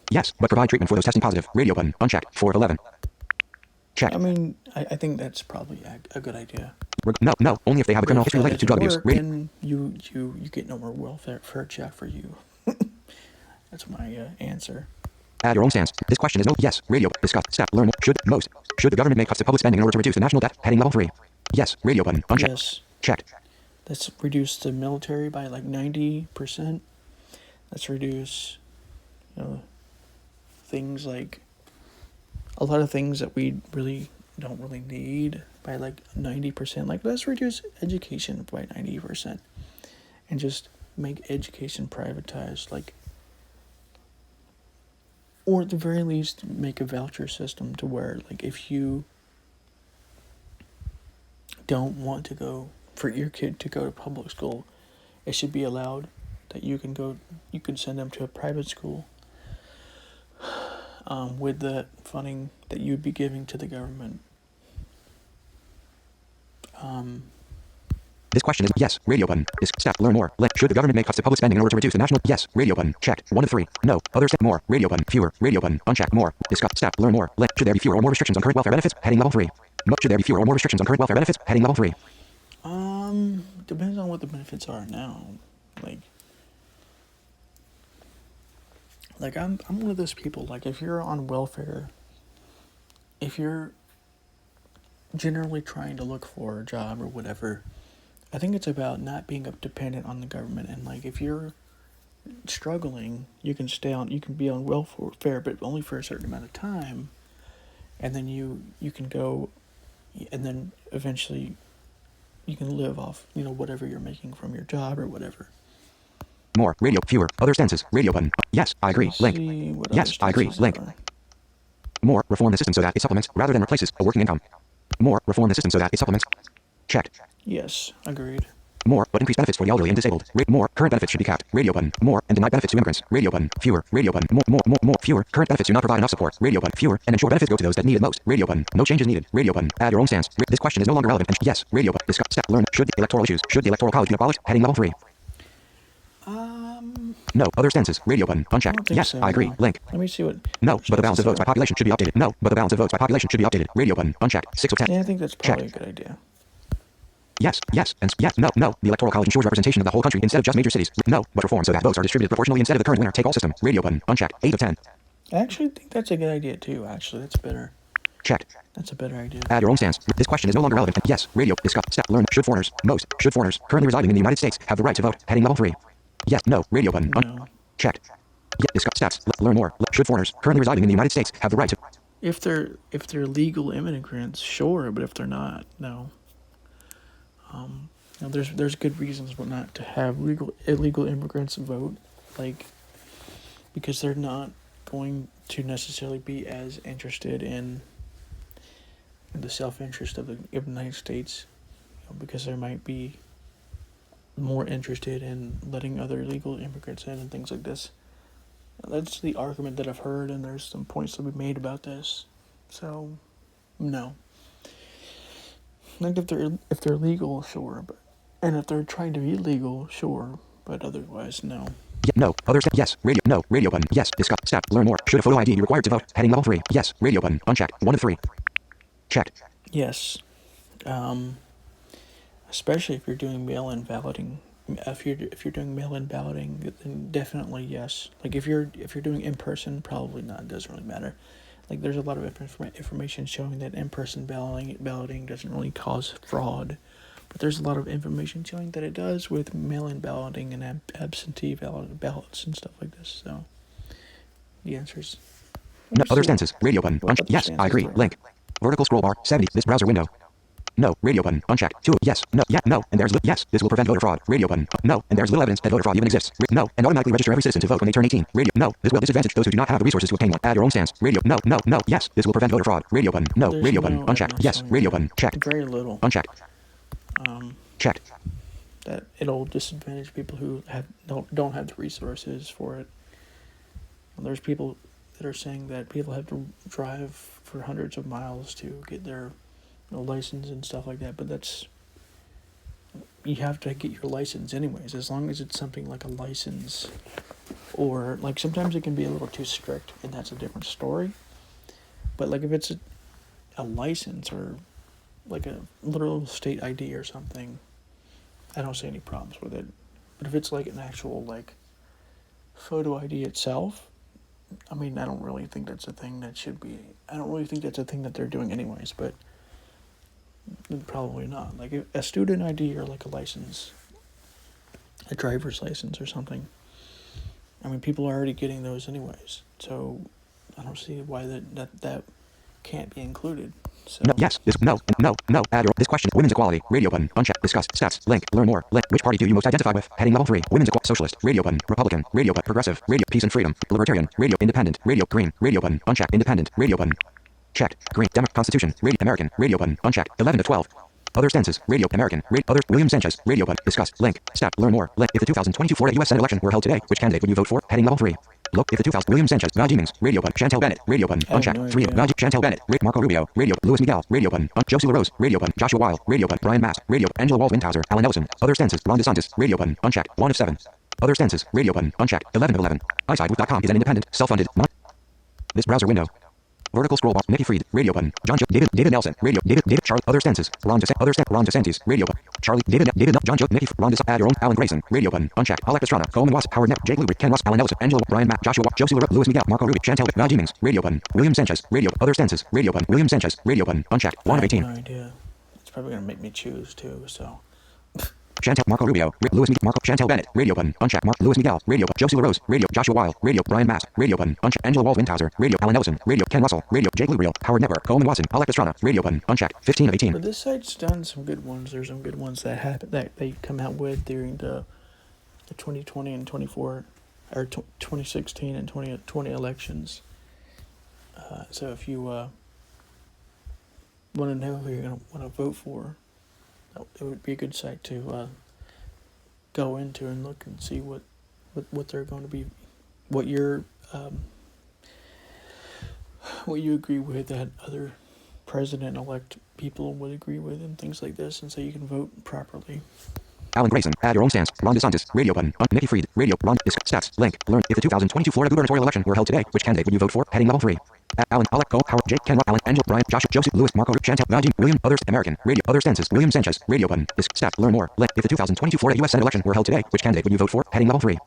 [SPEAKER 2] Yes. But provide treatment for those testing positive. Radio button. Unchecked. 4 of 11. Check.
[SPEAKER 1] I mean, I think that's probably a good idea.
[SPEAKER 2] No. Only if they have a criminal history related to drug abuse.
[SPEAKER 1] Then you get no more welfare check for you. That's my answer.
[SPEAKER 2] Add your own stance. This question is no. Yes. Radio. Discuss. Step. Learn. Should. Most. Should the government make cuts to public spending in order to reduce the national debt? Heading level 3. Yes. Radio button. Unchecked.
[SPEAKER 1] Yes.
[SPEAKER 2] Checked.
[SPEAKER 1] Let's reduce the military by like 90%. Let's reduce, things like a lot of things that we really don't really need by like 90%. Like, let's reduce education by 90% and just make education privatized. Like, or at the very least make a voucher system to where, like, if you don't want to go for your kid to go to public school, it should be allowed that you can send them to a private school, with the funding that you'd be giving to the government.
[SPEAKER 2] This question is yes. Radio button. Is step. Learn more. Should the government make cuts to public spending in order to reduce the national? Yes. Radio button. Checked. 1 of 3. No. Other step. More. Radio button. Fewer. Radio button. Unchecked. More. Discuss. Step. Learn more. Should there be fewer or more restrictions on current welfare benefits? Heading level 3. Should there be fewer or more restrictions on current welfare benefits? Heading level 3.
[SPEAKER 1] Depends on what the benefits are now. Like I'm one of those people, like, if you're on welfare, if you're generally trying to look for a job or whatever, I think it's about not being dependent on the government. And, like, if you're struggling, you can be on welfare, but only for a certain amount of time, and then you can go, and then eventually you can live off, whatever you're making from your job or whatever.
[SPEAKER 2] More. Radio. Fewer. Other stances. Radio button. Yes. I agree. Link. Yes. I agree. Link. More. Reform the system so that it supplements rather than replaces a working income. More. Reform the system so that it supplements. Checked.
[SPEAKER 1] Yes. Agreed.
[SPEAKER 2] More, but increase benefits for the elderly and disabled. More, current benefits should be capped. Radio button. More, and deny benefits to immigrants. Radio button. Fewer. Radio button. More. Fewer. Current benefits do not provide enough support. Radio button. Fewer, and ensure benefits go to those that need it most. Radio button. No changes needed. Radio button. Add your own stance. This question is no longer relevant. And yes. Radio button. Discuss. Step. Learn. Should the electoral issues. Should the electoral college be abolished? Heading level 3. No. Other stances. Radio button. Unchecked. Yes.
[SPEAKER 1] So,
[SPEAKER 2] I agree.
[SPEAKER 1] no.
[SPEAKER 2] Link.
[SPEAKER 1] Let me see what.
[SPEAKER 2] No, but the balance of votes by population should be updated. No, but the balance of votes by population should be updated. Radio button. Unchecked. 6 of 10.
[SPEAKER 1] Yeah, I think that's probably
[SPEAKER 2] Checked.
[SPEAKER 1] a good idea.
[SPEAKER 2] Yes, and yes, no. The Electoral College ensures representation of the whole country instead of just major cities. No, but reform so that votes are distributed proportionally instead of the current winner take all system. Radio button. Unchecked. 8 of 10.
[SPEAKER 1] I actually think that's a good idea too. Actually, that's better.
[SPEAKER 2] Checked.
[SPEAKER 1] That's a better idea.
[SPEAKER 2] Add your own stance. This question is no longer relevant. Yes, radio. Discuss. Step. Learn. Should foreigners currently residing in the United States have the right to vote? Heading level 3. Yes. No. Radio button.
[SPEAKER 1] No.
[SPEAKER 2] Checked. Yeah. Discuss. Steps. Learn more. Should foreigners currently residing in the United States have the right to?
[SPEAKER 1] If they're legal immigrants, sure, but if they're not, no. There's good reasons not to have illegal immigrants vote, like, because they're not going to necessarily be as interested in the self-interest of the United States, because they might be more interested in letting other illegal immigrants in and things like this. That's the argument that I've heard, and there's some points to be made about this. So, no. Like, if they're legal, sure, and if they're trying to be legal, sure, but otherwise, no.
[SPEAKER 2] Yeah, no. Other step. Yes. Radio. No. Radio button. Yes. Discuss. Step. Learn more. Should a photo ID be required to vote? Heading level 3. Yes. Radio button. Unchecked. 1 of 3. Checked.
[SPEAKER 1] Yes. Especially if you're doing mail-in balloting. If you're doing mail-in balloting, then definitely yes. Like, if you're doing in person, probably not. It doesn't really matter. Like, there's a lot of information showing that in-person balloting doesn't really cause fraud, but there's a lot of information showing that it does with mail-in balloting and absentee ballots and stuff like this. So the answer's
[SPEAKER 2] No. Other stances. Radio button. Yes. I agree. Link. Vertical scroll bar. 70. This browser window. No. Radio button. Unchecked. 2. Yes. No. Yeah. No. And there's yes. This will prevent voter fraud. Radio button. No. And there's little evidence that voter fraud even exists. No. And automatically register every citizen to vote when they turn 18. Radio. No. This will disadvantage those who do not have the resources to obtain one. Add your own stance. Radio. No. Yes. This will prevent voter fraud. Radio button. No.
[SPEAKER 1] There's
[SPEAKER 2] Radio
[SPEAKER 1] no
[SPEAKER 2] button. Unchecked.
[SPEAKER 1] evidence
[SPEAKER 2] Yes.
[SPEAKER 1] on
[SPEAKER 2] Radio
[SPEAKER 1] that.
[SPEAKER 2] button. Checked.
[SPEAKER 1] Very little.
[SPEAKER 2] Unchecked. Checked.
[SPEAKER 1] That it'll disadvantage people who don't have the resources for it. There's people that are saying that people have to drive for hundreds of miles to get their license and stuff like that, but you have to get your license anyways, as long as it's something like a license, or like sometimes it can be a little too strict, and that's a different story. But like if it's a license or like a literal state ID or something, I don't see any problems with it. But if it's like an actual like photo ID itself, I mean, I don't really think that's a thing that should be. I don't really think that's a thing that they're doing anyways, but probably not. Like a student ID or like a license, a driver's license or something. I mean, people are already getting those anyways, so I don't see why that can't be included. So
[SPEAKER 2] No, yes, this, no, and no, no, add your, this question, women's equality, radio button, uncheck, discuss, stats, link, learn more, link, which party do you most identify with, heading level 3, women's equality, socialist, radio button, Republican, radio button, progressive, radio, peace and freedom, libertarian, radio, independent, radio, green, radio button, uncheck, independent, radio button, checked, green, Constitution, radio, American, radio button, unchecked, 11 to 12. Other stances, radio, American, other, William Sanchez, radio button, discuss, link, stat, learn more, link, if the 2022 Florida U.S. Senate election were held today, which candidate would you vote for, heading level 3. Look, if the 2000 William Sanchez, Val Demings, radio button, Chantel Bennett, radio button,
[SPEAKER 1] I have
[SPEAKER 2] unchecked,
[SPEAKER 1] no
[SPEAKER 2] 3,
[SPEAKER 1] idea.
[SPEAKER 2] Val, Chantel Bennett, Marco Rubio, radio, Luis Miguel, radio button, Josie LaRose, radio button, Joshua Weil, radio button, Brian Mast, radio, Angela Waldman-Tauser, Alan Ellison, other stances, Ron DeSantis, radio button, unchecked, 1 of 7. Other stances, radio button, unchecked, 11 of 11. iSidewith.com is an independent, self-funded, not this browser window. Vertical scroll bar. Nikki Fried. Radio button. John Joe. David Nelson. Radio. David Charlie. Other stances. Ron DeSantis. Radio button. Charlie. David John Joe. Nikki. Ron DeSantis. Add your own. Alan Grayson. Radio button. Unchecked. Alec Estrada. Coleman Watts. Howard Knapp. Jake Lubrick. Ken Ross. Alan Ellison. Angela. Brian Matt. Joshua. Josie LaRose. Louis Miguel. Marco Rubik. Chantel. Val Demings. Radio button. William Sanchez. Radio. Other stances. Radio button. William Sanchez. Radio button. Unchecked. 1 of
[SPEAKER 1] I
[SPEAKER 2] 18.
[SPEAKER 1] have no idea. It's probably gonna make me choose too. So
[SPEAKER 2] Chantel, Marco Rubio, Louis Miguel, Marco, Chantel Bennett, radio button, uncheck, Mark, Louis Miguel, radio, Josie LaRose, radio, Joshua Weil, radio, Brian Mast, radio button, uncheck, Angela Waldman-Tauser, radio, Alan Ellison, radio, Ken Russell, radio, Jake Lubriel, Howard Never, Coleman Watson, Alec Estrada, radio button, uncheck, 15 of 18.
[SPEAKER 1] but this site's done some good ones. There's some good ones that happen that they come out with during the 2020 and 24 or 2016 and 2020 elections. So if you want to know who you're going to want to vote for, it would be a good site to go into and look and see what they're going to be, what you're what you agree with that other president-elect people would agree with and things like this, and so you can vote properly.
[SPEAKER 2] Alan Grayson, add your own stance. Ron DeSantis, radio button. Nikki Fried, radio, Ron, stats, link, learn. If the 2022 Florida gubernatorial election were held today, which candidate would you vote for? Heading level 3. Alan, Alec, Cole, Howard, Jake, Ken, Alan, Angela, Brian, Joshua, Joseph, Lewis, Marco, Chantel, Vadim, William, others, American, radio, other stances, William Sanchez, radio button, stats, learn more. Link. If the 2022 Florida U.S. Senate election were held today, which candidate would you vote for? Heading level 3.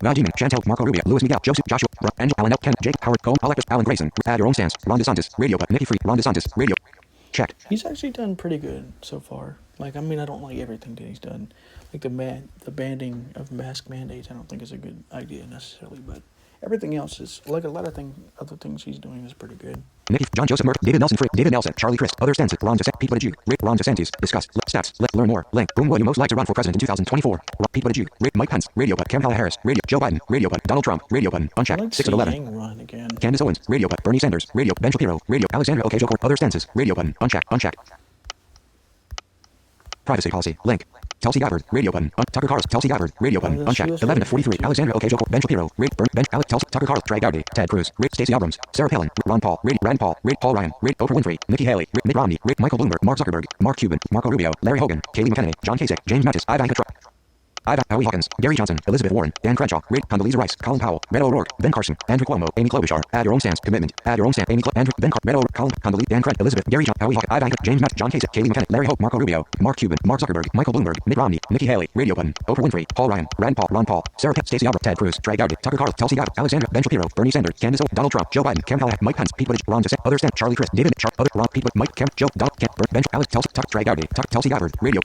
[SPEAKER 2] Vadim, Chantel, Marco Rubio, Louis Miguel, Joseph, Joshua, Angela, Alan, Ken, Jake, Howard, Cole, Alec, Alan Grayson, add your own stance. Ron DeSantis, radio button, Nikki Fried, Ron DeSantis, radio. Checked.
[SPEAKER 1] He's actually done pretty good so far. Like, I mean, I don't like everything that he's done. Like the banning of mask mandates, I don't think is a good idea necessarily, but everything else is, like, a lot of other things he's doing is pretty good.
[SPEAKER 2] Nikki, John Joseph Murphy, David Nelson, Charlie Crist, other stances, Ron DeSantis, Pete Buttigieg, Ron DeSantis, discuss, stats, learn more, link, whom will you most like to run for president in 2024? Pete Buttigieg, Mike Pence, radio button, Kamala Harris, radio, Joe Biden, radio button, Donald Trump, radio button,
[SPEAKER 1] I
[SPEAKER 2] unchecked,
[SPEAKER 1] like to
[SPEAKER 2] 6
[SPEAKER 1] see
[SPEAKER 2] of 11.
[SPEAKER 1] Yang run again.
[SPEAKER 2] Candace Owens, radio button, Bernie Sanders, radio, Ben Shapiro, radio, Alexandria Ocasio-Cortez, other stances, radio button, unchecked. Privacy policy, link. Tulsi Gabbard, radio button, Tucker Carlson, Tulsi Gabbard, radio button, unchecked, 11 of 43, Alexandria Ocasio-Cortez, Ben Shapiro, Alex, Tucker Carlson, Trey Gowdy, Ted Cruz, Stacey Abrams, Sarah Palin, Ron Paul, Rand Paul, Paul Ryan, Oprah Winfrey, Nikki Haley, Mitt Romney, Michael Bloomberg, Mark Zuckerberg, Mark Cuban, Marco Rubio, Larry Hogan, Kayleigh McEnany, John Kasich, James Mattis, Ivanka Trump, Howie Hawkins, Gary Johnson, Elizabeth Warren, Dan Crenshaw, Condoleezza Rice, Colin Powell, Beto O'Rourke, Ben Carson, Andrew Cuomo, Amy Klobuchar, add your own stance, commitment, add your own stance, Amy Andrew, Ben Carson, Beto O'Rourke, Colin, Condoleezza, Dan Crenshaw, Elizabeth, Gary Johnson, Howie Hawkins, Ivanka, James Mattis, John Kasich, Kayleigh McEnany, Larry Hope, Marco Rubio, Mark Cuban, Mark Zuckerberg, Michael Bloomberg, Mitt Romney, Nikki Haley, radio button, Oprah Winfrey, Paul Ryan, Rand Paul, Ron Paul, Sarah Stacey Abrams, Ted Cruz, Trey Gowdy, Tucker Carlson, Tulsi Gabbard, Alexandria, Ben Shapiro, Bernie Sanders, Candace Owens, Donald Trump, Joe Biden, Kamala Harris, Mike Pence, Pete Buttigieg, Ron DeSantis, other stance, Charlie Crist, David, other Ron, Pete Buttigieg, Mike, Joe, Donald, Ben, Alex, Trey Gowdy, Tulsi Gabbard, radio.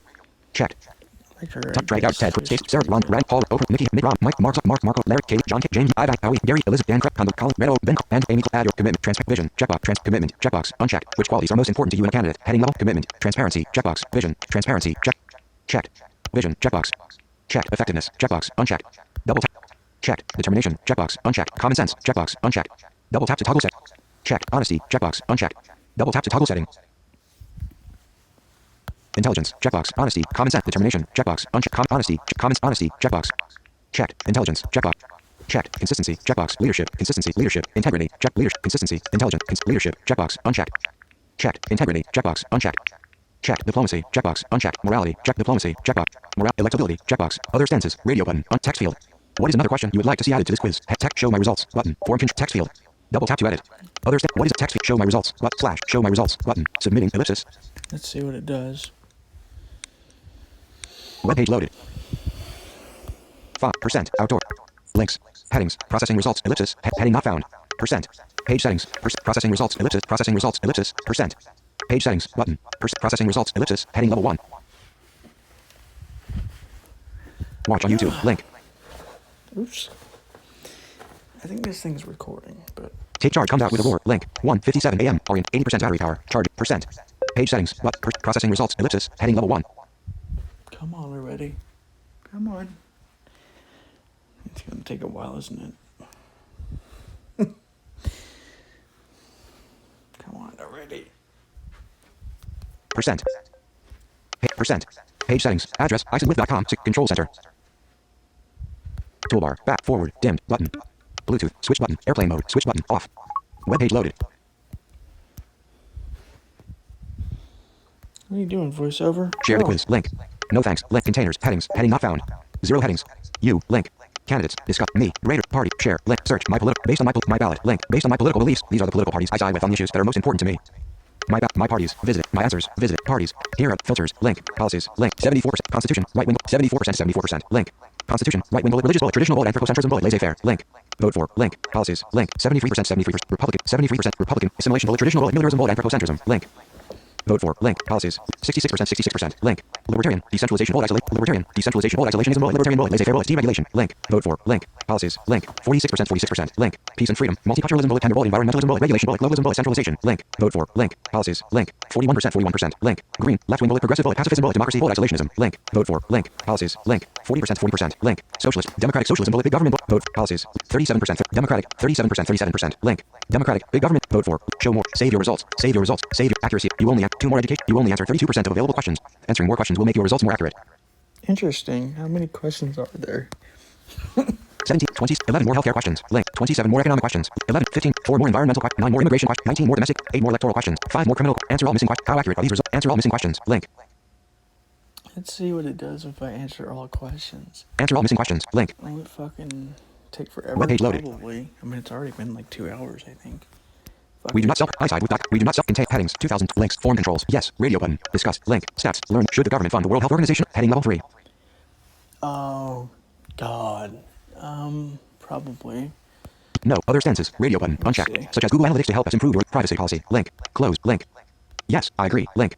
[SPEAKER 2] Checked. Trey Gowdy, Ted, Stacey, Sarah, Ron, Rand Paul, Oprah, Nikki, Mitt Romney, Mark, Marco, Larry, Kayleigh, John, James, Ivan, Howie, Gary, Elizabeth, Dan Crenshaw, Colin, Beto, Ben, and Amy, add your commitment, vision, checkbox, commitment, checkbox, unchecked. Which qualities are most important to you in a candidate? Heading level, commitment, transparency, checkbox, vision, transparency, checked. Vision, checkbox, checked. Effectiveness, checkbox, unchecked. Double tap, checked. Determination, checkbox, unchecked. Common sense, checkbox, unchecked. Double tap to toggle set, checked. Honesty, checkbox, unchecked. Double tap to toggle setting. Intelligence, checkbox, honesty, common sense, determination, checkbox, unchecked, honesty, honesty, checkbox, checked, intelligence, checkbox, checked, consistency, checkbox, leadership, integrity, check, leadership, consistency, intelligence, leadership, checkbox, unchecked, checked, integrity, checkbox, unchecked, checked, diplomacy, checkbox, unchecked, morality, check, diplomacy, checkbox, electability, checkbox, other stances, radio button, text field. What is another question you would like to see added to this quiz? Text, show my results, button, form text field. Double tap to edit. Other what is a text field? Show my results, slash, show my results, button, submitting, ellipsis.
[SPEAKER 1] Let's see what it does.
[SPEAKER 2] Web page loaded. Percent outdoor. Links. Headings. Processing results. Ellipsis. Heading not found. Percent. Page settings. Processing results. Ellipsis. Processing results. Ellipsis. Percent. Page settings. Button. Processing results. Ellipsis. Heading level 1. Watch on YouTube. Link.
[SPEAKER 1] Oops. I think this thing's recording, but
[SPEAKER 2] Take charge comes out with a roar. Link. 1:57 a.m. Orient. 80% battery power. Charge. Percent. Page settings. But processing results. Ellipsis. Heading level 1.
[SPEAKER 1] Come on, we're ready. Come on. It's gonna take a while, isn't it? Come on, already.
[SPEAKER 2] Percent. Percent. Page settings. Address. isonwith.com. Control center. Toolbar. Back. Forward. Dimmed. Button. Bluetooth. Switch button. Airplane mode. Switch button. Off. Web page loaded.
[SPEAKER 1] What are you doing, voiceover?
[SPEAKER 2] Share the quiz. Link. No thanks. Link. Containers. Headings. Heading not found. 0 headings. You. Link. Candidates. Discuss. Me. Raider. Party. Share. Link. Search. My political. Based on my ballot. Link. Based on my political beliefs. These are the political parties I side with on the issues that are most important to me. My parties. Visit. My answers. Visit. Parties. Here are filters. Link. Policies. Link. 74%. Constitution. Right wing. 74%. 74%. Link. Constitution. Right wing bullet. Religious bullet. Traditional bullet. Anthropocentrism bullet. Laissez faire. Link. Vote for. Link. Policies. Link. 73%. 73%. Republican. 73%. Republican. Assimilation bullet. Traditional bullet. Militarism bullet. Anthropocentrism. Link. Vote for. Link. Policies. 66%. 66%. Link. Libertarian. Decentralization bullet. Isolation. Libertarian. Decentralization bullet. Isolationism bullet. Libertarian bullet. Laissez faire bullet. Deregulation. Link. Vote for. Link. Policies. Link. 46%. 46%. Link. Peace and freedom. Multiculturalism bullet. Tender bullet. Environmentalism bullet. Regulation bullet. Globalism bullet. Centralization. Link. Vote for. Link. Policies. Link. 41%. 41%. Link. Green. Left wing bullet. Progressive bullet. Pacifism bullet. Democracy bullet. Isolationism. Link. Vote for. Link. Policies. Link. 40%. 40%. Link. Socialist. Democratic socialism bullet. Big government bullet. Vote. Policies. 37%. Democratic. 37%. 37%. Link. Democratic. Big government. Vote for. Show more. Save your results. Save your results. Save your accuracy. You only have 2 more education. You only answer 32% of available questions. Answering more questions will make your results more accurate.
[SPEAKER 1] Interesting. How many questions are there?
[SPEAKER 2] 17, 20, 11 more healthcare questions. Link. 27 more economic questions. 11, 15, 4 more environmental questions. 9 more immigration questions. 19 more domestic. 8 more electoral questions. 5 more criminal. Answer all missing questions. How accurate are these results? Answer all missing questions. Link.
[SPEAKER 1] Let's see what it does if I answer all questions.
[SPEAKER 2] Answer all missing questions. Link.
[SPEAKER 1] It would fucking take forever.
[SPEAKER 2] Web page loaded.
[SPEAKER 1] Probably. I mean, it's already been like 2 hours, I think.
[SPEAKER 2] We do not sell. I side with. We do not sell. Contain headings. 2000 links. Form controls. Yes. Radio button. Discuss. Link. Stats. Learn. Should the government fund the World Health Organization? Heading level 3.
[SPEAKER 1] Oh, God. Probably.
[SPEAKER 2] No. Other stances. Radio button. Unchecked.
[SPEAKER 1] see.
[SPEAKER 2] Such as Google Analytics to help us improve your privacy policy. Link. Close. Link. Yes. I agree. Link.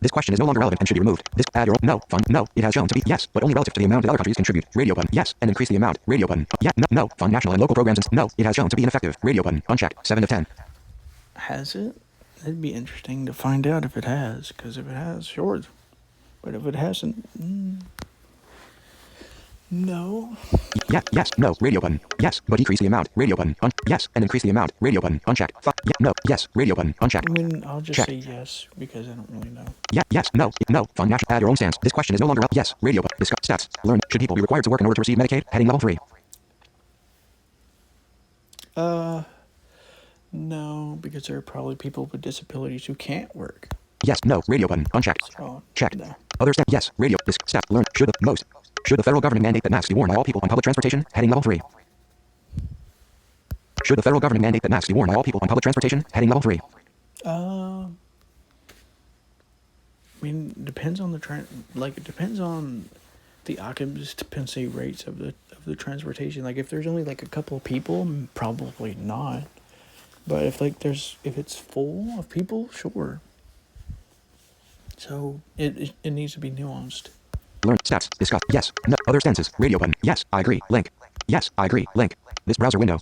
[SPEAKER 2] This question is no longer relevant and should be removed. This add your own. No. Fund. No. It has shown to be. Yes. But only relative to the amount that other countries contribute. Radio button. Yes. And increase the amount. Radio button. Yeah. No. No. Fund national and local programs. And no. It has shown to be ineffective. Radio button. Unchecked. 7 of 10.
[SPEAKER 1] Has it? It'd be interesting to find out if it has. Because if it has, sure. But if it hasn't, no.
[SPEAKER 2] Yeah, yes, no, radio button. Yes, but decrease the amount. Radio button. Yes, and increase the amount. Radio button. Unchecked. Yeah, no, yes, radio button. Unchecked.
[SPEAKER 1] I mean, I'll just
[SPEAKER 2] Check.
[SPEAKER 1] say yes because I don't really know.
[SPEAKER 2] Yeah, yes, no, no. Fund national. Add your own stance. This question is no longer yes. Radio button. Discuss stats. Learn. Should people be required to work in order to receive Medicaid? Heading level 3.
[SPEAKER 1] No, because there are probably people with disabilities who can't work.
[SPEAKER 2] Yes, no, radio button. Unchecked.
[SPEAKER 1] So,
[SPEAKER 2] Check.
[SPEAKER 1] no.
[SPEAKER 2] Other stance. Yes, radio. Stats. Learn. Should the federal government mandate that masks be worn by all people on public transportation? Heading level 3. Should the federal government mandate that masks be worn by all people on public transportation? Heading level 3.
[SPEAKER 1] I mean, depends on the it depends on the occupancy rates of the transportation. Like, if there's only like a couple of people, probably not. But if it's full of people, sure. So it needs to be nuanced.
[SPEAKER 2] Learn. Stats. Discuss. Yes. No. Other stances. Radio button. Yes. I agree. Link. Yes. I agree. Link. This browser window.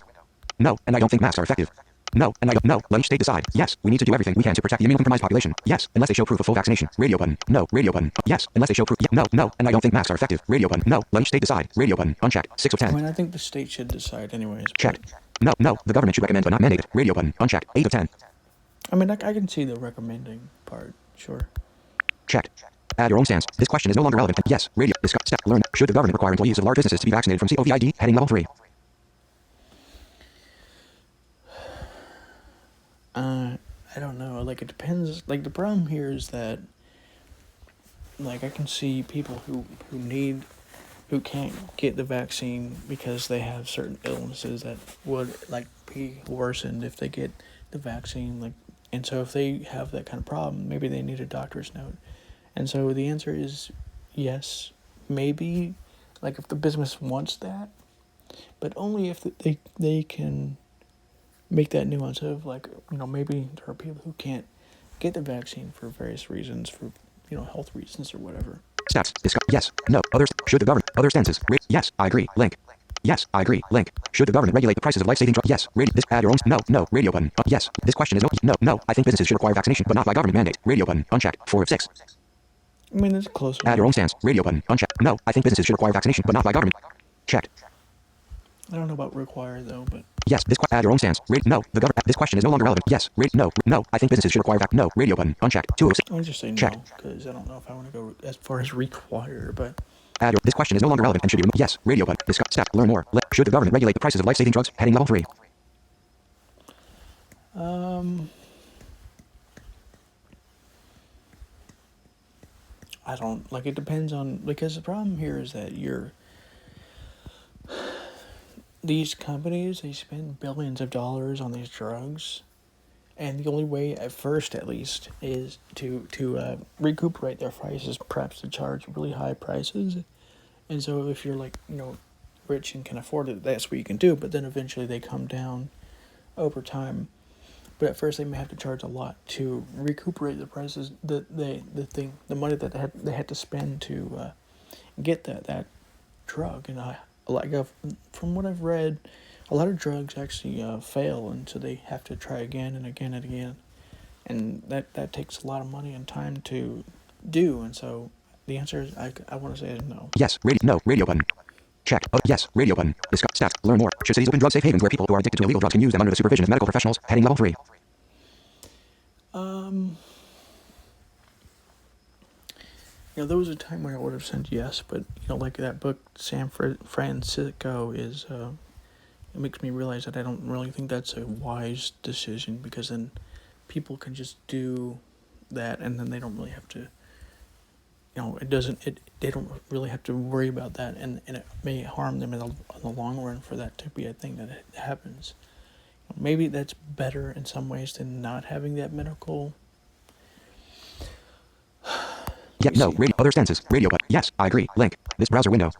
[SPEAKER 2] No. And I don't think masks are effective. No. And I don't. No. Let each state decide. Yes. We need to do everything we can to protect the immunocompromised population. Yes. Unless they show proof of full vaccination. Radio button. No. Radio button. Yes. Unless they show proof. No. No. And I don't think masks are effective. Radio button. No. Let each state decide. Radio button. Unchecked. 6 of
[SPEAKER 1] I
[SPEAKER 2] 10.
[SPEAKER 1] mean, I think the state should decide anyways. but-
[SPEAKER 2] Checked. No. No. The government should recommend but not mandate it. Radio button. Unchecked. 8 of 10.
[SPEAKER 1] I mean, I can see the recommending part, sure.
[SPEAKER 2] Checked. Add your own stance. This question is no longer relevant. Yes. Radio. Discuss. Step. Learn. Should the government require employees of large businesses to be vaccinated from COVID? Heading level 3.
[SPEAKER 1] I don't know. Like, it depends. Like, the problem here is that, like, I can see people who can't get the vaccine because they have certain illnesses that would, like, be worsened if they get the vaccine. Like, and so if they have that kind of problem, maybe they need a doctor's note. And so the answer is yes, maybe, like, if the business wants that, but only if they can make that nuance of, like, maybe there are people who can't get the vaccine for various reasons, for, health reasons or whatever.
[SPEAKER 2] Stats. Discuss. Yes. No. Others. Should the government. Other stances. Yes. I agree. Link. Yes, I agree. Link. Should the government regulate the prices of life-saving drugs? Yes. This add your own. No. No. Radio button. Yes. This question is no. No. No. I think businesses should require vaccination, but not by government mandate. Radio button. Unchecked. 4 of 6.
[SPEAKER 1] I mean, it's close
[SPEAKER 2] Add your own
[SPEAKER 1] enough.
[SPEAKER 2] stance. Radio button. Unchecked. No. I think businesses should require vaccination, but not by government. Checked.
[SPEAKER 1] I don't know about require though, but
[SPEAKER 2] Yes. Add your own stance. No. The government. This question is no longer relevant. Yes. No. No. I think businesses should require No. Radio button. Unchecked. 2 of 6.
[SPEAKER 1] I would just say
[SPEAKER 2] Check.
[SPEAKER 1] no because I don't know if I want to go as far as require, but
[SPEAKER 2] This question is no longer relevant and should be removed. Yes. Radio button. Discuss. Step. Learn more. Should the government regulate the prices of life-saving drugs? Heading level 3.
[SPEAKER 1] I don't like. It depends on because the problem here is that these companies, they spend billions of dollars on these drugs, and the only way, at first at least, is to recuperate their prices, perhaps to charge really high prices. And so if you're like, rich and can afford it, that's what you can do. But then eventually they come down over time. But at first they may have to charge a lot to recuperate the prices that the money that they had to spend to get that drug. And from what I've read, a lot of drugs actually fail, and so they have to try again and again and again, and that takes a lot of money and time to do. And so the answer is I want to say is no.
[SPEAKER 2] Yes. No. Radio button. Check. Yes. Radio button. Discuss. Stats. Learn more. Should cities open drug safe havens where people who are addicted to illegal drugs can use them under the supervision of medical professionals? Heading level 3.
[SPEAKER 1] There was a time where I would have said yes, but like that book San Francisco is, it makes me realize that I don't really think that's a wise decision, because then people can just do that, and then they don't really have to. They don't really have to worry about that, and it may harm them in the long run for that to be a thing that happens. Maybe that's better in some ways than not having that medical.
[SPEAKER 2] Yeah, no, radio, other stances, radio, but yes, I agree. Link, this browser window.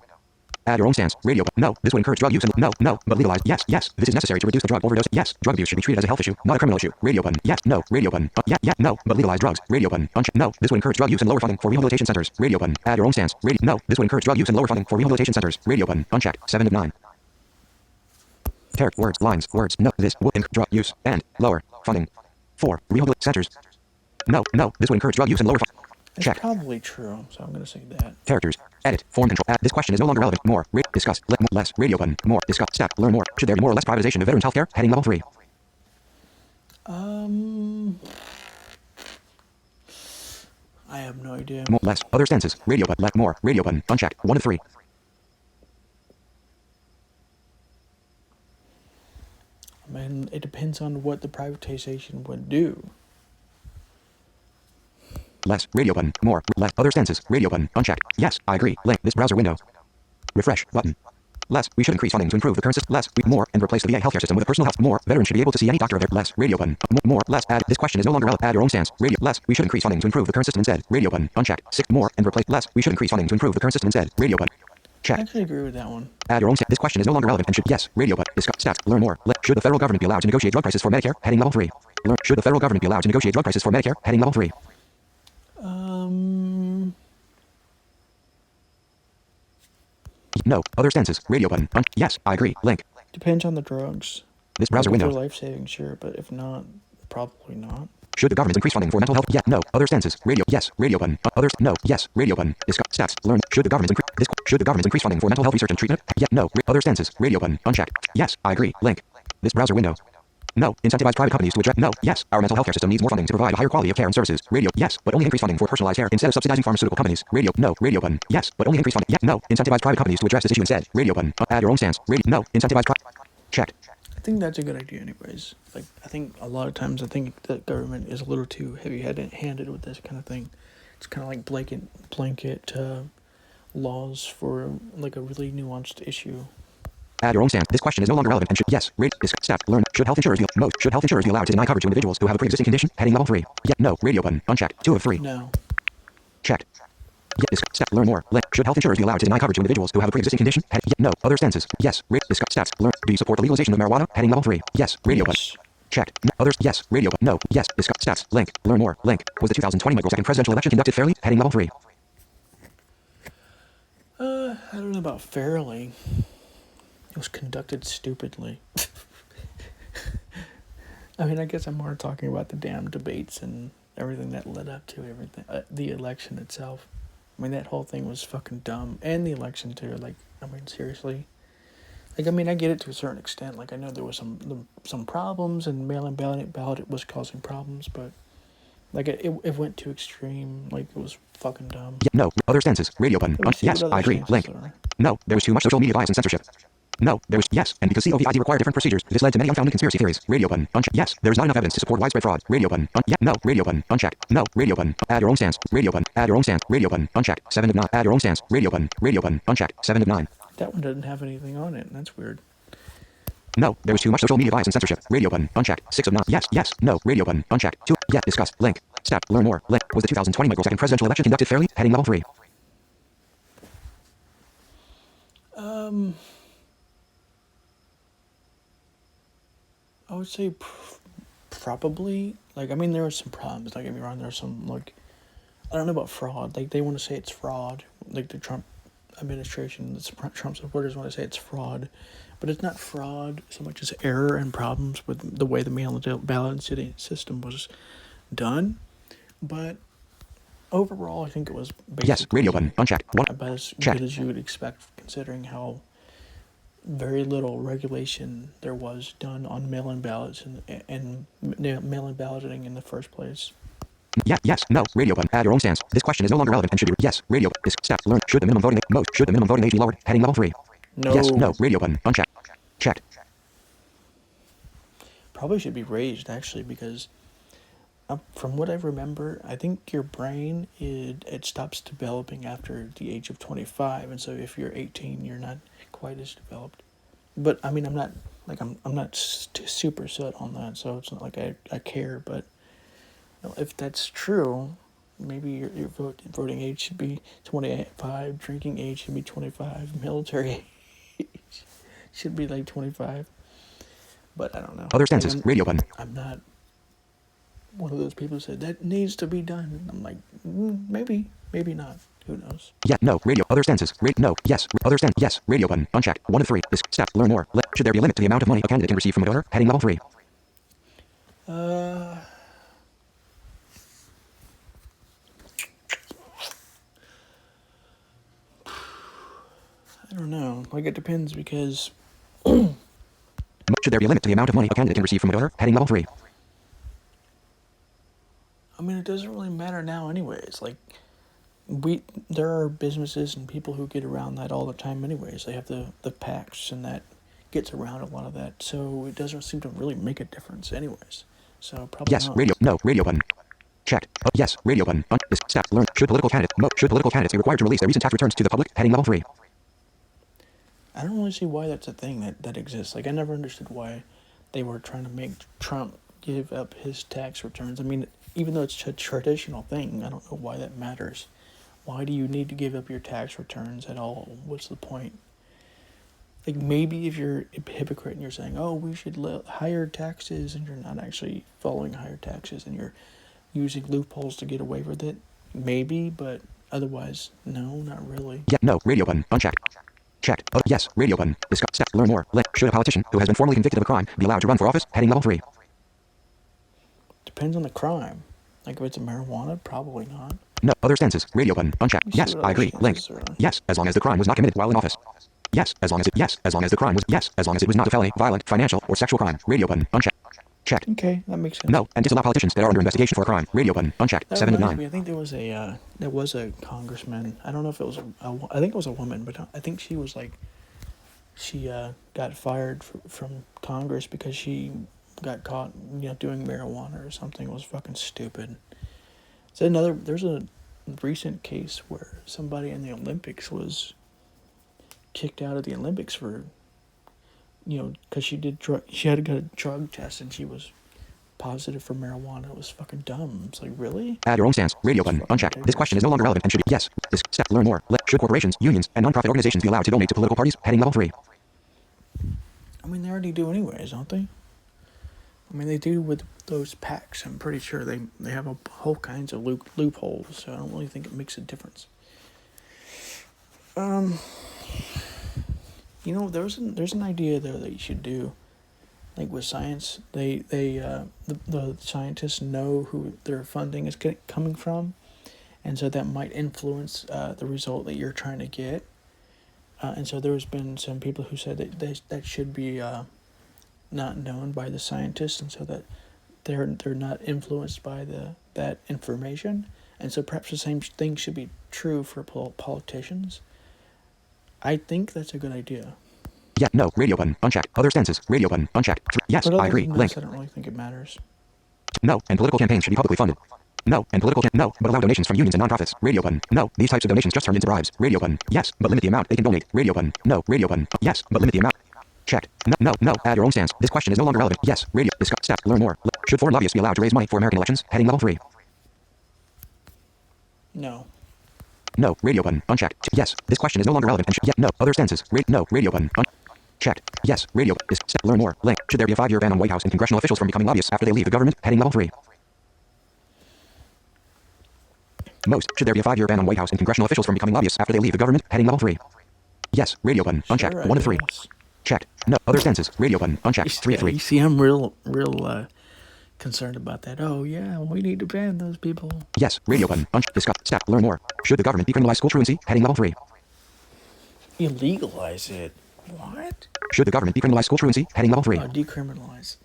[SPEAKER 2] Add your own stance, radio, but no, this would encourage drug use and no, but legalize, yes, this is necessary to reduce the drug overdose, yes, drug abuse should be treated as a health issue, not a criminal issue, radio button, yes, no, radio button, no, but legalize drugs, radio button, uncheck, no, this would encourage drug use and lower funding for rehabilitation centers, radio button, add your own stance, radio, no, this would encourage drug use and lower funding for rehabilitation centers, radio button, unchecked, 7 of 9. Words, lines, words, no, this would encourage drug use and lower funding for rehabilitation centers, no, this would encourage drug use and lower funding.
[SPEAKER 1] It's
[SPEAKER 2] Check.
[SPEAKER 1] probably true, so I'm going to say that.
[SPEAKER 2] Characters. Edit. Form control. This question is no longer relevant. More. Discuss. Less. Radio button. More. Discuss. Step. Learn more. Should there be more or less privatization of veterans healthcare? Heading level 3.
[SPEAKER 1] I have no idea.
[SPEAKER 2] More. Less. Other stances. Radio button. Left. More. Radio button. Unchecked. 1 of 3.
[SPEAKER 1] I mean, it depends on what the privatization would do.
[SPEAKER 2] Less. Radio button. More. Less. Other stances. Radio button. Unchecked. Yes, I agree. Link. This browser window. Refresh. Button. Less. We should increase funding to improve the current system. Less. More. And replace the VA healthcare system with a personal health. More. Veterans should be able to see any doctor of their. Less. Radio button. More. Less. Add. This question is no longer relevant. Add your own stance. Radio. Less. We should increase funding to improve the current system instead. Radio button. Unchecked. 6. More. And replace. Less. We should increase funding to improve the current system instead. Radio button. Check.
[SPEAKER 1] I actually agree with that one.
[SPEAKER 2] Add your own. This question is no longer relevant and should. Yes. Radio button. Discuss. Stats. Learn more. Should the federal government be allowed to negotiate drug prices for Medicare? Heading level 3. Should the federal government be allowed to negotiate drug prices for Medicare? Heading level 3. No. Other stances. Radio button. Yes, I agree. Link.
[SPEAKER 1] Depends on the drugs.
[SPEAKER 2] This browser
[SPEAKER 1] If they're
[SPEAKER 2] window.
[SPEAKER 1] life-saving, sure, but if not, probably not.
[SPEAKER 2] Should the government increase funding for mental health? Yeah. No. Other stances. Radio. Yes. Radio button. Others. No. Yes. Radio button. Discuss. Stats. Learn. Should the government increase this? Should the government increase funding for mental health research and treatment? Yeah. No. Other stances. Radio button. Unchecked. Yes. I agree. Link. This browser window. No. Incentivize private companies to address. No. Yes. Our mental health care system needs more funding to provide a higher quality of care and services. Radio. Yes. But only increase funding for personalized care instead of subsidizing pharmaceutical companies. Radio. No. Radio button. Yes. But only increase funding. Yeah. No. Incentivize private companies to address this issue instead. Radio button. Add your own stance. Radio. No. Incentivize. Checked.
[SPEAKER 1] I think that's a good idea anyways. Like, I think a lot of times I think the government is a little too heavy-handed with this kind of thing. It's kind of like blanket laws for like a really nuanced issue.
[SPEAKER 2] Add your own stance. This question is no longer relevant and should. Yes. Rate. Stat. Learn. Should health insurers be allowed to deny coverage to individuals who have a pre-existing condition? Heading level 3. Yeah. No. Radio button. Unchecked. 2 of 3.
[SPEAKER 1] No.
[SPEAKER 2] Checked. Yeah. Stat. Learn more. Should health insurers be allowed to deny coverage to individuals who have a pre-existing condition? Yeah. No. Other stances. Yes. Rate. Stats. Learn. Do you support the legalization of marijuana? Heading level 3. Yes. Radio button.
[SPEAKER 1] Yes.
[SPEAKER 2] Checked. No. Others. Yes. Radio button. No. Yes. Stats. Link. Learn more. Link. Was the 2020 microsecond presidential election conducted fairly? Heading level 3.
[SPEAKER 1] I don't know about fairly. It was conducted stupidly. I mean, I guess I'm more talking about the damn debates and everything that led up to everything, the election itself. I mean, that whole thing was fucking dumb, and the election too. Like, I mean, seriously. Like, I mean, I get it to a certain extent. Like, I know there was some problems, and mail-in ballot was causing problems, but like it went too extreme. Like, it was fucking dumb.
[SPEAKER 2] No. Other stances. Radio button.
[SPEAKER 1] Let me see what
[SPEAKER 2] Yes,
[SPEAKER 1] other
[SPEAKER 2] I agree.
[SPEAKER 1] stances
[SPEAKER 2] Link.
[SPEAKER 1] there are.
[SPEAKER 2] No, there was too much social media bias and censorship. No, there was yes, and because COVID required different procedures, this led to many unfounded conspiracy theories. Radio button. Unchecked. Yes, there is not enough evidence to support widespread fraud. Radio button. Yeah, no. Radio button. Unchecked. No. Radio button. Add your own stance. Radio button. Add your own stance. Radio button. Unchecked. 7 of 9. Add your own stance. Radio button. Radio button. Unchecked. 7 of 9.
[SPEAKER 1] That one doesn't have anything on it, and that's weird.
[SPEAKER 2] No, there was too much social media bias and censorship. Radio button. Unchecked. 6 of 9. Yes, yes. No. Radio button. Unchecked. 2. Yes. Discuss. Link. Step. Learn more. Link. Was the 2020 microsecond presidential election conducted fairly? Heading level 3.
[SPEAKER 1] I would say probably. Like, I mean, there were some problems. Don't get me wrong. There were some, like, I don't know about fraud. Like, they want to say it's fraud. Like, the Trump administration, the Trump supporters want to say it's fraud. But it's not fraud so much as error and problems with the way the mail-in ballot system was done. But overall, I think it was basically
[SPEAKER 2] Yes. Radio button. Unchecked. 1.
[SPEAKER 1] about as
[SPEAKER 2] Check.
[SPEAKER 1] good as you would expect, considering how very little regulation there was done on mail-in ballots and mail-in balloting in the first place.
[SPEAKER 2] Yeah, yes, no, radio button. Add your own stance. This question is no longer relevant and should be yes, radio. This step. Learn. Should the minimum voting age be lowered? Heading level 3.
[SPEAKER 1] No.
[SPEAKER 2] Yes, no, radio button. Unchecked. Checked.
[SPEAKER 1] Probably should be raised, actually, because from what I remember, I think your brain, it stops developing after the age of 25, and so if you're 18, you're not quite as developed. But I mean, I'm not super set on that, so it's not like I care. But you know, if that's true, maybe your voting age should be 25, drinking age should be 25, military age should be like 25. But I don't know.
[SPEAKER 2] Other stances.
[SPEAKER 1] Like,
[SPEAKER 2] Radio button.
[SPEAKER 1] I'm not one of those people who said that needs to be done. I'm like, maybe not. Who knows?
[SPEAKER 2] Yeah, no, radio. Other stances. No, yes. Other stance. Yes, radio button. Unchecked. 1 of 3. This step. Learn more. Should there be a limit to the amount of money a candidate can receive from a donor? Heading level 3.
[SPEAKER 1] I don't know. Like, it depends because
[SPEAKER 2] Should there be a limit to the amount of money a candidate can receive from a donor? Heading level 3.
[SPEAKER 1] I mean, it doesn't really matter now anyways. Like, there are businesses and people who get around that all the time anyways. They have the PACs, and that gets around a lot of that. So it doesn't seem to really make a difference anyways. So probably
[SPEAKER 2] Yes,
[SPEAKER 1] not.
[SPEAKER 2] radio. No, radio button. Checked. Yes, radio button. This step. Learn. Should political candidates be required to release their recent tax returns to the public? Heading level 3.
[SPEAKER 1] I don't really see why that's a thing that exists. Like, I never understood why they were trying to make Trump give up his tax returns. I mean, even though it's a traditional thing, I don't know why that matters. Why do you need to give up your tax returns at all? What's the point? Like, maybe if you're a hypocrite and you're saying, oh, we should higher taxes, and you're not actually following higher taxes and you're using loopholes to get away with it, maybe, but otherwise, no, not really.
[SPEAKER 2] Yeah, no, radio button. Unchecked. Checked. Yes, radio button. Discuss. Step. Learn more. Should a politician who has been formally convicted of a crime be allowed to run for office? Heading level 3.
[SPEAKER 1] Depends on the crime. Like, if it's marijuana, probably not.
[SPEAKER 2] No. Other stances. Radio button. Unchecked.
[SPEAKER 1] Let's see
[SPEAKER 2] Yes,
[SPEAKER 1] what
[SPEAKER 2] I
[SPEAKER 1] other
[SPEAKER 2] agree. Link.
[SPEAKER 1] stances are.
[SPEAKER 2] Yes, as long as the crime was not committed while in office. Yes, as long as it was not a felony, violent, financial, or sexual crime. Radio button. Unchecked. Checked.
[SPEAKER 1] Okay, that makes sense.
[SPEAKER 2] No, and disallow politicians that are under investigation for a crime. Radio button. Unchecked.
[SPEAKER 1] That
[SPEAKER 2] 7 of
[SPEAKER 1] reminds
[SPEAKER 2] 9.
[SPEAKER 1] me, I think there was a congressman. I don't know if it was I think it was a woman, but I think she was like, she got fired from Congress because she got caught, doing marijuana or something. It was fucking stupid. There's a recent case where somebody in the Olympics was kicked out of the Olympics for, because she had to get a drug test and she was positive for marijuana. It was fucking dumb. It's like, really?
[SPEAKER 2] Add your own stance. Radio button. Unchecked. This question is no longer relevant and should be yes. This step. Learn more. Should corporations, unions, and nonprofit organizations be allowed to donate to political parties? Heading level 3.
[SPEAKER 1] I mean, they already do anyways, don't they? I mean, they do with those PACs. I'm pretty sure they have a whole kinds of loopholes, so I don't really think it makes a difference. There's an idea though that you should do. Like with science, the scientists know who their funding is coming from, and so that might influence the result that you're trying to get. And so there's been some people who said that should be not known by the scientists, and so that they're not influenced by that information. And so perhaps the same thing should be true for politicians. I think that's a good idea.
[SPEAKER 2] Yeah, no, radio button, unchecked. Other stances, radio button, unchecked. Yes,
[SPEAKER 1] But other
[SPEAKER 2] I agree.
[SPEAKER 1] than
[SPEAKER 2] Link.
[SPEAKER 1] this, I don't really think it matters.
[SPEAKER 2] No, and political campaigns should be publicly funded. No, and no, but allow donations from unions and nonprofits. Radio button. No, these types of donations just turn into bribes. Radio button. Yes, but limit the amount they can donate. Radio button. No, radio button. Yes, but limit the amount. Checked. No. Add your own stance. This question is no longer relevant. Yes. Radio. Discuss. Step. Learn more. Should foreign lobbyists be allowed to raise money for American elections? Heading level 3.
[SPEAKER 1] No.
[SPEAKER 2] No. Radio button. Unchecked. Yes. This question is no longer relevant. And no. Other stances. No. Radio button. Checked. Yes. Radio. Step. Learn more. Link. Should there be a 5-year ban on White House and congressional officials from becoming lobbyists after they leave the government? Heading level 3. Most. Should there be a 5-year ban on White House and congressional officials from becoming lobbyists after they leave the government? Heading level 3. Yes. Radio button. Unchecked.
[SPEAKER 1] Sure,
[SPEAKER 2] 1 of 3.
[SPEAKER 1] guess.
[SPEAKER 2] Checked. No. Other stances. Radio button. Unchecked. 3 of 3.
[SPEAKER 1] You see, I'm real concerned about that. Oh yeah, we need to ban those people.
[SPEAKER 2] Yes. Radio button. Discuss. Step. Learn more. Should the government decriminalize school truancy? Heading level 3.
[SPEAKER 1] Illegalize it. What?
[SPEAKER 2] Should the government decriminalize school truancy? Heading level 3.
[SPEAKER 1] Decriminalize.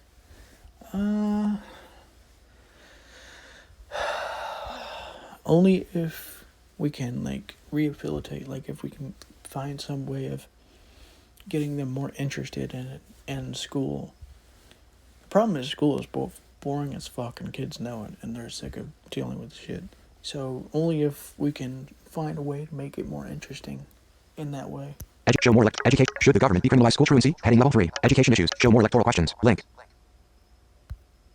[SPEAKER 1] Only if we can rehabilitate. Like if we can find some way of getting them more interested in it and school. The problem is school is both boring as fuck and kids know it and they're sick of dealing with shit. So only if we can find a way to make it more interesting in that way.
[SPEAKER 2] Show more education. Should the government decriminalize school truancy? Heading level 3. Education issues. Show more electoral questions. Link.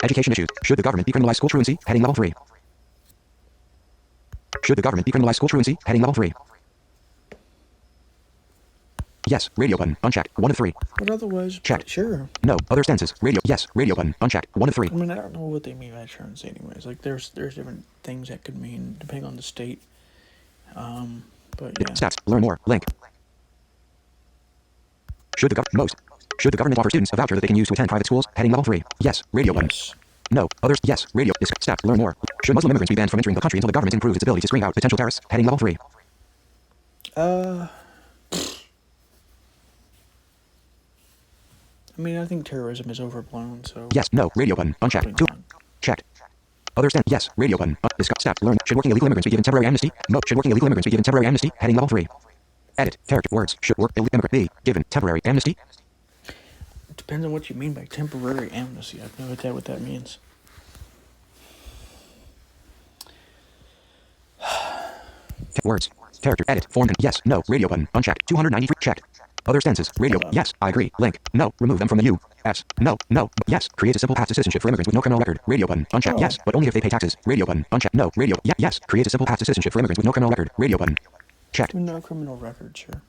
[SPEAKER 2] Education issues. Should the government decriminalize school truancy? Heading level 3. Should the government decriminalize school truancy? Heading level 3. Yes. Radio button. Unchecked. 1 of 3.
[SPEAKER 1] But otherwise,
[SPEAKER 2] Checked.
[SPEAKER 1] Sure.
[SPEAKER 2] No. Other stances. Radio. Yes. Radio button. Unchecked. 1 of 3.
[SPEAKER 1] I mean, I don't know what they mean by truancy anyways. Like, there's different things that could mean depending on the state. But yeah.
[SPEAKER 2] Stats. Learn more. Link. Should the government offer students a voucher that they can use to attend private schools? Heading level 3. Yes. Radio button.
[SPEAKER 1] Yes.
[SPEAKER 2] No. Others. Yes. Radio. Step. Learn more. Should Muslim immigrants be banned from entering the country until the government improves its ability to screen out potential terrorists? Heading level 3.
[SPEAKER 1] I mean, I think terrorism is overblown, so...
[SPEAKER 2] Yes. No. Radio button. Unchecked. 2. Checked. Other stand. Yes. Radio button. Discuss. Step. Learn. Should working illegal immigrants be given temporary amnesty? No. Should working illegal immigrants be given temporary amnesty? Heading level 3. Edit. Character. Words. Should work illegal immigrant be given temporary amnesty?
[SPEAKER 1] It depends on what you mean by temporary amnesty. I have no idea what that means.
[SPEAKER 2] Words. Character. Edit. Form. Yes. No. Radio button. Unchecked. 293. Checked. Other stances. Radio. Yes. I agree. Link. No. Remove them from the U.S. No. Yes. Create a simple path to citizenship for immigrants with no criminal record. Radio button. Unchecked. Yes. But only if they pay taxes. Radio button. Unchecked. No. Radio. Yes. Create a simple path to citizenship for immigrants with no criminal record. Radio button. Checked.
[SPEAKER 1] No criminal record, sure.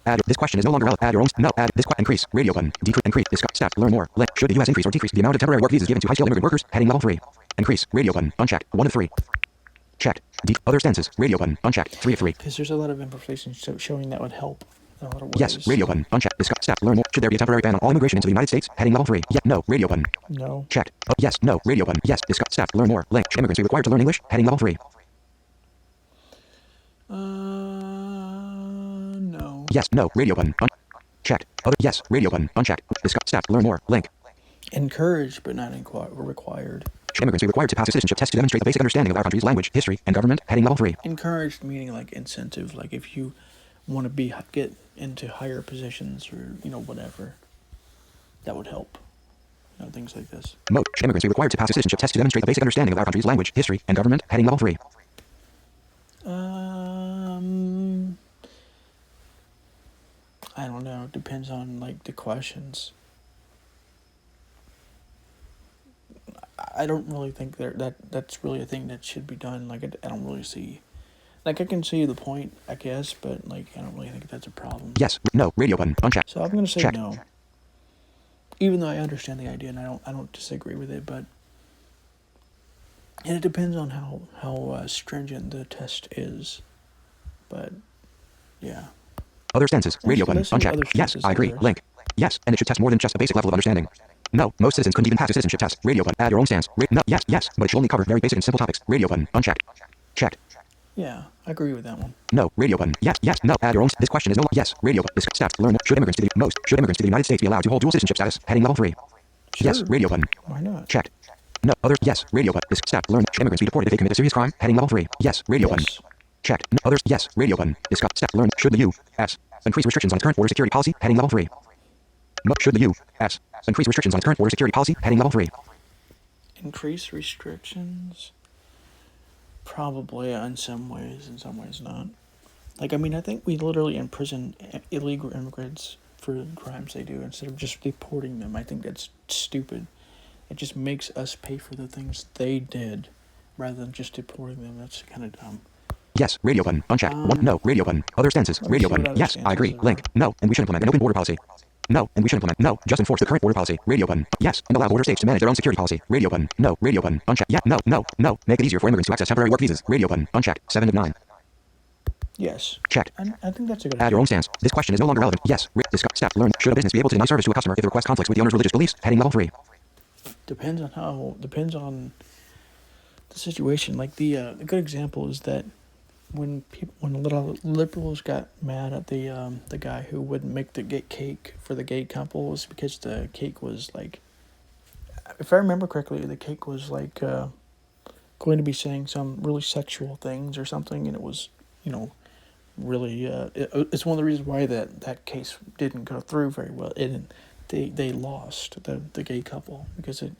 [SPEAKER 2] Add. This question is no longer relevant. Add your own. No. Add. This increase. Radio button. Decrease. Increase. Discuss. Step. Learn more. Link. Should the U.S. increase or decrease the amount of temporary work visas given to high-skilled immigrant workers? Heading level 3. Increase. Radio button. Unchecked. 1 of 3. Checked. Other stances. Radio button. Unchecked. 3 of 3.
[SPEAKER 1] Because there's a lot of information showing that would help in a lot of ways.
[SPEAKER 2] Yes. Radio button. Unchecked. Discuss. Step. Learn more. Should there be a temporary ban on all immigration into the United States? Heading level 3. Yeah. No. Radio button.
[SPEAKER 1] No.
[SPEAKER 2] Checked. Yes. No. Radio button. Yes. Discuss. Step. Learn more. Link. Should immigrants be required to learn English? Heading level 3.
[SPEAKER 1] No.
[SPEAKER 2] Yes. No. Radio button. Checked. Other. Yes. Radio button. Unchecked. Discuss. Step. Learn more. Link.
[SPEAKER 1] Encouraged, but not required.
[SPEAKER 2] Should immigrants be required to pass a citizenship test to demonstrate a basic understanding of our country's language, history, and government? Heading level 3.
[SPEAKER 1] Encouraged meaning like incentive, like if you want to get into higher positions or whatever, that would help. Things like this.
[SPEAKER 2] Should immigrants be required to pass a citizenship test to demonstrate a basic understanding of our country's language, history, and government? Heading level 3.
[SPEAKER 1] I don't know. It depends on the questions. I don't really think that's really a thing that should be done. I don't really see. I can see the point, I guess, but I don't really think that's a problem.
[SPEAKER 2] Yes. No. Radio button. Unchecked.
[SPEAKER 1] So I'm gonna say
[SPEAKER 2] Checked.
[SPEAKER 1] no. Even though I understand the idea and I don't disagree with it, and it depends on how stringent the test is. But yeah.
[SPEAKER 2] Other stances. Radio
[SPEAKER 1] Actually,
[SPEAKER 2] button.
[SPEAKER 1] let's see what
[SPEAKER 2] Unchecked.
[SPEAKER 1] other
[SPEAKER 2] Yes,
[SPEAKER 1] stances
[SPEAKER 2] I agree.
[SPEAKER 1] there are.
[SPEAKER 2] Link. Yes, and it should test more than just a basic level of understanding. No, most citizens couldn't even pass a citizenship test. Radio button. Add your own stance. No, yes, yes, but it should only cover very basic and simple topics. Radio button. Unchecked. Checked.
[SPEAKER 1] Yeah, I agree with that one.
[SPEAKER 2] No. Radio button. Yes, yes, no. Add your own. This question is no. Yes. Radio button. This step. Learn more. Should immigrants to the most. Should immigrants to the United States be allowed to hold dual citizenship status? Heading level 3. Yes.
[SPEAKER 1] Sure.
[SPEAKER 2] Radio button.
[SPEAKER 1] Why not?
[SPEAKER 2] Checked. No. Other. Yes. Radio button. This step. Learn. Should immigrants be deported if they commit a serious crime? Heading level 3. Yes. Radio button.
[SPEAKER 1] Yes.
[SPEAKER 2] Checked. No. Others. Yes. Radio button. Discuss. Step. Learn. Should the U.S. increase restrictions on its current border security policy? Heading level 3. No. Should the U.S. increase restrictions on its current border security policy? Heading level 3.
[SPEAKER 1] Increase restrictions? Probably in some ways not. Like, I mean, I think we literally imprison illegal immigrants for the crimes they do instead of just deporting them. I think that's stupid. It just makes us pay for the things they did rather than just deporting them. That's kind of dumb.
[SPEAKER 2] Yes. Radio button. Unchecked. One. No. Radio button. Other stances.
[SPEAKER 1] Let me
[SPEAKER 2] Radio
[SPEAKER 1] see what
[SPEAKER 2] button.
[SPEAKER 1] other
[SPEAKER 2] Yes. I agree.
[SPEAKER 1] stances there
[SPEAKER 2] Link.
[SPEAKER 1] are.
[SPEAKER 2] No. And we should implement an open border policy. No. And we should implement. No. Just enforce the current border policy. Radio button. Yes. And allow border states to manage their own security policy. Radio button. No. Radio button. Unchecked. Yeah. No. No. No. Make it easier for immigrants to access temporary work visas. Radio button. Unchecked. 7 of 9.
[SPEAKER 1] Yes.
[SPEAKER 2] Checked.
[SPEAKER 1] I think that's a good
[SPEAKER 2] Add
[SPEAKER 1] idea.
[SPEAKER 2] your own stance. This question is no longer relevant. Yes. Discuss. Step. Learn. Should a business be able to deny service to a customer if the request conflicts with the owner's religious beliefs? Heading level 3.
[SPEAKER 1] Depends on the situation. Like a good example is that when a little liberals got mad at the guy who wouldn't make the cake for the gay couples because the cake was like, if I remember correctly, the cake was like going to be saying some really sexual things or something, and it was, really it's one of the reasons why that case didn't go through very well. They lost the gay couple because it,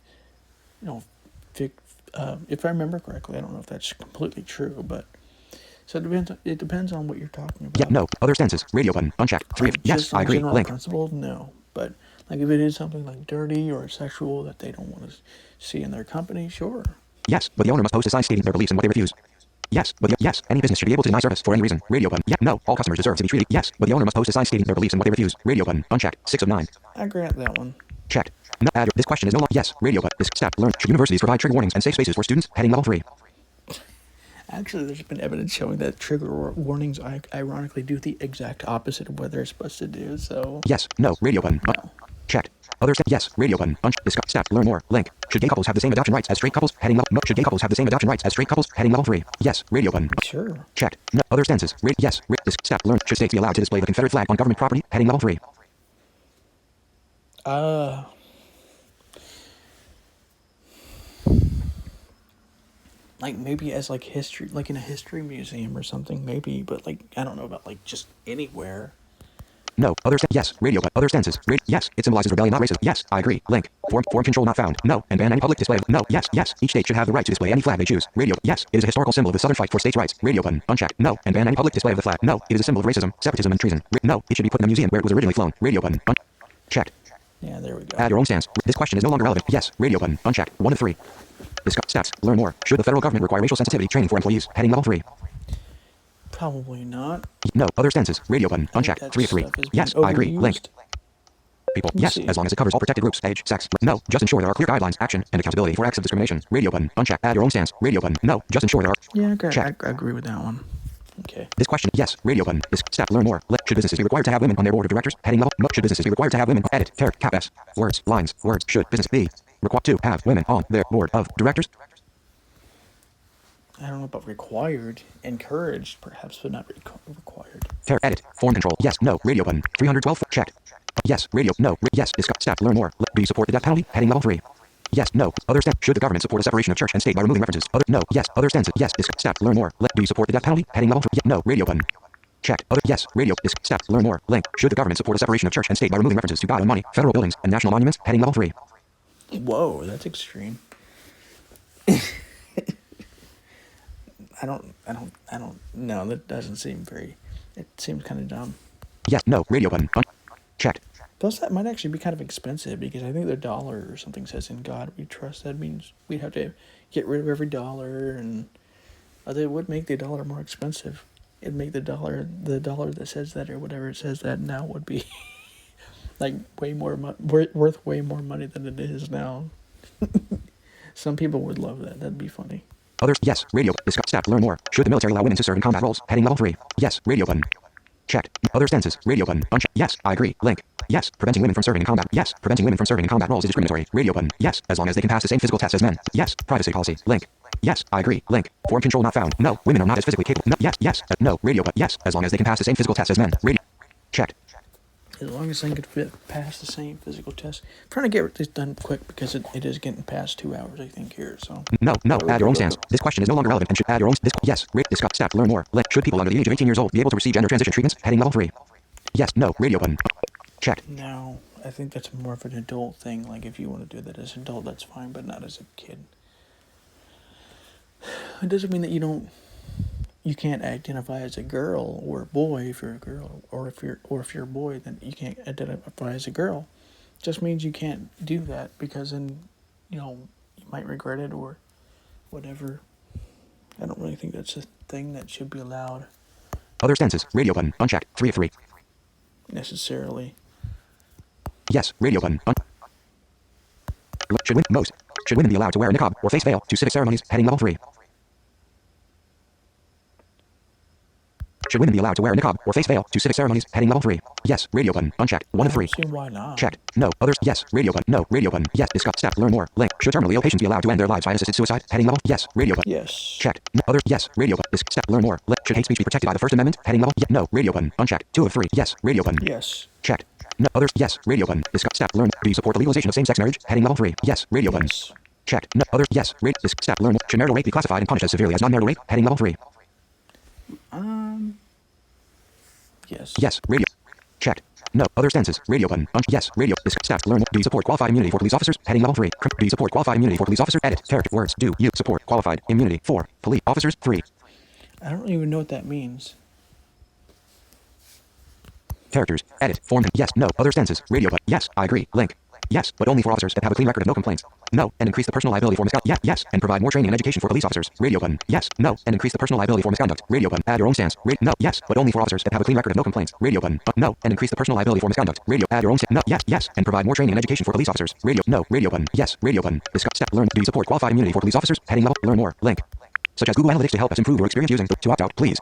[SPEAKER 1] if I remember correctly, I don't know if that's completely true, but so it depends on what you're talking about.
[SPEAKER 2] Yeah. No. Other stances. Radio button. Unchecked. 3 of. Yes.
[SPEAKER 1] Just on
[SPEAKER 2] I agree.
[SPEAKER 1] general
[SPEAKER 2] Link.
[SPEAKER 1] principle, no. But like if it is something like dirty or sexual that they don't want to see in their company, sure.
[SPEAKER 2] Yes. But the owner must post a sign stating their beliefs and what they refuse. Yes. But yes. Any business should be able to deny service for any reason. Radio button. Yeah. No. All customers deserve to be treated. Yes. But the owner must post a sign stating their beliefs and what they refuse. Radio button. Unchecked. 6 of 9.
[SPEAKER 1] I grant that one.
[SPEAKER 2] Checked. No. Add. This question is no longer. Yes. Radio button. This step. Learn. Should universities provide trigger warnings and safe spaces for students? Heading level 3.
[SPEAKER 1] Actually, there's been evidence showing that trigger warnings ironically do the exact opposite of what they're supposed to do. So
[SPEAKER 2] Yes. No. Radio button.
[SPEAKER 1] no.
[SPEAKER 2] Checked. Other step. Yes. Radio button. Discuss. Step. Learn more. Link. Should gay couples have the same adoption rights as straight couples? Heading level. No. Should gay couples have the same adoption rights as straight couples? Heading level 3. Yes. Radio button.
[SPEAKER 1] Sure.
[SPEAKER 2] Checked. No. Other stances. Yes. This step. Learn. Should states be allowed to display the Confederate flag on government property? Heading level 3.
[SPEAKER 1] Like maybe as like history, like in a history museum or something, maybe. But like I don't know about like just anywhere.
[SPEAKER 2] No. Other yes. Radio button. Other stances. Yes. It symbolizes rebellion, not racism. Yes. I agree. Link. Form control not found. No. And ban any public display. No. Yes. Yes. Each state should have the right to display any flag they choose. Radio. Yes. It is a historical symbol of the Southern fight for states' rights. Radio button. Unchecked. No. And ban any public display of the flag. No. It is a symbol of racism, separatism, and treason. No. It should be put in a museum where it was originally flown. Radio button. Checked.
[SPEAKER 1] Yeah, there we go.
[SPEAKER 2] Add your own stance. This question is no longer relevant. Yes. Radio button. Unchecked. 1 of 3. Discuss steps. Learn more. Should the federal government require racial sensitivity training for employees? Heading level 3.
[SPEAKER 1] Probably not.
[SPEAKER 2] No. Other stances. Radio button.
[SPEAKER 1] I think
[SPEAKER 2] Unchecked.
[SPEAKER 1] that
[SPEAKER 2] 3 of 3.
[SPEAKER 1] stuff is
[SPEAKER 2] Yes.
[SPEAKER 1] being
[SPEAKER 2] I agree.
[SPEAKER 1] overused.
[SPEAKER 2] Link. People.
[SPEAKER 1] Let me
[SPEAKER 2] Yes.
[SPEAKER 1] see.
[SPEAKER 2] As long as it covers all protected groups, age, sex. No. Just ensure there are clear guidelines, action, and accountability for acts of discrimination. Radio button. Unchecked. Add your own stance. Radio button. No. Just ensure there are.
[SPEAKER 1] Yeah,
[SPEAKER 2] Check.
[SPEAKER 1] I agree with that one. Okay.
[SPEAKER 2] This question. Yes. Radio button. This step. Learn more. Should businesses be required to have women on their board of directors? Heading level. No. Should businesses be required to have women? Edit. Tear. Cap S. Words. Lines. Words. Should business be required to have women on their board of directors?
[SPEAKER 1] I don't know about required. Encouraged, perhaps, but not required.
[SPEAKER 2] Tear. Edit. Form control. Yes. No. Radio button. 312. Checked. Yes. Radio. No. Yes. Discuss. Step. Learn more. Do you support the death penalty? Heading level 3. Yes. No. Other step. Should the government support a separation of church and state by removing references? Other. No. Yes. Other stances. Yes. Discuss. Step. Learn more. Do you support the death penalty? Heading level 3. No. Radio button. Checked. Other. Yes. Radio. Step. Learn more. Link. Should the government support a separation of church and state by removing references to God and money, federal buildings, and national monuments? Heading level 3.
[SPEAKER 1] Whoa, that's extreme. I don't. No, that doesn't seem very. It seems kind of dumb.
[SPEAKER 2] Yes. No. Radio button. Checked.
[SPEAKER 1] Plus, that might actually be kind of expensive because I think the dollar or something says "In God We Trust." That means we'd have to get rid of every dollar, and it would make the dollar more expensive. It'd make the dollar that says that or whatever it says that now would be like way more worth way more money than it is now. Some people would love that. That'd be funny.
[SPEAKER 2] Others. Yes. Radio. Discuss. Step. Learn more. Should the military allow women to serve in combat roles? Heading level 3. Yes. Radio button. Checked. Other stances. Radio button. Unchecked. Yes, I agree. Link. Yes. Preventing women from serving in combat. Yes. Preventing women from serving in combat roles is discriminatory. Radio button. Yes. As long as they can pass the same physical tests as men. Yes. Privacy policy. Link. Yes, I agree. Link. Form control not found. No. Women are not as physically capable. No. Yes. Yes. No. Radio button. Yes. As long as they can pass the same physical tests as men. Radio. Checked.
[SPEAKER 1] As long as they could pass the same physical test. I'm trying to get this done quick because it is getting past 2 hours, I think, here. So
[SPEAKER 2] No. Add your own stance. This question is no longer relevant and should add your own. Yes. Discuss. Step. Learn more. Link. Should people under the age of 18 years old be able to receive gender transition treatments? Heading level 3. Yes. No. Radio button. Checked.
[SPEAKER 1] now I think that's more of an adult thing. Like if you want to do that as an adult, that's fine, but not as a kid. It doesn't mean that you can't identify as a girl or a boy if you're a girl, or if you're a boy, then you can't identify as a girl. It just means you can't do that because then, you might regret it or whatever. I don't really think that's a thing that should be allowed
[SPEAKER 2] Other stances. Radio button. Unchecked. 3 of 3.
[SPEAKER 1] necessarily.
[SPEAKER 2] Yes. Radio button. Should women be allowed to wear a niqab or face veil to civic ceremonies? Heading level 3. Should women be allowed to wear a niqab or face veil to civic ceremonies? Heading level 3. Yes. Radio button. Unchecked. 1 of 3.
[SPEAKER 1] I don't see why not.
[SPEAKER 2] Checked. No. Others. Yes. Radio button. No. Radio button. Yes. Discuss. Step. Learn more. Link. Should terminally ill patients be allowed to end their lives by assisted suicide? Heading level. Yes. Radio button.
[SPEAKER 1] Yes.
[SPEAKER 2] Checked. No. Others. Yes. Radio button. Step. Learn more. Should hate speech be protected by the First Amendment? Heading level. No. Radio button. Unchecked. 2 of 3. Yes. Radio button.
[SPEAKER 1] Yes.
[SPEAKER 2] Checked. No. Others. Yes. Radio button. Discuss. Step. Learn. Do you support the legalization of same-sex marriage? Heading level 3. Yes. Radio button.
[SPEAKER 1] Yes.
[SPEAKER 2] Checked. No. Others. Yes. Step. Learn more. Should marital rape be classified and punished as severely as non-marital rape? Heading level 3.
[SPEAKER 1] Yes.
[SPEAKER 2] Yes. Radio. Checked. No. Other stances. Radio button. Yes. Radio. Step. Learn more. Do you support qualified immunity for police officers? Heading level 3. Do you support qualified immunity for police officers? Edit. Character. Words. Do you support qualified immunity for police officers? 3.
[SPEAKER 1] I don't even know what that means.
[SPEAKER 2] Characters. Edit. Form. Yes. No. Other stances. Radio button. Yes. I agree. Link. Yes, but only for officers that have a clean record of no complaints. No, and increase the personal liability for misconduct. Yes, and provide more training and education for police officers. Radio button. Yes, no, and increase the personal liability for misconduct. Radio button. Add your own stance. No, yes, but only for officers that have a clean record of no complaints. Radio button. No, and increase the personal liability for misconduct. Radio. Add your own stance. No, yes, and provide more training and education for police officers. Radio. No, radio button. Yes, radio button. Discuss. Step. Learn. Do you support qualified immunity for police officers? Heading level. Learn more. Link. Such as Google Analytics to help us improve your experience using. To opt out, please.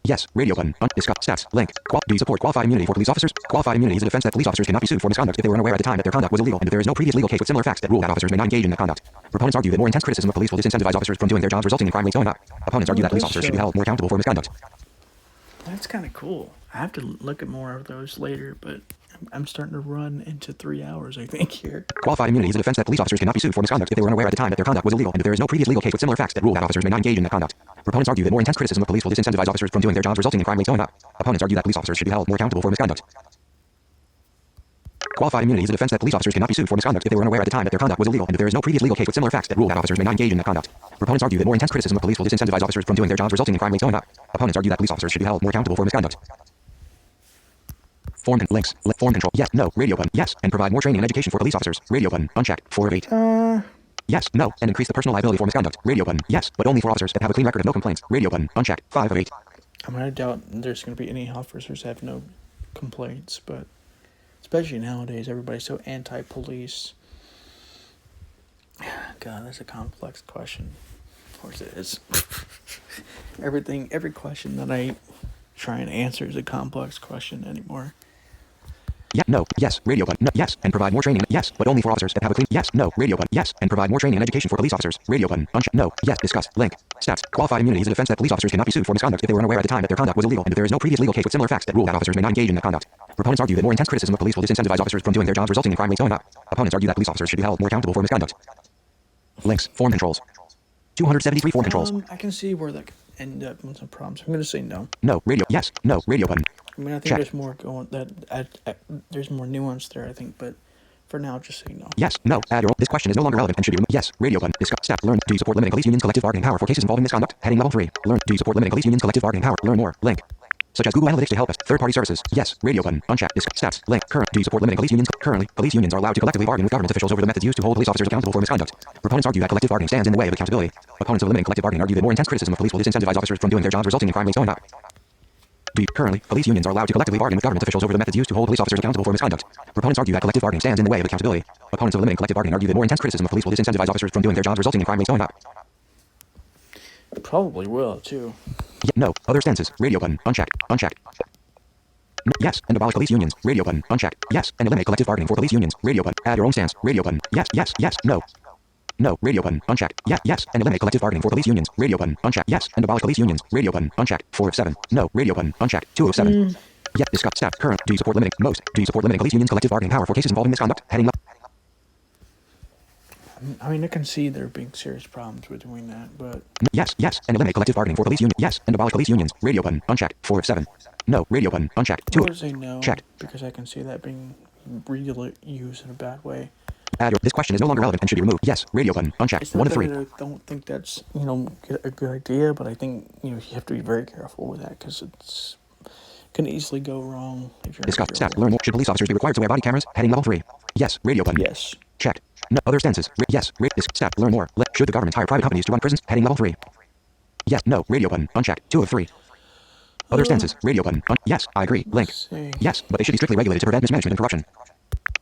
[SPEAKER 2] Yes. Radio button. Discuss. Stats. Link. Do you support qualified immunity for police officers? Qualified immunity is a defense that police officers cannot be sued for misconduct if they were unaware at the time that their conduct was illegal and if there is no previous legal case with similar facts that rule that officers may not engage in that conduct. Proponents argue that more intense criticism of police will disincentivize officers from doing their jobs, resulting in crime rates going up. Opponents argue that police officers should be held more accountable for misconduct.
[SPEAKER 1] That's kind of cool. I have to look at more of those later, but I'm starting to run into 3 hours, I think, here.
[SPEAKER 2] Qualified immunity is a defense that police officers cannot be sued for misconduct if they were unaware at the time that their conduct was illegal and if there is no previous legal case with similar facts that rule that officers may not engage in that conduct. Proponents argue that more intense criticism of police will disincentivize officers from doing their jobs, resulting in crime rates going up. Opponents argue that police officers should be held more accountable for misconduct. Qualified immunity is a defense that police officers cannot be sued for misconduct if they were unaware at the time that their conduct was illegal and if there is no previous legal case with similar facts that rule that officers may not engage in that conduct. Proponents argue that more intense criticism of police will disincentivize officers from doing their jobs, resulting in crime rates going up. Opponents argue that police officers should be held more accountable for misconduct. Form and links. Form control. Yes. No. Radio button. Yes. And provide more training and education for police officers. Radio button. Unchecked. 4 of 8. Yes. No. And increase the personal liability for misconduct. Radio button. Yes. But only for officers that have a clean record of no complaints. Radio button. Unchecked. 5 of 8.
[SPEAKER 1] I'm going to doubt there's going to be any officers that have no complaints, but especially nowadays, everybody's so anti-police. God, that's a complex question. Of course it is. Every question that I try and answer is a complex question anymore.
[SPEAKER 2] Yeah, no, yes, radio button, no, yes, and provide more training, yes, but only for officers that have a clean, yes, no, radio button, yes, and provide more training and education for police officers, radio button, no, yes, discuss, link, stats, qualified immunity is a defense that police officers cannot be sued for misconduct if they were unaware at the time that their conduct was illegal and if there is no previous legal case with similar facts that rule that officers may not engage in that conduct. Proponents argue that more intense criticism of police will disincentivize officers from doing their jobs, resulting in crime rates going up. Opponents argue that police officers should be held more accountable for misconduct. Links, form controls. 273 form controls.
[SPEAKER 1] I can see where that could end up with some problems. I'm going to say no.
[SPEAKER 2] No, radio, yes, no, radio button.
[SPEAKER 1] I mean, I think
[SPEAKER 2] Check.
[SPEAKER 1] there's more going there's more nuance there, I think, but for now, just say no.
[SPEAKER 2] Yes, no, add your own. This question is no longer relevant and should be removed. Yes, radio button. Discuss. Step. Learn. Do you support limiting police unions' collective bargaining power for cases involving misconduct? Heading level 3. Learn. Do you support limiting police unions' collective bargaining power? Learn more. Link. Such as Google Analytics to help us. Third-party services. Yes. Radio button. Unchecked. Discuss. Stats. Link. Current. Do you support limiting police unions? Currently, police unions are allowed to collectively bargain with government officials over the methods used to hold police officers accountable for misconduct. Proponents argue that collective bargaining stands in the way of accountability. Opponents of limiting collective bargaining argue that more intense criticism of police will disincentivize officers from doing their jobs, resulting in crime rates going up. Currently, police unions are allowed to collectively bargain with government officials over the methods used to hold police officers accountable for misconduct. Proponents argue that collective bargaining stands in the way of accountability. Opponents of limiting collective bargaining argue that more intense criticism of police will disincentivize officers from doing their jobs, resulting in crime rates going up.
[SPEAKER 1] Probably will, too.
[SPEAKER 2] No. Other stances. Radio button. Unchecked. Unchecked. Yes. And abolish police unions. Radio button. Unchecked. Yes. And eliminate collective bargaining for police unions. Radio button. Add your own stance. Radio button. Yes. Yes. Yes. No. No. Radio button. Unchecked. Yes. Yes. And eliminate collective bargaining for police unions. Radio button. Unchecked. Yes. And abolish police unions. Radio button. Unchecked. 4 of 7. No. Radio button. Unchecked. 2 of 7. Yes. Discuss stat. Current. Do you support limiting most? Do you support limiting police unions' collective bargaining power for cases involving misconduct? Heading up.
[SPEAKER 1] I mean, I can see there being serious problems with doing that, but
[SPEAKER 2] Yes. Yes. And eliminate collective bargaining for police unions. Yes. And abolish police unions. Radio button. Unchecked. 4 of 7. No. Radio button. Unchecked.
[SPEAKER 1] I'm
[SPEAKER 2] 2.
[SPEAKER 1] going to say no.
[SPEAKER 2] Checked.
[SPEAKER 1] Because I can see that being really used in a bad way.
[SPEAKER 2] Add your, this question is no longer relevant and should be removed. Yes. Radio button. Unchecked.
[SPEAKER 1] It's
[SPEAKER 2] 1
[SPEAKER 1] not
[SPEAKER 2] of 3.
[SPEAKER 1] that I don't think that's, a good idea, but I think, you have to be very careful with that because it's can easily go wrong if you're
[SPEAKER 2] Discuss
[SPEAKER 1] not
[SPEAKER 2] stat.
[SPEAKER 1] careful.
[SPEAKER 2] Learn more. Should police officers be required to wear body cameras? Heading level 3. Yes. Radio button.
[SPEAKER 1] Yes.
[SPEAKER 2] Checked. No. Other stances. Yes. Stat. Learn more. Should the government hire private companies to run prisons? Heading level 3. Yes. No. Radio button. Unchecked. 2 of 3. Other stances. Radio button. Yes. I agree. Link.
[SPEAKER 1] Let's see.
[SPEAKER 2] Yes. But they should be strictly regulated to prevent mismanagement and corruption.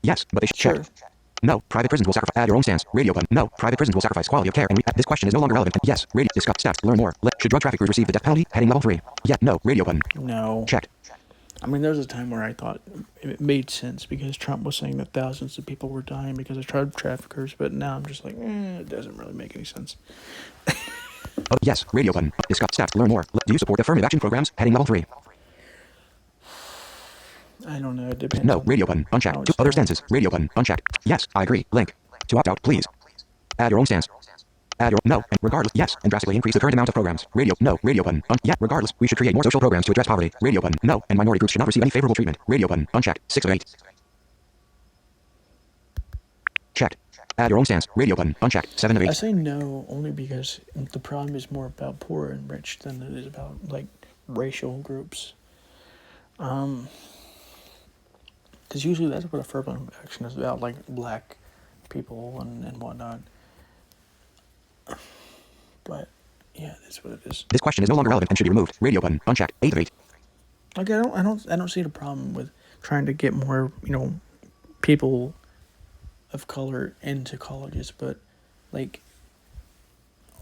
[SPEAKER 2] Yes. But they should.
[SPEAKER 1] Sure.
[SPEAKER 2] Checked. No. Private prisons will sacrifice. Add your own stance. Radio button. No. Private prisons will sacrifice quality of care. And this question is no longer relevant. Yes. Radio. Discuss stats. Learn more. Should drug traffickers receive the death penalty? Heading level 3. Yeah. No. Radio button.
[SPEAKER 1] No.
[SPEAKER 2] Checked.
[SPEAKER 1] I mean, there was a time where I thought it made sense because Trump was saying that thousands of people were dying because of drug traffickers, but now I'm just like, it doesn't really make any sense.
[SPEAKER 2] Yes. Radio button. Discuss stats. Learn more. Do you support affirmative action programs? Heading level 3.
[SPEAKER 1] I don't know. It depends.
[SPEAKER 2] No.
[SPEAKER 1] on
[SPEAKER 2] Radio button.
[SPEAKER 1] how
[SPEAKER 2] Unchecked.
[SPEAKER 1] it's
[SPEAKER 2] Other
[SPEAKER 1] done.
[SPEAKER 2] stances. Radio button. Unchecked. Yes. I agree. Link. To opt out, please. Add your own stance. Add your no. And regardless. Yes. And drastically increase the current amount of programs. Radio. No. Radio button. Yeah. Regardless. We should create more social programs to address poverty. Radio button. No. And minority groups should not receive any favorable treatment. Radio button. Unchecked. 6 of 8. Checked. Add your own stance. Radio button. Unchecked. 7 of
[SPEAKER 1] I
[SPEAKER 2] 8.
[SPEAKER 1] say no only because the problem is more about poor and rich than it is about like racial groups. Because usually that's what affirmative action is about, like black people and whatnot. But yeah, that's what it is.
[SPEAKER 2] This question is no longer relevant and should be removed. Radio button. Unchecked. 8 of 8.
[SPEAKER 1] Like I don't see the problem with trying to get more people of color into colleges, but like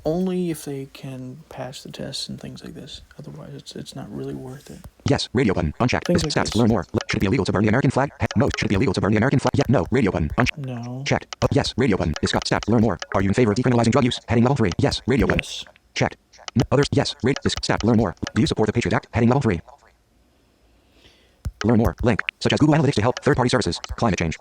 [SPEAKER 1] only if they can pass the tests and things like this. Otherwise, it's not really worth it.
[SPEAKER 2] Yes. Radio button. Unchecked.
[SPEAKER 1] Things
[SPEAKER 2] This
[SPEAKER 1] like
[SPEAKER 2] stats.
[SPEAKER 1] this.
[SPEAKER 2] Learn more. Should it be illegal to burn the American flag? Most. Should it be illegal to burn the American flag? Yeah. No. Radio button. Unchecked.
[SPEAKER 1] No.
[SPEAKER 2] Checked. Yes. Radio button. Discuss stats. Learn more. Are you in favor of decriminalizing drug use? Heading level 3. Yes. Radio button.
[SPEAKER 1] Yes.
[SPEAKER 2] Checked. No. Others. Yes. Stat. Learn more. Do you support the Patriot Act? Heading level 3. Learn more. Link. Such as Google Analytics to help third-party services. Climate change.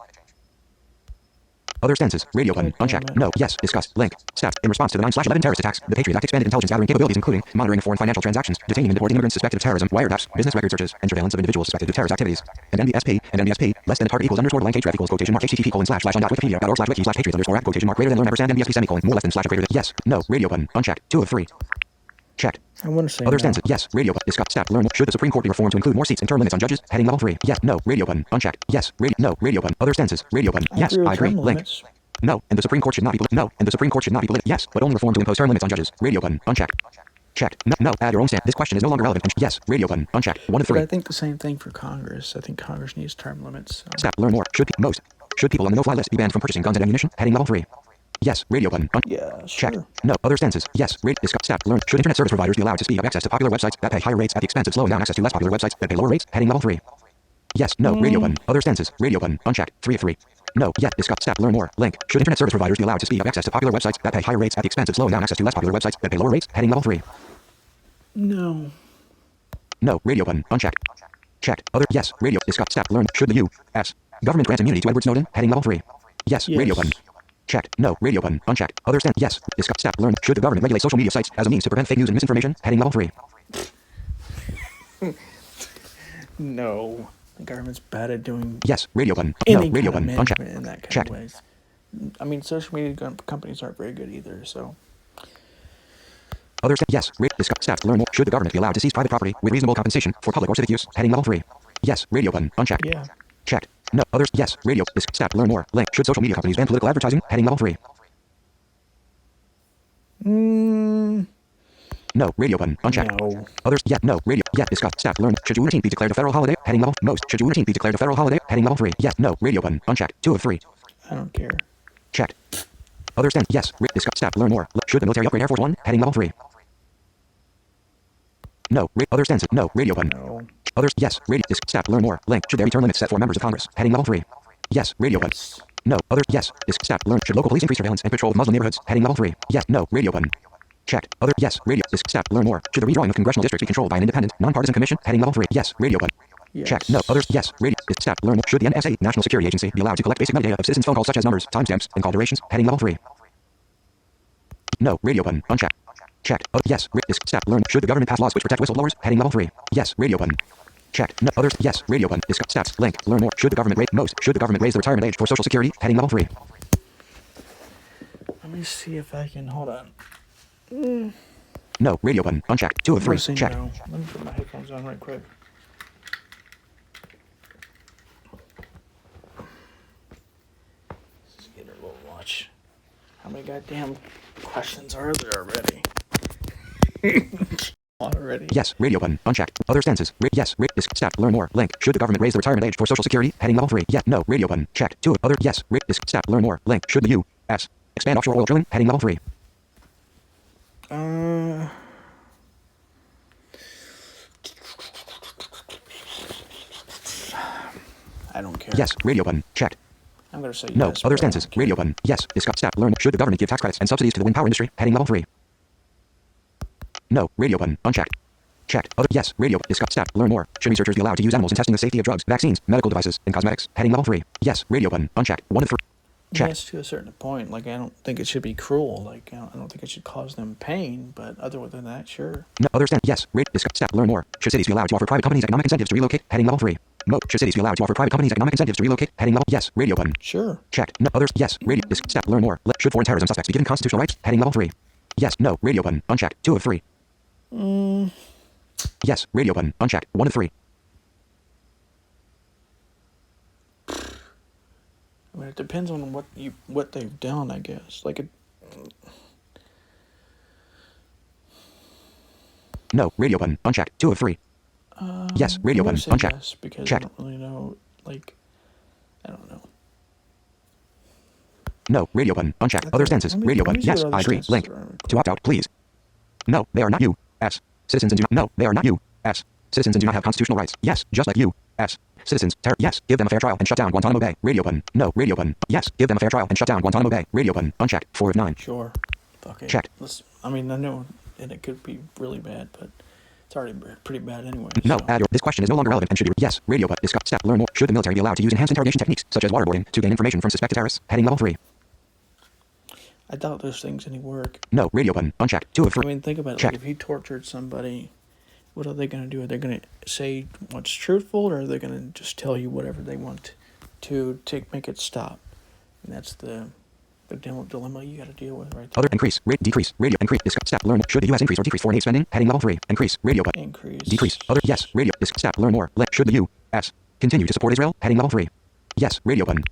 [SPEAKER 2] Other stances. Radio button.
[SPEAKER 1] God damn
[SPEAKER 2] Unchecked.
[SPEAKER 1] it.
[SPEAKER 2] No. Yes. Discuss. Link. Stats. In response to the 9/11 terrorist attacks, the Patriot Act expanded intelligence gathering capabilities including monitoring of foreign financial transactions, detaining and deporting immigrants suspected of terrorism, wiretaps, business record searches, and surveillance of individuals suspected of terrorist activities. And NBSP, less than a target equals underscore blank h ref equals quotation mark http://on.wikipedia.org/wiki/patriot _@ quotation mark greater than or ampersand NBSP semicolon more less than / greater than. Yes. No. Radio button. Unchecked. 2 of 3. Checked.
[SPEAKER 1] I want to say
[SPEAKER 2] Other
[SPEAKER 1] no.
[SPEAKER 2] stances. Yes. Radio button. Discuss stat. Learn more. Should the Supreme Court be reformed to include more seats and term limits on judges? Heading level 3. Yes. No. Radio button. Unchecked. Yes. No. Radio button. Other stances. Radio button. Yes.
[SPEAKER 1] with
[SPEAKER 2] I agree.
[SPEAKER 1] term
[SPEAKER 2] Link.
[SPEAKER 1] limits.
[SPEAKER 2] No. And the Supreme Court should not be. No. And the Supreme Court should not be. Yes. But only reform to impose term limits on judges. Radio button. Unchecked. Checked. No. No. Add your own stance. This question is no longer relevant. Yes. Radio button. Unchecked. 1 of
[SPEAKER 1] But
[SPEAKER 2] 3.
[SPEAKER 1] I think the same thing for Congress. I think Congress needs term limits.
[SPEAKER 2] Stat. Learn more. Should people on the no-fly list be banned from purchasing guns and ammunition? Heading level 3. Yes. Radio button.
[SPEAKER 1] Yeah,
[SPEAKER 2] Check.
[SPEAKER 1] sure.
[SPEAKER 2] No. Other stances. Yes. Discuss stat. Learn. Should internet service providers be allowed to speed up access to popular websites that pay higher rates at the expense of slowing down access to less popular websites that pay lower rates? Heading level 3. Yes. No. Radio button. Other stances. Radio button. Unchecked. 3 of 3. No. Yes. Discuss stat. Learn more. Link. Should internet service providers be allowed to speed up access to popular websites that pay higher rates at the expense of slowing down access to less popular websites that pay lower rates? Heading level 3.
[SPEAKER 1] No.
[SPEAKER 2] No. Radio button. Unchecked. Checked. Other. Yes. Radio. Discuss stat. Learn. Should the U.S. government grant immunity to Edward Snowden? Heading level 3. Yes. Radio
[SPEAKER 1] Yes.
[SPEAKER 2] button. Checked. No. Radio button. Unchecked. Other stand. Yes. Discuss stat. Learn. Should the government regulate social media sites as a means to prevent fake news and misinformation? Heading level 3.
[SPEAKER 1] No. The government's bad at doing
[SPEAKER 2] Yes. Radio button.
[SPEAKER 1] any
[SPEAKER 2] No. Radio
[SPEAKER 1] kind
[SPEAKER 2] button.
[SPEAKER 1] of
[SPEAKER 2] Unchecked.
[SPEAKER 1] management in that kind
[SPEAKER 2] Checked.
[SPEAKER 1] of ways. I mean, social media companies aren't very good either, so.
[SPEAKER 2] Other stand. Yes. Discuss stat. Learn more. Should the government be allowed to seize private property with reasonable compensation for public or civic use? Heading level 3. Yes. Radio button. Unchecked.
[SPEAKER 1] Yeah.
[SPEAKER 2] Checked. No. Others. Yes. Radio. Discuss stat. Learn more. Link. Should social media companies ban political advertising? Heading level 3. No. Radio button. Unchecked.
[SPEAKER 1] No.
[SPEAKER 2] Others. Yeah. No. Radio. Yeah. Discuss stat. Learn. Should Juneteenth be declared a federal holiday? Heading level. Most. Should Juneteenth be declared a federal holiday? Heading level 3. Yes. No. Radio button. Unchecked. 2 of 3.
[SPEAKER 1] I don't care.
[SPEAKER 2] Checked. Other stand. Yes. Discuss stat. Learn more. Should the military upgrade Air Force One? Heading level 3. No. Other stances. No. Radio button.
[SPEAKER 1] No.
[SPEAKER 2] Others. Yes. Radio. Disc. Step. Learn more. Link. Should there be term limits set for members of Congress? Heading level 3. Yes. Radio button.
[SPEAKER 1] Yes.
[SPEAKER 2] No. Other. Yes. Disc. Step. Learn. Should local police increase surveillance and patrol of Muslim neighborhoods? Heading level 3. Yes. No. Radio button. Checked. Other. Yes. Radio. Disc. Step. Learn more. Should the redrawing of congressional districts be controlled by an independent, nonpartisan commission? Heading level 3. Yes. Radio button.
[SPEAKER 1] Yes.
[SPEAKER 2] Check. No. Others. Yes. Radio. Disc. Step. Learn more. Should the NSA, National Security Agency, be allowed to collect basic metadata of citizens' phone calls such as numbers, timestamps, and call durations? Heading level 3. No. Radio button. Unchecked. Checked. Yes. Disc. Step. Learn. Should the government pass laws which protect whistleblowers? Heading level 3. Yes. Radio button. Checked. No. Others. Yes. Radio button. Discuss steps. Link. Learn more. Should the government Should the government raise the retirement age for Social Security? Heading level 3.
[SPEAKER 1] Let me see if I can. Hold on.
[SPEAKER 2] No. Radio button. Unchecked. 2 of 3.
[SPEAKER 1] Listen,
[SPEAKER 2] Checked.
[SPEAKER 1] no. Let me put my headphones on right quick. Let's get a little watch. How many goddamn questions are there already? Already.
[SPEAKER 2] Yes. Radio button. Unchecked. Other stances. Yes. Disc. Step. Learn more. Link. Should the government raise the retirement age for Social Security? Heading level 3. Yes. No. Radio button. Checked. 2 of other. Yes. Disc. Step. Learn more. Link. Should the U.S. expand offshore oil drilling? Heading level 3.
[SPEAKER 1] I don't care.
[SPEAKER 2] Yes. Radio button. Checked.
[SPEAKER 1] I'm gonna say
[SPEAKER 2] No.
[SPEAKER 1] yes.
[SPEAKER 2] Other
[SPEAKER 1] but I
[SPEAKER 2] stances.
[SPEAKER 1] don't care.
[SPEAKER 2] Radio button. Yes. Discuss. Step. Learn. Should the government give tax credits and subsidies to the wind power industry? Heading level 3. No. Radio button. Unchecked. Checked. Other. Yes. Radio. Discuss. Step. Learn more. Should researchers be allowed to use animals in testing the safety of drugs, vaccines, medical devices, and cosmetics? Heading level 3. Yes. Radio button. Unchecked. 1 of 3. Checked.
[SPEAKER 1] Yes, to a certain point. Like, I don't think it should be cruel. Like, I don't think it should cause them pain. But other than that, sure.
[SPEAKER 2] No. Other stand. Yes. Discuss. Step. Learn more. Should cities be allowed to offer private companies economic incentives to relocate? Heading level 3. No. Should cities be allowed to offer private companies economic incentives to relocate? Heading level. Yes. Radio button.
[SPEAKER 1] Sure.
[SPEAKER 2] Checked. No. Others. Yes. Radio. Disc. Step. Learn more. Should foreign terrorism suspects be given constitutional rights? Heading level 3. Yes. No. Radio button. Unchecked. 2 of 3. Yes. Radio button. Unchecked. 1 of 3.
[SPEAKER 1] I mean, it depends on what they've done, I guess. Like,
[SPEAKER 2] No. Radio button. Unchecked. 2 of 3. Yes. Radio
[SPEAKER 1] I'm gonna
[SPEAKER 2] button.
[SPEAKER 1] say
[SPEAKER 2] Unchecked.
[SPEAKER 1] yes because
[SPEAKER 2] Checked.
[SPEAKER 1] I don't really know. Like, I don't know.
[SPEAKER 2] No. Radio button. Unchecked. Other stances. Radio
[SPEAKER 1] Let me
[SPEAKER 2] button.
[SPEAKER 1] see
[SPEAKER 2] Yes.
[SPEAKER 1] what other
[SPEAKER 2] I agree.
[SPEAKER 1] stances
[SPEAKER 2] Link.
[SPEAKER 1] are.
[SPEAKER 2] To opt out, please. No. They are not U.S. citizens and do not. No. They are not U.S. citizens and do not have constitutional rights. Yes. Just like U.S. citizens. Yes. Give them a fair trial and shut down Guantanamo Bay. Radio button. No. Radio button. Yes. Give them a fair trial and shut down Guantanamo Bay. Radio button. Unchecked. 4 of 9.
[SPEAKER 1] Sure. Fuck it.
[SPEAKER 2] Checked.
[SPEAKER 1] I mean, I know, and it could be really bad, but it's already pretty bad anyway.
[SPEAKER 2] No.
[SPEAKER 1] So.
[SPEAKER 2] Add your. This question is no longer relevant and should be. Yes. Radio button. Discuss. Step. Learn more. Should the military be allowed to use enhanced interrogation techniques such as waterboarding to gain information from suspected terrorists? Heading level 3.
[SPEAKER 1] I doubt those things any work.
[SPEAKER 2] No. Radio button. Unchecked. 2 of 3.
[SPEAKER 1] I mean, think about it.
[SPEAKER 2] Checked.
[SPEAKER 1] Like, if you tortured somebody, what are they going to do? Are they going to say what's truthful, or are they going to just tell you whatever they want to make it stop? And that's the dilemma you got to deal with right there.
[SPEAKER 2] Other. Increase. Decrease. Radio. Increase. Discuss. Step. Learn. Should the U.S. increase or decrease foreign aid spending? Heading level 3. Increase. Radio button.
[SPEAKER 1] Increase.
[SPEAKER 2] Decrease. Other. Yes. Radio. Step. Learn more. Should the U.S. continue to support Israel? Heading level 3. Yes. Radio button.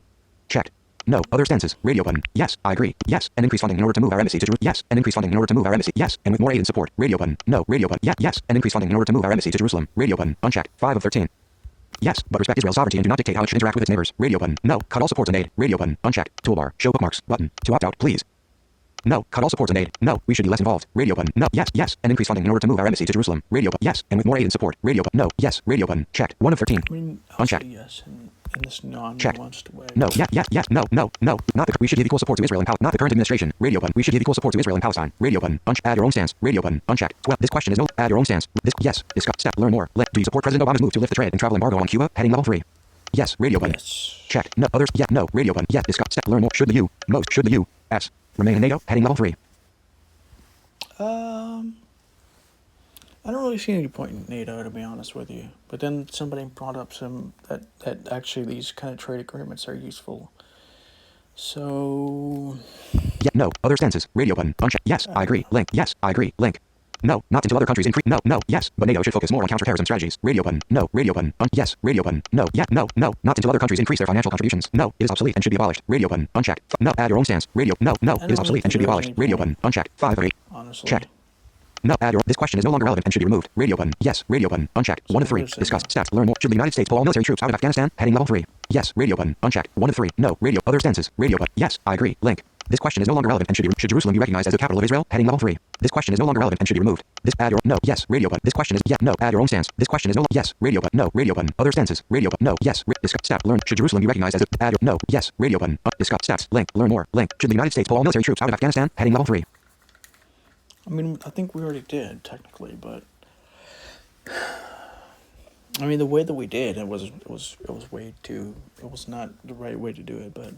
[SPEAKER 2] Checked. No. Other stances. Radio button. Yes. I agree. Yes. And increase funding in order to move our embassy to Jerusalem. Yes. And increase funding in order to move our embassy. Yes. And with more aid and support. Radio button. No. Radio button. Yeah. Yes. And increase funding in order to move our embassy to Jerusalem. Radio button. Unchecked. 5 of 13. Yes. But respect Israel's sovereignty and do not dictate how it should interact with its neighbors. Radio button. No. Cut all supports and aid. Radio button. Unchecked. Toolbar. Show bookmarks. Button. To opt out, please. No. Cut all supports and aid. No. We should be less involved. Radio button. No. Yes. Yes. And increase funding in order to move our embassy to Jerusalem. Radio button. Yes. And with more aid and support. Radio button. No. Yes. Radio button. Checked. 1 of 13.
[SPEAKER 1] I mean, I'll
[SPEAKER 2] Unchecked.
[SPEAKER 1] say yes in this
[SPEAKER 2] Checked.
[SPEAKER 1] non-nuanced way.
[SPEAKER 2] No. Yeah. Yeah. Yeah. No. No. No. Not the. We should give equal support to Israel and Palestine. Not the current administration. Radio button. We should give equal support to Israel and Palestine. Radio button. Add your own stance. Radio button. Unchecked. Well, this question is no. Add your own stance. This. Yes. Discuss. Step. Learn more. Do you support President Obama's move to lift the trade and travel embargo on Cuba? Heading level 3. Yes. Radio button.
[SPEAKER 1] Yes.
[SPEAKER 2] Checked. No. Others. Yeah. No. Radio button. Yes. Discuss. Step. Learn more. Should the U.S. remain in NATO? Heading level 3.
[SPEAKER 1] I don't really see any point in NATO, to be honest with you. But then somebody brought up that actually these kind of trade agreements are useful. So
[SPEAKER 2] Yeah. No. Other stances. Radio button. Unchecked. Yes. I agree. Link. Yes. I agree. Link. No. Not until other countries increase. No. No. Yes. But NATO should focus more on counterterrorism strategies. Radio button. No. Radio button. Yes. Radio button. No. Yeah. No. No. Not until other countries increase their financial contributions. No. It is obsolete and should be abolished. Radio button. Unchecked. No. Add your own stance. Radio. No. No. It is obsolete and should be abolished. Radio button. Unchecked. 5 of 8.
[SPEAKER 1] honestly,
[SPEAKER 2] Checked. No. Add your. This question is no longer relevant and should be removed. Radio button. Yes. Radio button. Unchecked. 1 of 3.
[SPEAKER 1] what is it
[SPEAKER 2] Discuss.
[SPEAKER 1] now?
[SPEAKER 2] Stats. Learn more. Should the United States pull all military troops out of Afghanistan? Heading level 3. Yes. Radio button. Unchecked. 1 of 3. No. Radio. Other stances. Radio button. Yes. I agree. Link. This question is no longer relevant and should Jerusalem be recognized as the capital of Israel? Heading level 3. This question is no longer relevant and should be removed. This add your no yes radio button. This question is yeah no add your own stance. This question is no yes radio button no radio button other stances radio button no yes discuss stats learn should Jerusalem be recognized as the add your no yes radio button discuss stats link learn more link should the United States pull all military troops out of Afghanistan? Heading level 3.
[SPEAKER 1] I mean, I think we already did technically, but I mean the way that we did it was way too. It was not the right way to do it, but.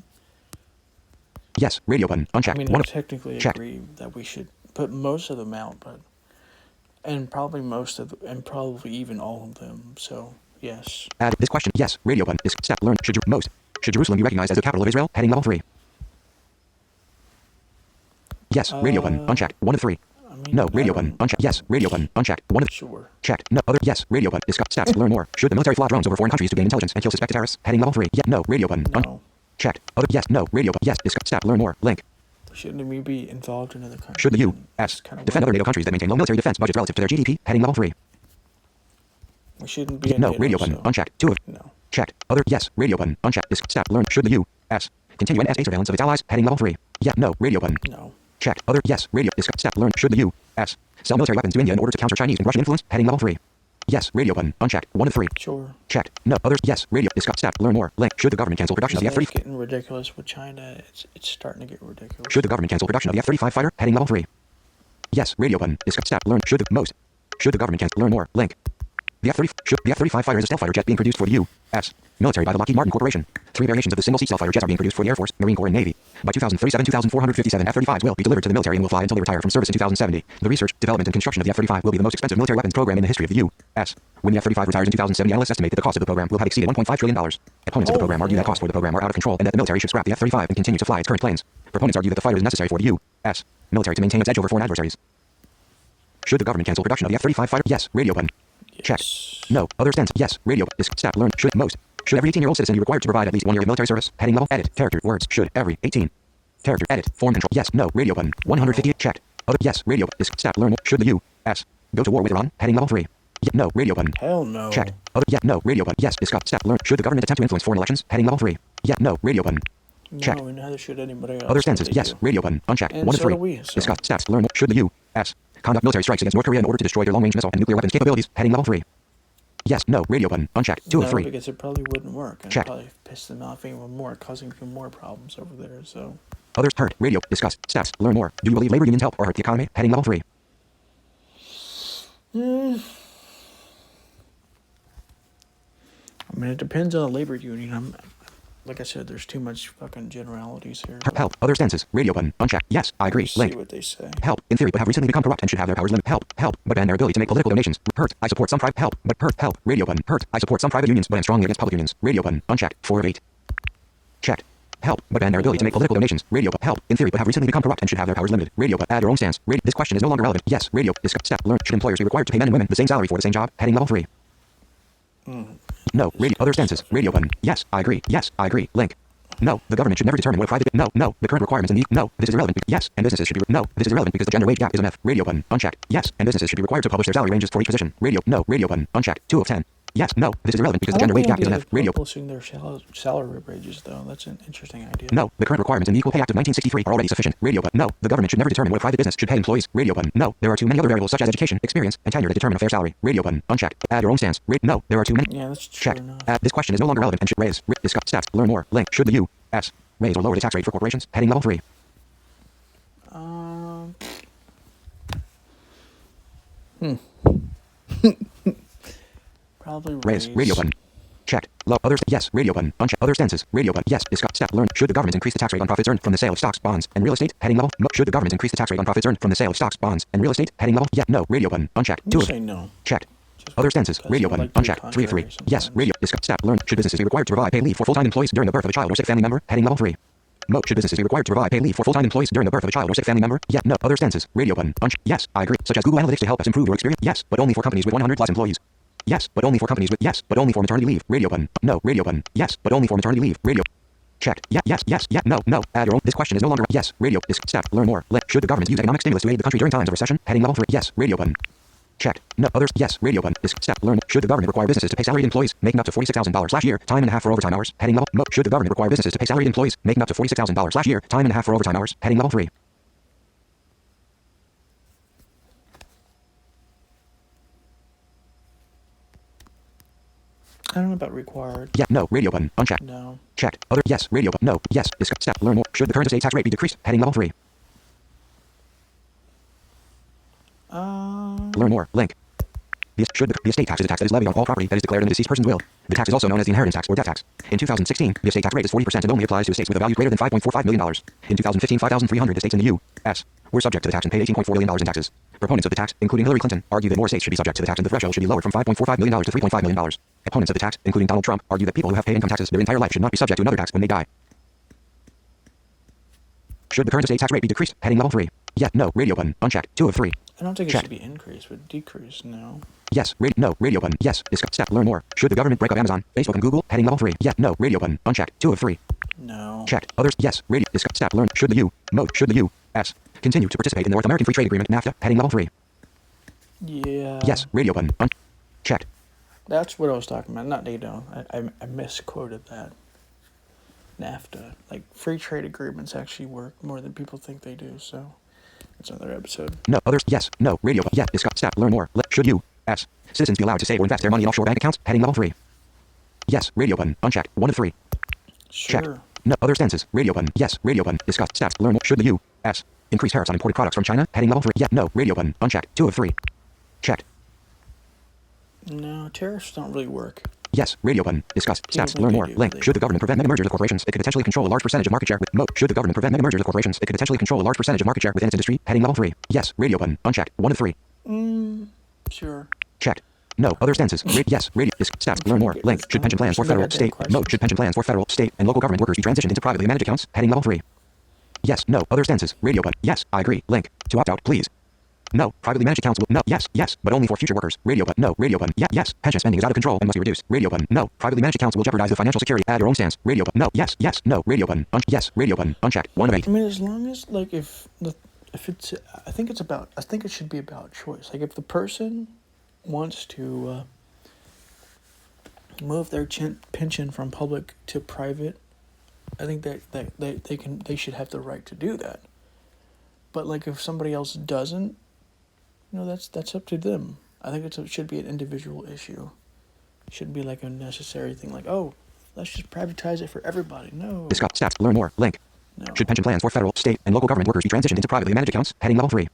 [SPEAKER 2] Yes, radio button unchecked.
[SPEAKER 1] I mean, I technically agree that we should put most of them out, but and probably even all of them. So yes.
[SPEAKER 2] Add this question. Yes, radio button is step learn should Jerusalem be recognized as the capital of Israel? Heading level 3. Yes, radio button unchecked. 1 of 3.
[SPEAKER 1] I mean,
[SPEAKER 2] no, radio button unchecked. Yes, radio button unchecked. 1 of
[SPEAKER 1] sure.
[SPEAKER 2] Checked. No other. Yes, radio button discuss stats learn more. Should the military fly drones over foreign countries to gain intelligence and kill suspected terrorists? Heading level 3. Yeah, no, radio button.
[SPEAKER 1] No.
[SPEAKER 2] Checked. Other. Yes. No. Radio. Yes. Discuss. Stat. Learn more. Link.
[SPEAKER 1] Shouldn't we be involved in other countries?
[SPEAKER 2] Should the U.S. defend other NATO countries that maintain low military defense budgets relative to their GDP? Heading level 3.
[SPEAKER 1] We shouldn't be.
[SPEAKER 2] No.
[SPEAKER 1] NATO,
[SPEAKER 2] Radio button. Unchecked. 2 of.
[SPEAKER 1] No.
[SPEAKER 2] Checked. Other. Yes. Radio button. Unchecked. Stat. Learn. Should the U.S. continue NSA surveillance of its allies? Heading level 3. Yeah. No. Radio button.
[SPEAKER 1] No.
[SPEAKER 2] Checked. Other. Yes. Radio. Discuss. Stat. Learn. Should the U.S. sell military weapons to India in order to counter Chinese and Russian influence? Heading level 3. Yes. Radio button. Unchecked. 1 of 3.
[SPEAKER 1] Sure.
[SPEAKER 2] Checked. No. Others. Yes. Radio. Discuss. Stat. Learn more. Link. Should the government cancel production of the
[SPEAKER 1] It's
[SPEAKER 2] F-35?
[SPEAKER 1] getting ridiculous with China. It's starting to get ridiculous.
[SPEAKER 2] Should the government cancel production of the F-35 fighter? Heading level 3. Yes. Radio button. Discuss. Stat. Learn. Should the government cancel? Learn more. Link. The F-35 fighter is a stealth fighter jet being produced for the U.S. military by the Lockheed Martin Corporation. 3 variations of the single-seat stealth fighter jets are being produced for the Air Force, Marine Corps, and Navy. By 2037, 2,457 F-35s will be delivered to the military and will fly until they retire from service in 2070. The research, development, and construction of the F-35 will be the most expensive military weapons program in the history of the U.S. When the F-35 retires in 2070, analysts estimate that the cost of the program will have exceeded $1.5 trillion. Opponents of the program argue that costs for the program are out of control and that the military should scrap the F-35 and continue to fly its current planes. Proponents argue that the fighter is necessary for the U.S. military to maintain its edge over foreign adversaries. Should the government cancel production of the F-35 fighter? Yes. Radio button. Check. No. Other stance. Yes. Radio. Stat. Learn. Should every 18-year-old citizen be required to provide at least 1 year of military service? Heading level. Edit. Character. Words. Should every 18. Character. Edit. Form control. Yes. No. Radio button. 150. Checked. Other. Yes. Radio. Stat. Learn more. Should the U.S. go to war with Iran? Heading level 3. Yeah. No. Radio button.
[SPEAKER 1] Hell no.
[SPEAKER 2] Checked. Other. Yeah. No. Radio button. Yes. Discuss. Stat. Learn. Should the government attempt to influence foreign elections? Heading level 3. Yeah. No. Radio button. Checked.
[SPEAKER 1] No, and neither should anybody else.
[SPEAKER 2] Other stances. Yes. Radio button. Unchecked.
[SPEAKER 1] And
[SPEAKER 2] 1 of
[SPEAKER 1] so
[SPEAKER 2] 3.
[SPEAKER 1] do we, so.
[SPEAKER 2] Discuss. Stats. Learn more. Should the U.S. conduct military strikes against North Korea in order to destroy their long-range missile and nuclear weapons capabilities? Heading level 3. Yes. No. Radio button. Unchecked. 2 of 3.
[SPEAKER 1] Because it probably wouldn't work. And
[SPEAKER 2] Checked.
[SPEAKER 1] probably piss them off even more, causing even more problems over there. So.
[SPEAKER 2] Others. Heard. Radio. Discuss. Stats. Learn more. Do you believe labor unions help or hurt the economy? Heading level 3.
[SPEAKER 1] I mean, it depends on the labor union. Like I said, there's too much fucking generalities here.
[SPEAKER 2] Help. Other stances. Radio button. Unchecked. Yes. I agree.
[SPEAKER 1] See
[SPEAKER 2] Link.
[SPEAKER 1] what they say.
[SPEAKER 2] Help. In theory, but have recently become corrupt and should have their powers limited. Help. Help. But ban their ability to make political donations. Hurt. I support some private. Help. But hurt. Help. Radio button. Hurt. I support some private unions, but am strongly against public unions. Radio button. Unchecked. 4 of 8. Checked. Help. But ban their ability to make political donations. Radio but help. In theory, but have recently become corrupt and should have their powers limited. Radio but add your own stance. This question is no longer relevant. Yes. Radio. Discuss. Step. Learn. Should employers be required to pay men and women the same salary for the same job? Heading level 3. No. Radio. Other stances. Radio button. Yes. I agree. Yes. I agree. Link. No, the government should never determine what a private. No, the current requirements in the. No, this is irrelevant. Yes, and businesses should be. No, this is irrelevant because the gender wage gap is an F. Radio button unchecked. Yes, and businesses should be required to publish their salary ranges for each position. Radio. No, radio button unchecked. 2 of 10. Yes, no, this is irrelevant because the gender wage gap is an F. Radio.
[SPEAKER 1] Publishing their salary ranges, though, that's an interesting idea.
[SPEAKER 2] No, the current requirements in the Equal Pay Act of 1963 are already sufficient. Radio but no, the government should never determine what a private business should pay employees. Radio button. No, there are too many other variables such as education, experience, and tenure to determine a fair salary. Radio button unchecked. Add your own stance. No, there are too many.
[SPEAKER 1] Yeah, that's true
[SPEAKER 2] Check.
[SPEAKER 1] enough.
[SPEAKER 2] This question is no longer relevant and should raise. Discuss stats. Learn more. Link. Should the U.S. raise or lower the tax rate for corporations? Heading level 3.
[SPEAKER 1] Probably
[SPEAKER 2] Raise. Radio button. Checked. Low. Others. Yes. Radio button. Unchecked. Other stances. Radio button. Yes. Discuss. Step. Learn. Should the government increase the tax rate on profits earned from the sale of stocks, bonds, and real estate? Heading level. No. Should the government increase the tax rate on profits earned from the sale of stocks, bonds, and real estate? Heading level. Yeah. No. Radio button. Unchecked. 2 of.
[SPEAKER 1] Say no.
[SPEAKER 2] Checked. Other stances. Radio button. Unchecked. 3 of 3. Yes. Radio. Discuss. Step. Learn. Should businesses be required to provide paid leave for full-time employees during the birth of a child or sick family member? Heading level 3. No. Should businesses be required to provide paid leave for full-time employees during the birth of a child or sick family member? Yeah. No. Other stances. Radio button. Yes. I agree. Such as Google Analytics to help us improve your experience? Yes. But only for companies with 100 plus employees. Yes. But only for companies with. Yes. But only for maternity leave. Radio button. No. Radio button. Yes. But only for maternity leave. Radio. Checked. Yeah. Yes. Yes. Yeah. No. No. Add your own. This question is no longer. Yes. Radio. Step. Learn more. Should the government use economic stimulus to aid the country during times of recession? Heading level 3. Yes. Radio button. Checked. No. Others. Yes. Radio button. This step. Learn. Should the government require businesses to pay salaried employees making up to $46,000 last year, time and a half for overtime hours, heading level. Should the government require businesses to pay salaried employees making up to $46,000 last year, time and a half for overtime hours, heading level 3.
[SPEAKER 1] I don't know about required.
[SPEAKER 2] Yeah. No. Radio button. Unchecked.
[SPEAKER 1] No.
[SPEAKER 2] Checked. Other. Yes. Radio button. No. Yes. Discuss. Step. Learn more. Should the current estate tax rate be decreased, heading level 3. Learn more. Link. The estate tax is a tax that is levied on all property that is declared in a deceased person's will. The tax is also known as the inheritance tax or death tax. In 2016, the estate tax rate is 40% and only applies to estates with a value greater than $5.45 million. In 2015, 5,300 estates in the U.S. were subject to the tax and paid $18.4 million in taxes. Proponents of the tax, including Hillary Clinton, argue that more estates should be subject to the tax and the threshold should be lowered from $5.45 million to $3.5 million. Opponents of the tax, including Donald Trump, argue that people who have paid income taxes their entire life should not be subject to another tax when they die. Should the current estate tax rate be decreased, heading level 3. Yeah. No. Radio button. Unchecked. 2 of 3.
[SPEAKER 1] I don't think it
[SPEAKER 2] Checked.
[SPEAKER 1] should be increased, but decreased. No.
[SPEAKER 2] Yes. No. Radio button. Yes. Discuss. Step. Learn more. Should the government break up Amazon, Facebook, and Google? Heading level 3. Yeah. No. Radio button. Unchecked. 2 of 3.
[SPEAKER 1] No.
[SPEAKER 2] Checked. Others. Yes. Radio. Discuss. Step. Learn. Should the U.S. continue to participate in the North American Free Trade Agreement, NAFTA? Heading level 3.
[SPEAKER 1] Yeah.
[SPEAKER 2] Yes. Radio button. Checked.
[SPEAKER 1] That's what I was talking about. Not NATO. I misquoted that. NAFTA. Like, free trade agreements actually work more than people think they do, so that's another episode.
[SPEAKER 2] No. Others. Yes. No. Radio. Yes. Discuss. Step. Learn more. Should U.S. citizens be allowed to save or invest their money in offshore bank accounts? Heading level 3. Yes. Radio button. Unchecked. 1 of 3.
[SPEAKER 1] Sure.
[SPEAKER 2] Checked. No. Other stances. Radio button. Yes. Radio button. Discuss. Steps. Learn more. Should the U.S. increase tariffs on imported products from China? Heading level 3. Yeah. No. Radio button. Unchecked. 2 of 3. Checked.
[SPEAKER 1] No, tariffs don't really work.
[SPEAKER 2] Yes. Radio button. Discuss. Steps.
[SPEAKER 1] think
[SPEAKER 2] Learn
[SPEAKER 1] they
[SPEAKER 2] more.
[SPEAKER 1] do,
[SPEAKER 2] Link.
[SPEAKER 1] they
[SPEAKER 2] Should the
[SPEAKER 1] do.
[SPEAKER 2] government prevent mega mergers of corporations? It could potentially control a large percentage of market share with Should the government prevent mega mergers of corporations? It could potentially control a large percentage of market share within its industry. Heading level 3. Yes. Radio button. Unchecked. 1 of 3.
[SPEAKER 1] Sure.
[SPEAKER 2] Checked. No. Other stances. Yes. Radio. Steps. Learn more. Link. Should pension plans for federal, state, should pension plans for federal, state, and local government workers be transitioned into privately managed accounts? Heading level 3. Yes. No. Other stances. Radio button. Yes. I agree. Link. To opt out, please. No. Privately managed accounts will. No. Yes. Yes. But only for future workers. Radio button. No. Radio button. Yeah. Yes. Pension spending is out of control and must be reduced. Radio button. No. Privately managed accounts will jeopardize the financial security. Add your own stance. Radio button. No. Yes. Yes. No. Radio button. Yes. Radio button. Unchecked. 1 of 8.
[SPEAKER 1] I mean, as long as, like, if it's, I think it should be about choice. Like, if the person wants to move their pension from public to private, I think that they should have the right to do that. But, like, if somebody else doesn't, that's up to them. I think it should be an individual issue. It shouldn't be like a necessary thing. Like, oh, let's just privatize it for everybody. No.
[SPEAKER 2] Discuss. Steps. Learn more. Link.
[SPEAKER 1] No.
[SPEAKER 2] Should pension plans for federal, state, and local government workers be transitioned into privately managed accounts? Heading level 3.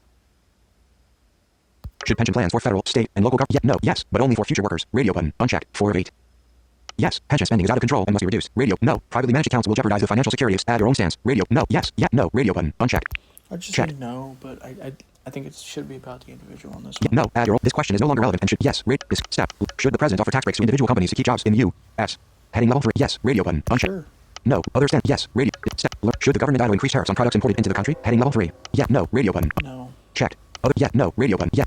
[SPEAKER 2] Should pension plans for federal, state, and local government? No. Yes. But only for future workers. Radio button. Unchecked. 4 of 8. Yes. Pension spending is out of control and must be reduced. Radio. No. Privately managed accounts will jeopardize the financial security. Add your own stance. Radio. No. Yes. Yeah. No. Radio button. Unchecked.
[SPEAKER 1] I'd just
[SPEAKER 2] Checked.
[SPEAKER 1] say no, but I think it should be about the individual on this
[SPEAKER 2] Yeah,
[SPEAKER 1] one.
[SPEAKER 2] no. Add your own. This question is no longer relevant and should. Yes. This step. Should the president offer tax breaks to individual companies to keep jobs in the U.S.? Heading level 3. Yes. Radio button. Unchecked.
[SPEAKER 1] Sure.
[SPEAKER 2] No. Other stance. Yes. Radio. Step. Should the government vow to increase tariffs on products imported into the country? Heading level 3. Yeah. No. Radio button.
[SPEAKER 1] No.
[SPEAKER 2] Checked. Other. Yeah. No. Radio button. Yeah.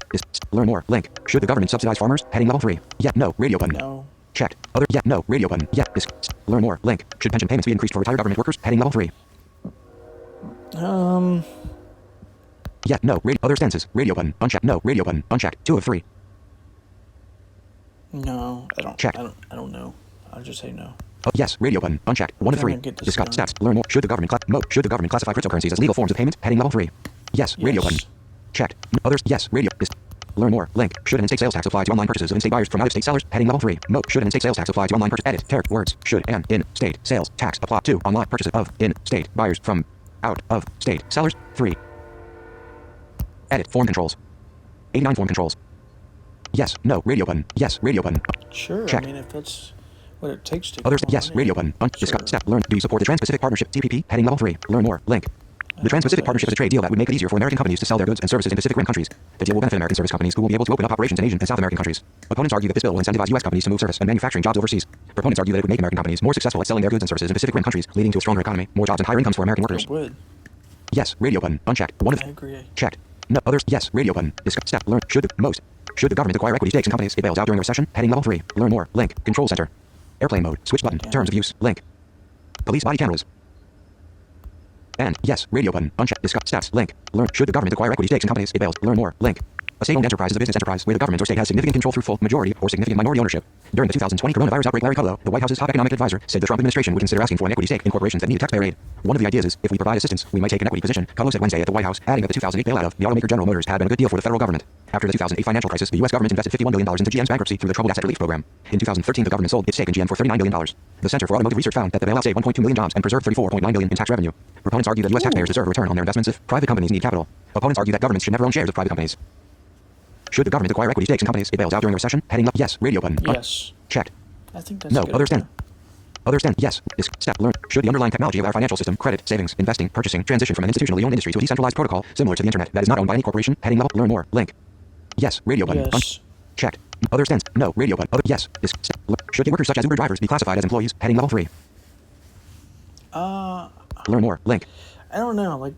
[SPEAKER 2] Learn more. Link. Should the government subsidize farmers? Heading level 3. Yeah. No. Radio button.
[SPEAKER 1] No.
[SPEAKER 2] Checked. Other. Yeah. No. Radio button. Yeah. Learn more. Link. Should pension payments be increased for retired government workers? Heading level 3. Yeah. No. Other stances. Radio button. Unchecked. No. Radio button. Unchecked. 2 of 3.
[SPEAKER 1] No. I don't.
[SPEAKER 2] Check.
[SPEAKER 1] I don't know. I'll just say no.
[SPEAKER 2] Oh, yes. Radio button. Unchecked. 1 of 3.
[SPEAKER 1] Can I get this
[SPEAKER 2] Discuss.
[SPEAKER 1] done?
[SPEAKER 2] Steps. Learn more. Should the government should the government classify cryptocurrencies as legal forms of payment? Heading level 3. Yes. Radio
[SPEAKER 1] Yes.
[SPEAKER 2] button. Checked. Others. Yes. Radio. Learn more. Link. Should an in-state sales tax apply to online purchases of in-state buyers from out-of-state sellers? Heading level 3. Should an in-state sales tax apply to online purchase? Edit. Character words. Should an in-state sales tax apply to online purchases of in-state buyers from out-of-state sellers? 3. Edit. Form controls. 89 form controls. Yes. No. Radio button. Yes. Radio button.
[SPEAKER 1] Sure.
[SPEAKER 2] Checked.
[SPEAKER 1] I mean, if that's what it takes to.
[SPEAKER 2] Others.
[SPEAKER 1] come
[SPEAKER 2] Yes.
[SPEAKER 1] on
[SPEAKER 2] Radio
[SPEAKER 1] in.
[SPEAKER 2] button. Discuss.
[SPEAKER 1] Sure.
[SPEAKER 2] Step. Learn. Do you support the Trans-Pacific Partnership (TPP)? Heading level 3. Learn more. Link. The Trans-Pacific Partnership is a trade deal that would make it easier for American companies to sell their goods and services in Pacific Rim countries. The deal will benefit American service companies who will be able to open up operations in Asian and South American countries. Opponents argue that this bill will incentivize U.S. companies to move service and manufacturing jobs overseas. Proponents argue that it would make American companies more successful at selling their goods and services in Pacific Rim countries, leading to a stronger economy, more jobs, and higher incomes for American workers.
[SPEAKER 1] It would.
[SPEAKER 2] Yes. Radio button. Unchecked. 1 of
[SPEAKER 1] I agree.
[SPEAKER 2] checked. No. Others. Yes. Radio button. Discuss. Step. Learn. Should the government acquire equity stakes in companies it bails out during a recession? Heading level 3. Learn more. Link. Control center. Airplane mode. Switch button.
[SPEAKER 1] Okay.
[SPEAKER 2] Terms of use. Link. Police body cameras. And yes. Radio button. Unchecked. Discuss. Steps. Link. Learn. Should the government acquire equity stakes in companies it bails? Learn more. Link. A state-owned enterprise is a business enterprise where the government or state has significant control through full, majority, or significant minority ownership. During the 2020 coronavirus outbreak, Larry Kudlow, the White House's top economic advisor, said the Trump administration would consider asking for an equity stake in corporations that need taxpayer aid. One of the ideas is, if we provide assistance, we might take an equity position, Kudlow said Wednesday at the White House, adding that the 2008 bailout of the automaker General Motors had been a good deal for the federal government. After the 2008 financial crisis, the U.S. government invested $51 billion into GM's bankruptcy through the Troubled Asset Relief Program. In 2013, the government sold its stake in GM for $39 billion. The Center for Automotive Research found that the bailout saved 1.2 million jobs and preserved $34.9 billion in tax revenue. Proponents argue that U.S. taxpayers deserve a return on their investments if private companies need capital. Opponents argue that governments should never own shares of private companies. Should the government acquire equity stakes in companies it bails out during a recession? Heading up, yes. Radio button.
[SPEAKER 1] Yes.
[SPEAKER 2] Checked.
[SPEAKER 1] I think that's
[SPEAKER 2] No.
[SPEAKER 1] a good
[SPEAKER 2] Other stand.
[SPEAKER 1] idea.
[SPEAKER 2] Other stand. Yes. This step. Learn. Should the underlying technology of our financial system, credit, savings, investing, purchasing, transition from an institutionally owned industry to a decentralized protocol similar to the internet that is not owned by any corporation? Heading level. Learn more. Link. Yes. Radio button.
[SPEAKER 1] Yes.
[SPEAKER 2] Checked. Other stands. No. Radio button. Other. Yes. This step. Should workers such as Uber drivers be classified as employees? Heading level 3. Learn more. Link.
[SPEAKER 1] I don't know, like,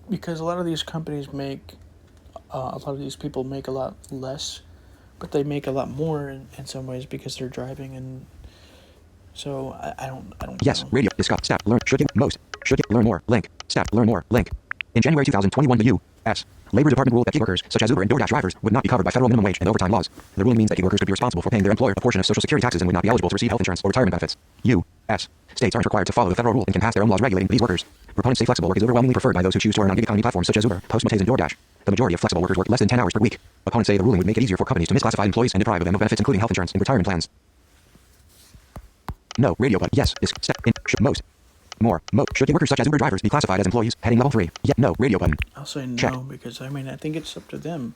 [SPEAKER 1] because a lot of these companies make, a lot of these people make a lot less, but they make a lot more in some ways because they're driving, and so I don't
[SPEAKER 2] Yes.
[SPEAKER 1] know.
[SPEAKER 2] Radio. Discuss. Step. Learn. Should you most. Should you learn more. Link. Step. Learn more. Link. In January 2021, the U.S. Labor Department ruled that gig workers, such as Uber and DoorDash drivers, would not be covered by federal minimum wage and overtime laws. The ruling means that gig workers would be responsible for paying their employer a portion of Social Security taxes and would not be eligible to receive health insurance or retirement benefits. U.S. States aren't required to follow the federal rule and can pass their own laws regulating these workers. Proponents say flexible work is overwhelmingly preferred by those who choose to earn on gig economy platforms such as Uber, Postmates, and DoorDash. The majority of flexible workers work less than 10 hours per week. Opponents say the ruling would make it easier for companies to misclassify employees and deprive them of benefits including health insurance and retirement plans. No. Radio button. Yes. Is step. In. Should most. More. Should workers such as Uber drivers be classified as employees? Heading level 3. Yeah. No. Radio button.
[SPEAKER 1] I'll say no,
[SPEAKER 2] Check.
[SPEAKER 1] because I mean, I think it's up to them.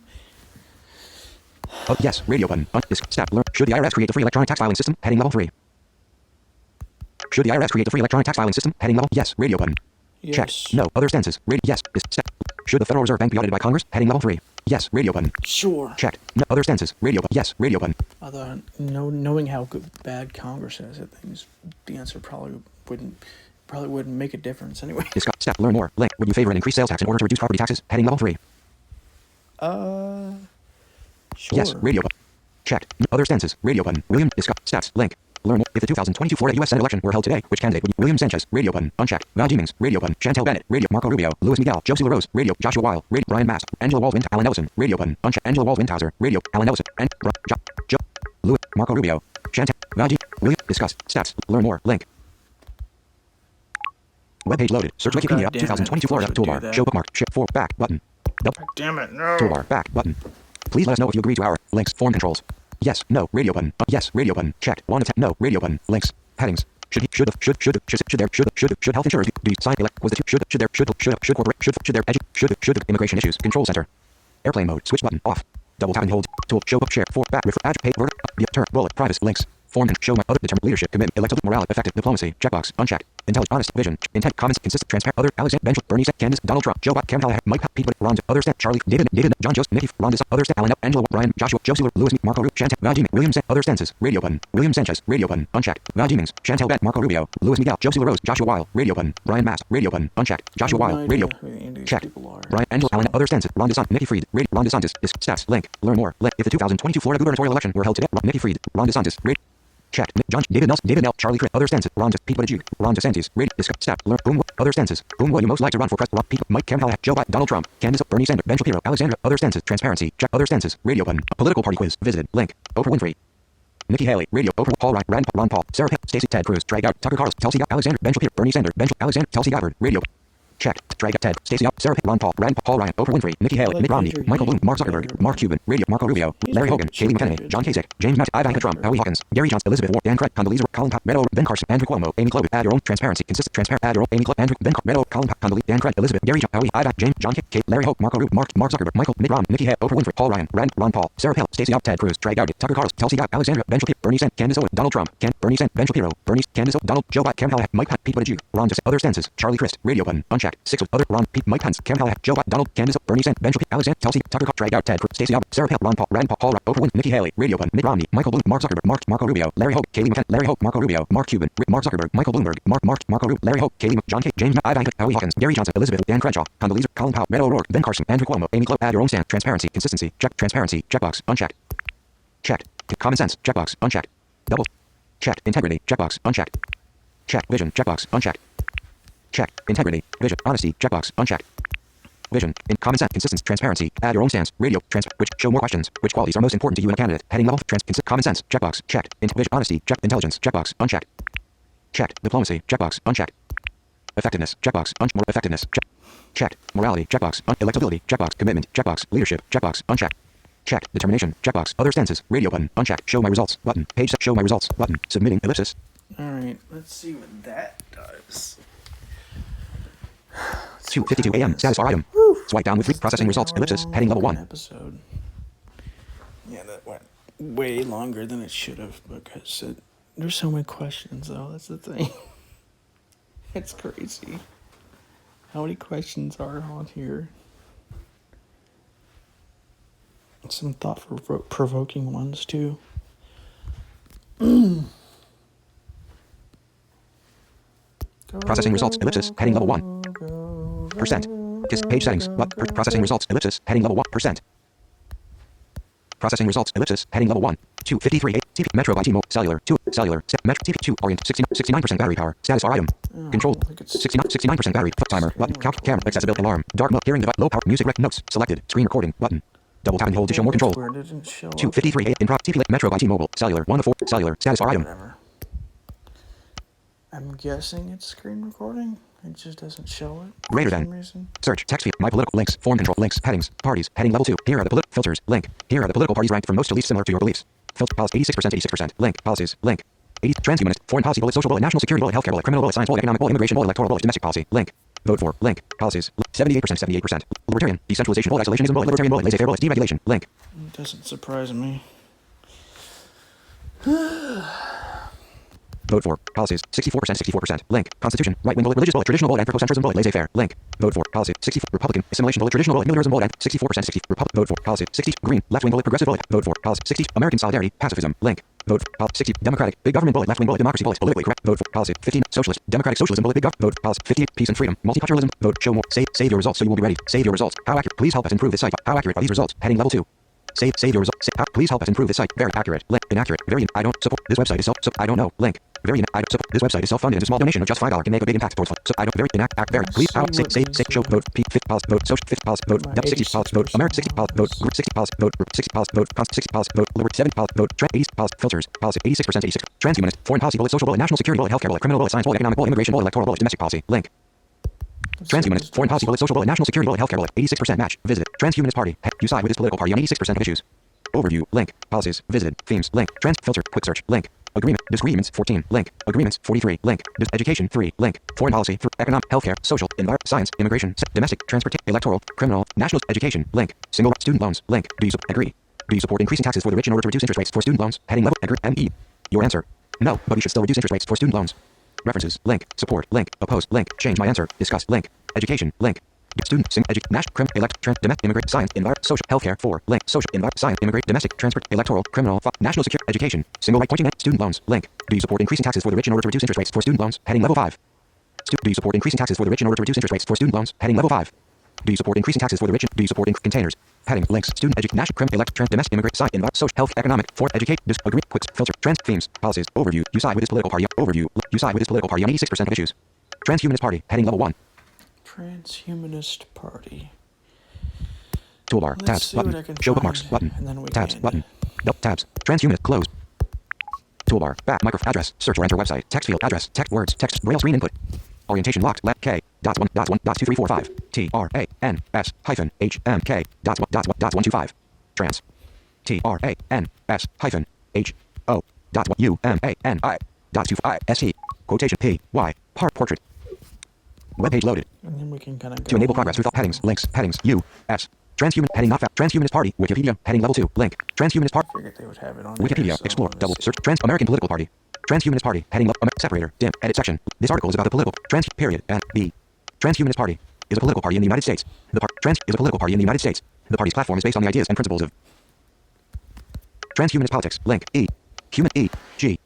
[SPEAKER 2] Yes. Radio button. Is step. Learn. Should the IRS create a free electronic tax filing system? Heading level 3. Should the IRS create a free electronic tax filing system? Heading level. Yes. Radio button. Check.
[SPEAKER 1] Yes.
[SPEAKER 2] No. Other stances. Yes. Is step. Should the Federal Reserve Bank be audited by Congress? Heading level 3. Yes. Radio button.
[SPEAKER 1] Sure.
[SPEAKER 2] Check. No. Other stances. Radio button. Yes. Radio button.
[SPEAKER 1] Although, knowing how bad Congress is at things, the answer probably wouldn't make a difference anyway.
[SPEAKER 2] Discuss. Step. Learn more. Link. Would you favor an increased sales tax in order to reduce property taxes? Heading level 3.
[SPEAKER 1] Sure.
[SPEAKER 2] Yes. Radio button. Checked. Other stances. Radio button. William. Discuss. Stats. Link. Learn more. If the 2022 Florida U.S. Senate election were held today, which candidate would you? William Sanchez. Radio button. Unchecked. Val Demings. Radio button. Chantel Bennett. Radio. Marco Rubio. Louis Miguel. Josie LaRose. Radio. Joshua Weil. Radio. Brian Mast. Angela Waldman. Alan Ellison. Radio button. Unchecked. Angela Waldman-Tauser. Radio. Alan Ellison. And Joe. Louis. Marco Rubio. Chantel. Val Demings. William. Discuss. Stats. Learn more. Link. Webpage loaded. Search
[SPEAKER 1] Oh,
[SPEAKER 2] Wikipedia.
[SPEAKER 1] God damn it.
[SPEAKER 2] 2020 Florida.
[SPEAKER 1] Of course it would
[SPEAKER 2] Toolbar.
[SPEAKER 1] do that.
[SPEAKER 2] Show bookmark. Ship. 4. Back. Button.
[SPEAKER 1] Damn it, no.
[SPEAKER 2] Toolbar. Back. Button. Please let us know if you agree to our links. Form controls. Yes. No. Radio button. Yes. Radio button. Checked. 1 of 10. No. Radio button. Links. Headings. Should health insurers do sign elect was the should immigration issues control center airplane mode switch button off double tap and hold tool show up share for back refer add pay vertical turn bullet privacy links form and show my other determined leadership commitment elected morality effective diplomacy checkbox unchecked intelligent honest vision intent comments consistent transparent other Alexander Bench Bernie Candace Donald Trump Joe Biden Cam Callahan Mike Pete Ron other step Charlie David John Joseph Nikki Ron other step Alan Angela Ryan Joshua Josie Louis Marco Rubio Chantel Val Demings William other stances radio button William Sanchez radio button unchecked Val Demings Chantel Bennett Marco Rubio Louis Miguel Josie LaRose Joshua Weil radio button Brian Mast radio button unchecked Joshua
[SPEAKER 1] I have no
[SPEAKER 2] Weil
[SPEAKER 1] idea
[SPEAKER 2] radio
[SPEAKER 1] who any of these
[SPEAKER 2] checked
[SPEAKER 1] people are.
[SPEAKER 2] Brian Angela Allen other stances Ron DeSantis Nikki Fried radio Ron DeSantis is stats link learn more link if the 2022 Florida gubernatorial election were held today Nikki Fried Ron DeSantis radio checked. John David Nelson David Nell Charlie Chris other stances Ron Pete Buttigieg Ron DeSantis radio discuss stat learn boom other stances boom would you most like to run for president Pete Mike Cam Callahan Joe Biden Donald Trump Candace Bernie Sanders Ben Shapiro Alexandra other stances transparency check other stances radio button a political party quiz visited link Oprah Winfrey Nikki Haley radio Oprah Paul Ryan Ron Paul Sarah Palin Stacey Ted Cruz Drag out Tucker Carlson Tulsi Alexander Ben Shapiro Bernie Sanders Ben Alexander Tulsi Gabbard radio checked. Drag Ted, Stacey, Sarah, Ron Paul, Paul Ryan, Oprah Winfrey, Nikki Haley,
[SPEAKER 1] Like
[SPEAKER 2] Mitt Romney,
[SPEAKER 1] Andrew
[SPEAKER 2] Michael Bloom,
[SPEAKER 1] Yang.
[SPEAKER 2] Mark Zuckerberg, Mark Cuban, Radio, Marco Rubio,
[SPEAKER 1] He's
[SPEAKER 2] Larry
[SPEAKER 1] good.
[SPEAKER 2] Hogan, Kayleigh
[SPEAKER 1] Super
[SPEAKER 2] McEnany,
[SPEAKER 1] good.
[SPEAKER 2] John Kasich, James Matt, Ivanka Trump, Howie Hawkins, Gary Johnson, Elizabeth Warren, Dan Craig, Condoleezza, Colin Powell, Meadow, Ben Carson, Andrew Cuomo, Amy Klobuchar, add your own transparency, consistent, transparent, add your own, Amy Klobuchar, Andrew, Ben Meadow, Colin Powell, Condoleezza, Dan Craig, Elizabeth, Gary Johnson, Howie, Ivanka, James, John Kate, Larry Hogan, Marco Rubio, Mark Zuckerberg, Michael, Mitt Romney, Nikki Haley, Oprah Winfrey, Paul Ryan, Ron Paul, Sarah Palin, Stacey Ted Cruz, Drag out Tucker Carlson, Tulsi Alexandra, Ben Shapiro, Bernie Sanders, Candace Owens, Donald Trump, Bernie Sanders, Ben Shapiro, Bernie Candace Donald Joe Biden, Cam Callahan, Mike Pete Buttigieg, Ron DeSantis, other stances, Charlie Crist, radio button, unchecked, 6 of other Ron Pete Mike Pence, Cam Callahan, Joe Biden, Donald Candace Bernie Sanders, Ben Shapiro, Alexander Tulsi Tucker Drag out Ted Cruz, Stacey Sarah Palin, Ron Paul, Oprah Winfrey, Nikki Haley, radio button, Mitt Romney, Michael Bloom, Mark Zuckerberg, Marco Rubio, Larry Hogan, Kayleigh McEnany, Larry Hogan, Marco Rubio, Mark Cuban, Mark Zuckerberg, Michael Bloomberg, Marco Rubio, Larry Hogan, Kayleigh John Kate, James Ivanka, Howie Hawkins, Gary Johnson, Elizabeth, Dan Crenshaw, Condoleezza, Colin Powell, Beto O'Rourke, Ben Carson, Andrew Cuomo, Amy Klobuchar, add your own stand, transparency, consistency, transparency, checkbox, unchecked. Checked. Common sense, checkbox, unchecked. Double. Checked. Integrity, checkbox, unchecked. Check. Vision, checkbox, unchecked. Check. Integrity, vision, honesty, checkbox, unchecked. Vision. In common sense. Consistency. Transparency. Add your own stance. Radio. Which show more questions. Which qualities are most important to you in a candidate? Heading level. Common sense. Checkbox. Checked. Vision. Honesty. Check. Intelligence. Checkbox. Unchecked. Checked. Diplomacy. Checkbox. Unchecked. Effectiveness. Checkbox. More effectiveness. Checked. Morality. Checkbox. Electability. Checkbox. Commitment. Checkbox. Leadership. Checkbox. Unchecked. Checked. Determination. Checkbox. Other stances. Radio button. Unchecked. Show my results. Button. Page. Show my results. Button. Submitting. Ellipsis.
[SPEAKER 1] Alright, let's see what that does.
[SPEAKER 2] 2:52 a.m. Status bar item. Swipe down with processing results. Ellipsis. Heading level 1.
[SPEAKER 1] Episode. Yeah, that went way longer than it should have because there's so many questions, though. That's the thing. It's crazy. How many questions are on here? Some thought-provoking ones, too.
[SPEAKER 2] Processing results. Ellipsis. Heading level 1. Percent. Page settings. Processing results. Ellipsis. Heading level 1. Percent. Processing results. Ellipsis. Heading level 1. 2:53 TV Metro by T-Mobile Cellular 2 Cellular Metro TV 2 Orient 69% battery power. Status bar item. Control 69% battery. Timer button. Camera accessibility alarm. Dark mode. Hearing device. Low power. Music rec notes. Selected. Screen recording button. Double tap and hold to show more control. 2:53 in TV Metro by T-Mobile Cellular 1 of 4 Cellular status bar item.
[SPEAKER 1] Whatever. I'm guessing it's screen recording. It just doesn't show it.
[SPEAKER 2] Greater than.
[SPEAKER 1] Reason.
[SPEAKER 2] Search text field. My political links. Form control links. Headings. Parties. Heading level 2. Here are the filters. Link. Here are the political parties ranked from most to least similar to your beliefs. Filter policy 86%. 86%. Link. Policies. Link. 80. Transhumanist. Foreign policy bullet. Social bullet. National security bullet. Healthcare bullet. Criminal bullet. Science bullet. Economic bullet. Immigration bullet. Electoral bullet. Domestic policy. Link. Vote for. Link. Policies. 78%. 78%. Libertarian. Decentralization bullet. Isolationism bullet. Libertarian bullet. Laissez-faire bullet. Deregulation. Link.
[SPEAKER 1] It doesn't surprise me.
[SPEAKER 2] Vote for. Policies. 64%. 64%. Link. Constitution. Right-wing bullet. Religious bullet. Traditional bullet. Anthropocentrism bullet. Laissez-faire. Link. Vote for. Policy. 64. Republican. Assimilation bullet. Traditional bullet. Militarism bullet. And 64%. 60. Vote for. Policy. 60. Green. Left-wing bullet. Progressive bullet. Vote for. Policy. 60. American solidarity. Pacifism. Link. Vote for. Policy. 60. Democratic. Big government bullet. Left-wing bullet. Democracy bullet. Politically correct. Vote for. Policy. 15. Socialist. Democratic socialism bullet. Big government. Vote. Policy. 58. Peace and freedom. Multiculturalism. Vote. Show more. Save your results so you will be ready. Save your results. How accurate? Please help us improve this site. How accurate are these results? Heading level 2. Save your results. Please help us improve this site. Very accurate. Link. Inaccurate. Very. I don't support. This website is I don't know. Link. Very. I don't support. This website is self-funded. A small donation of just $5 can make a big impact towards. So I don't. Very. Very. Please. Save. Show. Vote. 50 pause. Vote. Social. 50 pause. Vote. 60 pause. Vote. America. 60 pause. Vote. Group 60 pause. Vote. 60 pause. Vote. Const 60 pause. Vote. Liberty 7 pause. Vote. 80 pause. Filters. Policy. 86%. 86. Transhumanist. Foreign policy bullet. Social bullet. National security bullet. Healthcare bullet. Criminal bullet. Science bullet. Economic bullet. Immigration bullet. Electoral bullet. Domestic policy. Link. Transhumanist. Foreign policy bullet. Social bullet. National security bullet. Healthcare bullet. 86% match. Visited. Transhumanist party. You side with this political party on 86% of issues. Overview. Link. Policies. Visited. Themes. Link. Filter. Quick search. Link. Agreement. Disagreements. 14. Link. Agreements. 43. Link. Education. 3. Link. Foreign policy. Economic. Healthcare. Social. Environment. Science. Immigration. Domestic. Transportation. Electoral. Criminal. National. Education. Link. Single. Student loans. Link. Do you agree? Do you support increasing taxes for the rich in order to reduce interest rates for student loans? Heading level. Agree. M-E. Your answer. No, but we should still reduce interest rates for student loans. References. Link. Support. Link. Oppose. Link. Change my answer. Discuss. Link. Education. Link. Student, national, domestic, immigrant, science, environment, social, healthcare, 4, link, social, environment, science, immigrant, domestic, transport, electoral, criminal, national security, education, single right pointing at student loans, link. Do you support increasing taxes for the rich in order to reduce interest rates for student loans? Heading level 5. Do you support increasing taxes for the rich in order to reduce interest rates for student loans? Heading level 5. Do you support increasing taxes for the rich? Do you support containers? Heading links, student, national, criminal, domestic, immigrant, science, environment, social, health, economic, for educate, disagree, quick, filter, trans, themes, policies, overview. You side with this political party. Overview. You side with this political party on 86% of issues. Transhumanist party. Heading level 1.
[SPEAKER 1] Transhumanist party.
[SPEAKER 2] Toolbar. Tabs. Button. Show bookmarks. Button. Tabs. Button. Nope. Tabs. Transhumanist. Closed. Toolbar. Back. Micro. Address. Search or enter website. Text field. Address. Text words. Text. Braille screen input. Orientation locked. Let K. Dots 1. Dots 1. Dots 2 3 4 5. T R A N S hyphen H M K. Dots 1. Dots 1. Dots 1 2 5. Trans. T R A N S hyphen H O. Dots 1 U M A N I. Dots 2 I S E. Quotation P Y. Part portrait. Web page loaded.
[SPEAKER 1] And then we can kind of go
[SPEAKER 2] to enable progress without headings, links, headings, U, S. Transhuman, heading not found. Transhumanist party, Wikipedia, heading level 2, link. Transhumanist party.
[SPEAKER 1] I figured they would have it on
[SPEAKER 2] Wikipedia,
[SPEAKER 1] there, so
[SPEAKER 2] explore, double, search, American political party. Transhumanist party, heading level, separator, dim, edit section. This article is about a political, period, and B. Transhumanist party is a political party in the United States. The trans is a political party in the United States. The party's platform is based on the ideas and principles of transhumanist politics, link, E. Human, E, G.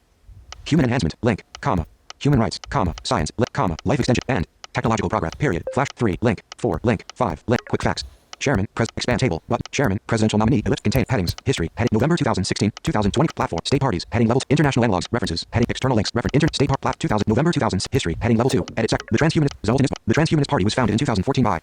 [SPEAKER 2] Human enhancement, link, comma. Human rights, comma, science, link, comma, life extension, and technological progress, period. Flash 3, link, 4, link, 5, link, quick facts. Chairman, expand table, button, chairman, presidential nominee, ellipse, contain, headings, history, heading, November 2016, 2020, platform, state parties, heading levels, international analogs, references, heading, external links, reference, state part, 2000, November 2000, history, heading level 2, edit sec, the transhumanist party was founded in 2014 by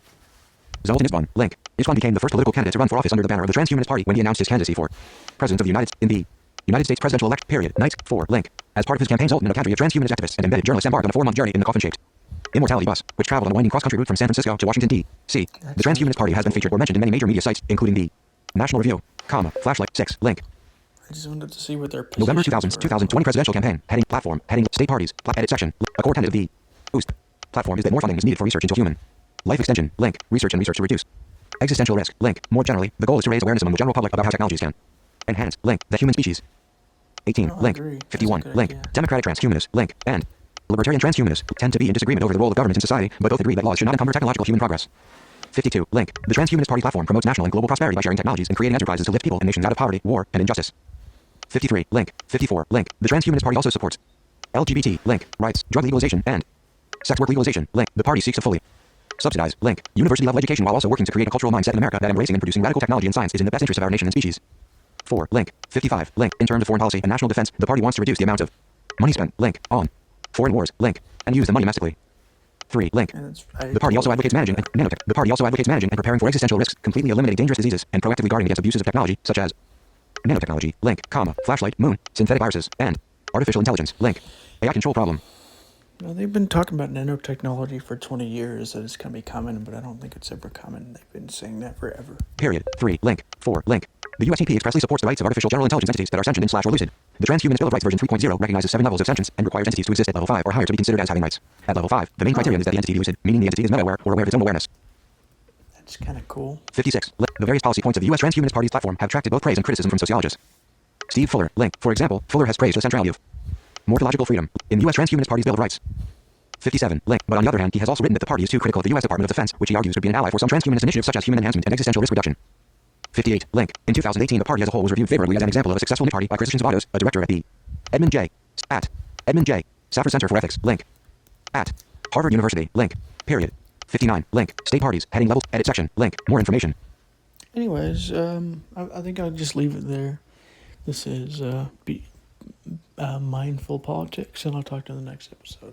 [SPEAKER 2] Zoltan Istvan. Link. Istvan became the first political candidate to run for office under the banner of the Transhumanist Party when he announced his candidacy for President of the United States presidential elect. Period. Night 4. Link. As part of his campaign, Zoltan and a cadre of transhumanist activists and embedded journalists embarked on a 4-month journey in the coffin-shaped Immortality bus, which traveled on a winding cross-country route from San Francisco to Washington, D.C. The Transhumanist Party has been featured or mentioned in many major media sites, including the National Review, Flashlight 6. Link.
[SPEAKER 1] I just wanted to see what their
[SPEAKER 2] November
[SPEAKER 1] positions were.
[SPEAKER 2] 2020 presidential campaign. Heading platform. Heading state parties. Edit section. A core tenet of the Boost platform is that more funding is needed for research into human life extension. Link. Research and research to reduce existential risk. Link. More generally, the goal is to raise awareness among the general public about how technologies can enhance. Link. The human species. 18.
[SPEAKER 1] Oh, I
[SPEAKER 2] Link.
[SPEAKER 1] agree.
[SPEAKER 2] 51.
[SPEAKER 1] That's a good
[SPEAKER 2] Link.
[SPEAKER 1] idea.
[SPEAKER 2] Democratic transhumanists. Link. And libertarian transhumanists tend to be in disagreement over the role of governments in society, but both agree that laws should not encumber technological human progress. 52. Link. The Transhumanist Party platform promotes national and global prosperity by sharing technologies and creating enterprises to lift people and nations out of poverty, war, and injustice. 53. Link. 54. Link. The Transhumanist Party also supports LGBT. Link. Rights, drug legalization, and sex work legalization. Link. The party seeks to fully subsidize. Link. University-level education while also working to create a cultural mindset in America that embracing and producing radical technology and science is in the best interest of our nation and species. 4. Link. 55. Link. In terms of foreign policy and national defense, the party wants to reduce the amount of money spent. Link. On foreign wars. Link. And use the money domestically. 3. Link. The party also advocates managing nanotech. The party also advocates managing and preparing for existential risks, completely eliminating dangerous diseases, and proactively guarding against abuses of technology, such as nanotechnology. Link. Flashlight. Moon. Synthetic viruses. And artificial intelligence. Link. AI control problem.
[SPEAKER 1] Well, they've been talking about nanotechnology for 20 years that it's going to be coming, but I don't think it's ever coming. They've been saying that forever.
[SPEAKER 2] Period. 3. Link. 4. Link. The USTP expressly supports the rights of artificial general intelligence entities that are sentient and/or lucid. The Transhumanist Bill of Rights version 3.0 recognizes 7 levels of sentience and requires entities to exist at level 5 or higher to be considered as having rights. At level 5, the main criterion is that the entity be lucid, meaning the entity is meta-aware or aware of its own awareness.
[SPEAKER 1] That's kind of cool.
[SPEAKER 2] 56. The various policy points of the U.S. Transhumanist Party's platform have attracted both praise and criticism from sociologists. Steve Fuller. Link. For example, Fuller has praised the centrality of morphological freedom in the U.S. Transhumanist Party's Bill of Rights. 57. Link. But on the other hand, he has also written that the party is too critical of the U.S. Department of Defense, which he argues would be an ally for some transhumanist initiatives such as human enhancement and existential risk reduction. 58. Link. In 2018, the party as a whole was reviewed favorably as an example of a successful new party by Christian Zavados, a director at the Edmund J. Safra Center for Ethics. Link. At Harvard University. Link. Period. 59. Link. State parties. Heading level. Edit section. Link. More information.
[SPEAKER 1] Anyways, I think I'll just leave it there. This is Mindful Politics, and I'll talk to you in the next episode.